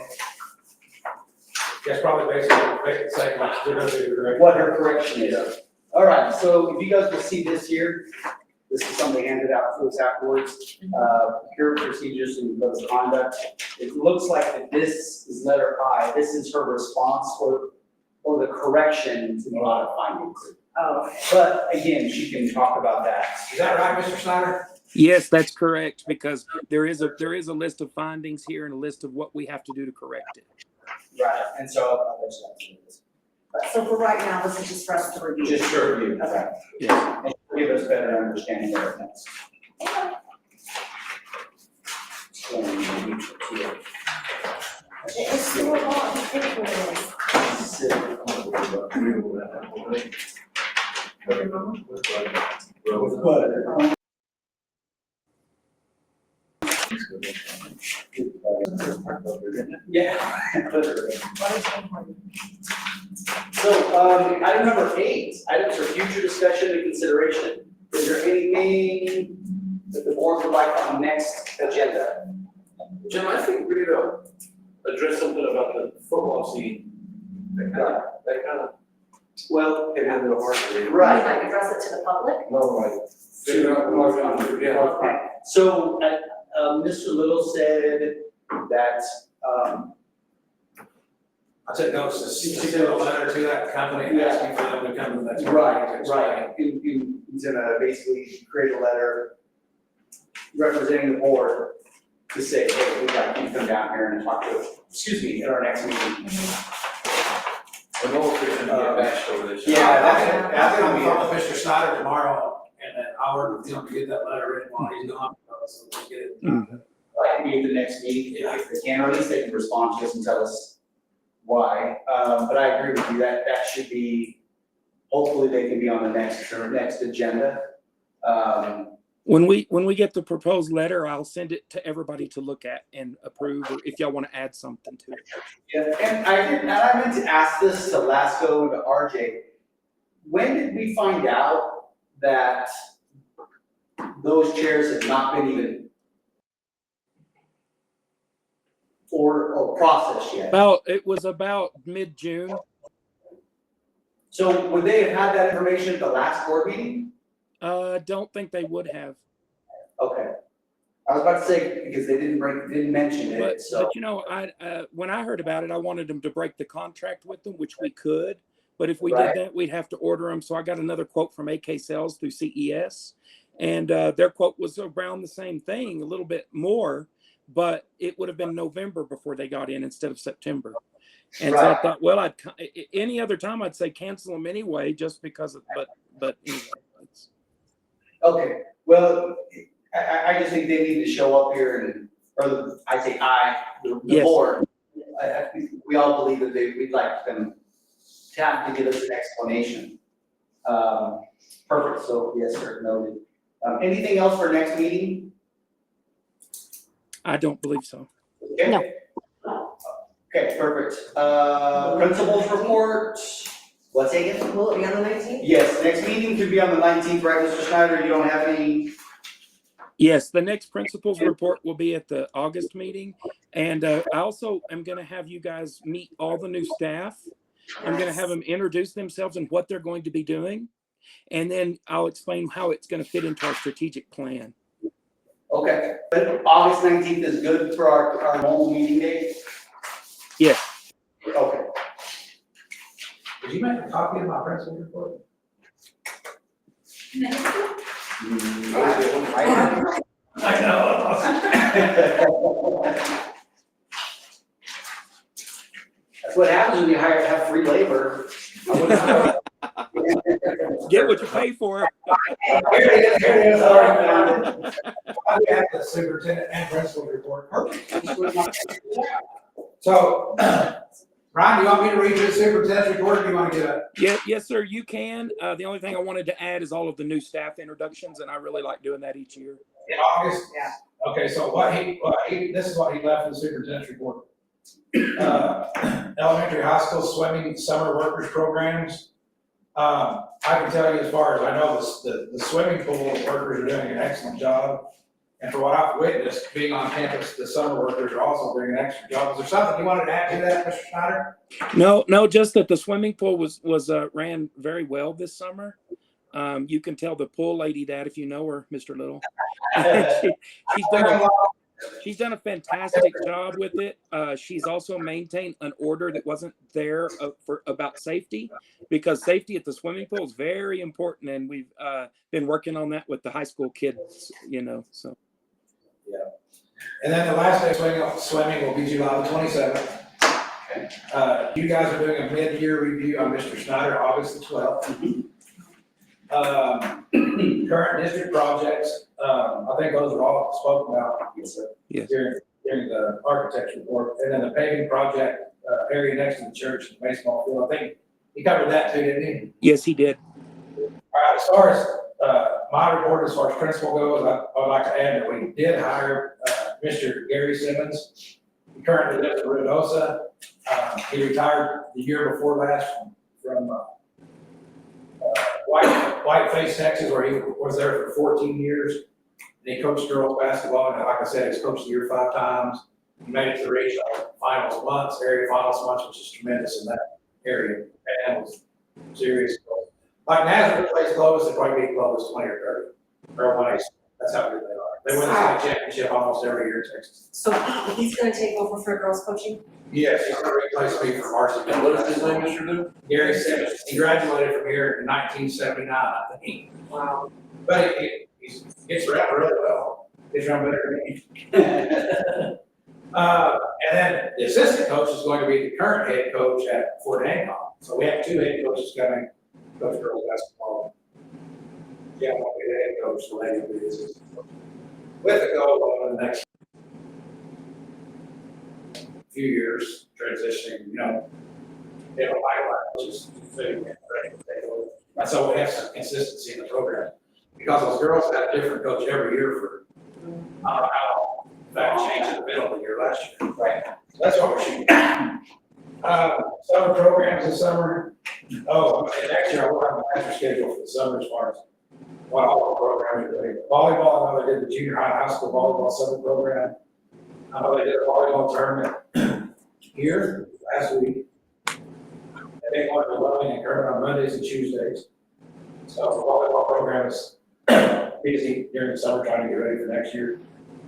That's probably basically saying like, they're gonna do correct. What her correction is. All right, so if you guys will see this here, this is something handed out to us afterwards. Here procedures and code of conduct. It looks like that this is letter I, this is her response or the correction to the audit findings. Oh. But again, she can talk about that. Is that right, Mr. Snyder? Yes, that's correct, because there is a list of findings here and a list of what we have to do to correct it. Right, and so, So for right now, this is just for us to review. just for review. Okay. Yes. And give us better understanding of things. It's still a lot to pay for this. Yeah. So, item number 8, items for future discussion and consideration. Is there anything that the board would like on the next agenda? Jim, I think we need to address something about the football scene. That kind of Well, hit into the heart of me. right. Like address it to the public? No, like, figure out what we're gonna do, yeah. Okay. So, Mr. Little said that, I said, no, she sent a letter to that company asking for them to come to the next. right, he's gonna basically create a letter representing the board to say, hey, we'd like you to come down here and talk to us, at our next meeting. I know if there's gonna be a batch over this. Yeah, that's I'm gonna gonna with Mr. Snyder tomorrow, and then I'll work with him to get that letter written while he's gone, so we'll get it. Like, be at the next meeting, if they can, or at least they can respond to us and tell us why. But I agree with you, that should be, hopefully they can be on the next agenda. When we get the proposed letter, I'll send it to everybody to look at and approve, or if y'all want to add something to it. Yeah, and I meant to ask this to Lasco and to RJ. When did we find out that those chairs had not been even or processed yet. It was about mid-June. So would they have had that information at the last board meeting? Don't think they would have. Okay. I was about to say, because they didn't mention it, so. But you know, when I heard about it, I wanted them to break the contract with them, which we could. But if we Right. did that, we'd have to order them. So I got another quote from AK Sales through CES, and their quote was around the same thing, a little bit more, but it would have been November before they got in instead of September. And so I Right. thought, well, any other time I'd say cancel them anyway, just because of, but anyway. Okay, well, I just think they need to show up here the Yes. board. We all believe that we'd like them to have to give us an explanation. Perfect, so yes, sir, noted. Anything else for next meeting? I don't believe so. Okay. No. Okay, perfect. Principals report, what's taken? Will it be on the 19th? Yes, next meeting could be on the 19th, right, Mr. Schneider? You don't have any? Yes, the next principals report will be at the August meeting. And I also am going to have you guys meet all the new staff. I'm going to have them introduce themselves and what they're going to be doing. And then I'll explain how it's going to fit into our strategic plan. Okay, but August 19th is good for our normal meeting date? Yes. Okay. Did you make a copy of my principal report? I know. That's what happens when you have free labor. Get what you pay for. Here it is, all right. I have the superintendent and principal report. So, Ryan, you want me to read you the superintendent's report, or do you want to get a? Yeah, yes, sir, you can. The only thing I wanted to add is all of the new staff introductions, and I really like doing that each year. In August? Yeah. Okay, so this is what he left in the superintendent's report. Elementary, high school swimming summer workers programs. I can tell you as far as I know, the swimming pool workers are doing an excellent job. And for what I've witnessed, being on campus, the summer workers are also doing an extra job. Is there something you wanted to add to that, Mr. Schneider? No, just that the swimming pool was ran very well this summer. You can tell the pool lady that if you know her, Mr. Little. She's done a fantastic job with it. She's also maintained an order that wasn't there about safety, because safety at the swimming pool is very important, and we've been working on that with the high school kids, so. Yeah. And then the last day swimming will be July the 27th. You guys are doing a mid-year review on Mr. Schneider, August the 12th. Current district projects, I think those are all spoken about. Yes. During the architecture report, and then the paving project, area next to the church, the baseball field, I think he covered that too, didn't he? Yes, he did. All right, as far as, my report, as far as principal goes, I would like to add that we did hire, Mr. Gary Simmons. He currently lives in Ruidosa. He retired the year before last from Whiteface, Texas, where he was there for 14 years. And he coached girls basketball, and like I said, he's coached the year 5 times. He made it to the regional finals once, area finals once, which is tremendous in that area, and it was serious. Like Nazareth plays Clovis, they probably beat Clovis 20 or 30, or 20. That's how good they are. They win the state championship almost every year in Texas. So he's gonna take over for girls coaching? Yes, he's gonna replace me for varsity. And what is his name, Mr. Duke? Gary Simmons. He graduated from here in 1979, I think. Wow. But he gets around really well. Gets around better than me. And then the assistant coach is going to be the current head coach at Fort Hancock. So we have 2 head coaches coming, coach girls basketball. Yeah, I'll be the head coach, the lady will be the assistant coach. With the goal over the next few years, transitioning, they don't like which is fitting. And so we have some consistency in the program. Because those girls had a different coach every year for, I don't know how long. In fact, changed in the middle of the year last year. Right. So that's what we're shooting. Summer programs this summer. Oh, and next year I will have a master schedule for the summer as far as what all the programs are doing. Volleyball, I know they did the junior high school volleyball summer program. I know they did a volleyball tournament here last week. They went to Loving and Kermit on Mondays and Tuesdays. So the volleyball program is busy during the summer trying to get ready for next year.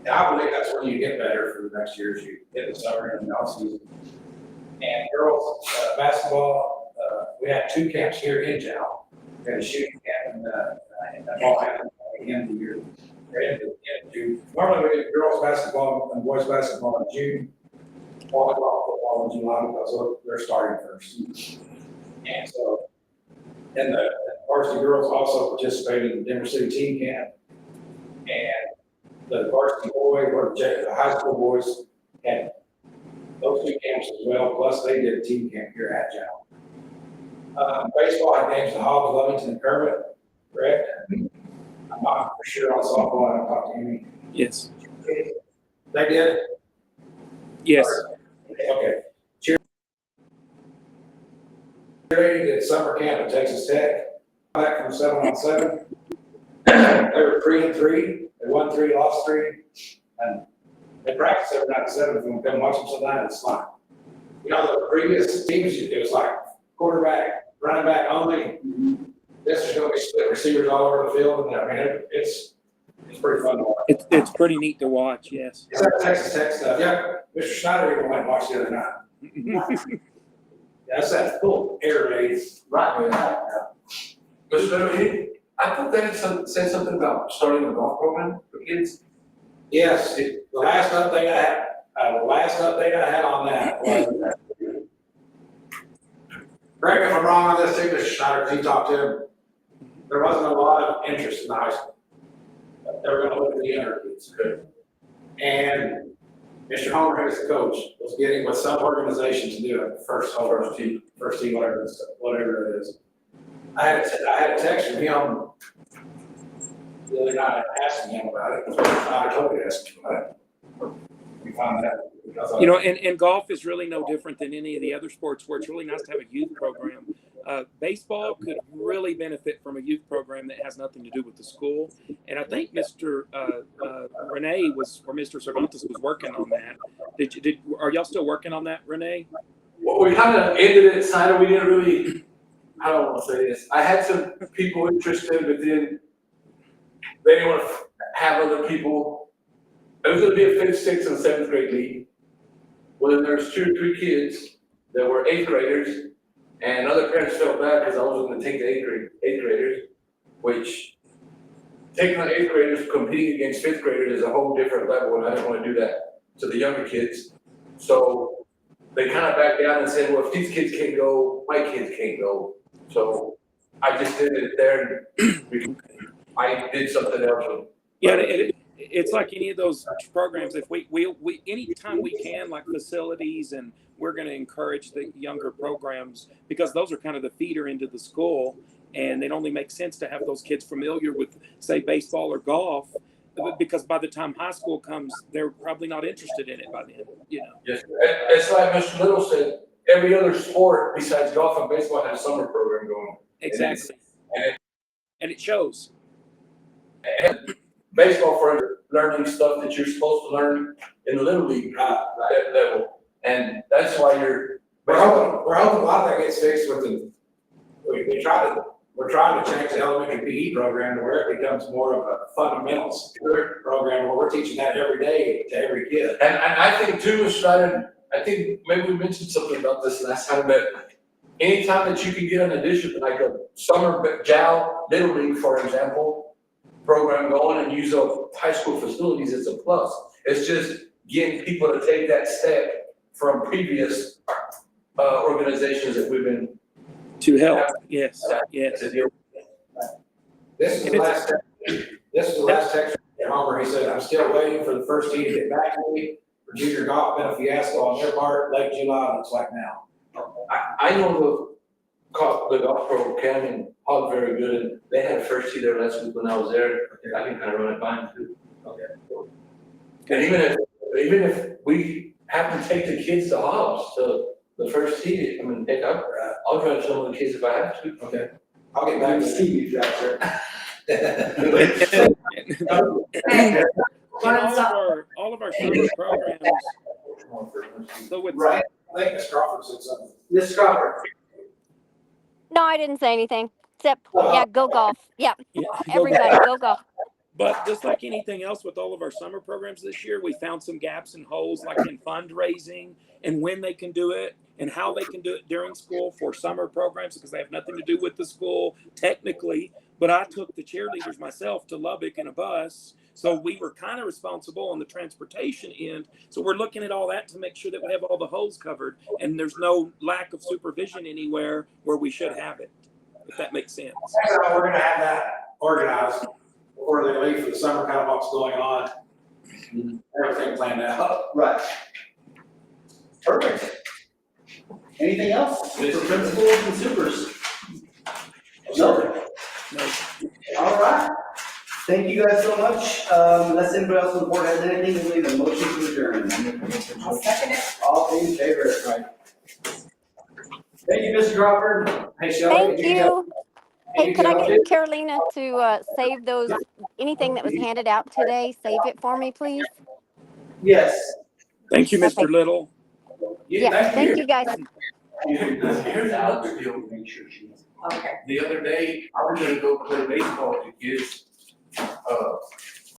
And I believe that's when you get better for the next year as you hit the summer and the off season. And girls basketball, we had 2 camps here in Jal. We had a shooting camp and that ball happened at the end of the year. End of June. Normally we do girls basketball and boys basketball in June, volleyball, football in July because they're starting first. And so, and the varsity girls also participated in the Denver City Team Camp. And the varsity boys or the high school boys had those 2 camps as well, plus they did a team camp here at Jal. Baseball had games in Hobbs, Lovington, and Kermit, correct? I'm not for sure on softball, I haven't talked to any. Yes. They did? Yes. Okay. Cheerleading at summer camp at Texas Tech, back from 7-on-7. They were 3-3, they won 3, lost 3, and they practice every night at 7. If you want to come watch them tonight, it's fine. You know, the previous teams, it was like quarterback, running back only. This is going to be split receivers all over the field, and I mean, it's pretty fun to watch. It's pretty neat to watch, yes. It's that Texas Tech stuff. Yeah, Mr. Schneider even went and watched the other night. That's that cool air raid. Right. Mr. Beverly, I thought they had said something about starting a golf program for kids. Yes, the last update I had on that was, correct me if I'm wrong on this, Mr. Schneider, if you talked to him, there wasn't a lot of interest in the high school. They were gonna look at the younger kids. And Mr. Homer, who's the coach, was getting with some organization to do it, first team, whatever it is. I had a text from him the other night asking him about it, I told you to ask him about it. We found that. You know, and golf is really no different than any of the other sports where it's really nice to have a youth program. Baseball could really benefit from a youth program that has nothing to do with the school. And I think Mr. Renee or Mr. Cervantes was working on that. Are y'all still working on that, Renee? Well, we kind of ended it, Snyder. We didn't really, I don't want to say this. I had some people interested, but then they didn't want to have other people. It was going to be a 5th, 6th, and 7th grade league. Well, then there's 2 or 3 kids that were 8th graders, and other parents felt bad because I was going to take the 8th graders, which taking on 8th graders competing against 5th graders is a whole different level, and I didn't want to do that to the younger kids. So they kind of backed down and said, well, if these kids can't go, my kids can't go. So I just did it there, and I did something else. Yeah, it's like any of those programs. If we anytime we can, like facilities, and we're going to encourage the younger programs because those are kind of the feeder into the school, and it only makes sense to have those kids familiar with, say, baseball or golf, because by the time high school comes, they're probably not interested in it by then. You know. Yes, it's like Mr. Little said. Every other sport besides golf and baseball has a summer program going. Exactly. And it shows. And baseball for learning stuff that you're supposed to learn in the little league level, and that's why We're hoping a lot of that gets fixed with we're trying to change the elementary PE program to where it becomes more of a fundamentals program where we're teaching that every day to every kid. And I think too, Mr. Snyder, I think maybe we mentioned something about this last time, but anytime that you can get an addition, like a summer JAL Little League, for example, program going and use of high school facilities, it's a plus. It's just getting people to take that step from previous organizations that we've been. To help, yes, yes. This is the last text from Homer. He said, I'm still waiting for the first team to get back to me. For junior golf, been a fiasco on their part. Late July looks like now. I know the golf program in Hog very good, and they had first tee there last week when I was there. I can kind of run it by them too. Okay. And even if we have to take the kids to Hobbs to the first tee, I mean, I'll drive some of the kids if I have to. Okay. I'll get back to Steve, you guys, sir. all of our summer programs. So with Right, I think Ms. Crawford said something. Mrs. Crawford. No, I didn't say anything, except, yeah, go golf. Yeah, yeah, everybody, go golf. But just like anything else with all of our summer programs this year, we found some gaps and holes like in fundraising and when they can do it and how they can do it during school for summer programs because they have nothing to do with the school technically. But I took the cheerleaders myself to Lubbock in a bus. So we were kind of responsible on the transportation end. So we're looking at all that to make sure that we have all the holes covered and there's no lack of supervision anywhere where we should have it, if that makes sense. So we're gonna have that organized before they leave for the summer, kind of what's going on. Everything planned out. Right. Perfect. Anything else for principals and supers? No? No. All right. Thank you guys so much. Unless anybody else on the board has anything, we'll leave a motion to adjourn. I'll second it. All in favor, right? Thank you, Mr. Crawford. Hey, Shelley. Thank you. Hey, could I Tell get Carolina to save those, anything that was handed out today, save it for me, please? Yes. Thank you, Mr. Okay. Little. Yeah, thank you guys. Here's another deal. Okay. The other day, I was gonna go play baseball with the kids.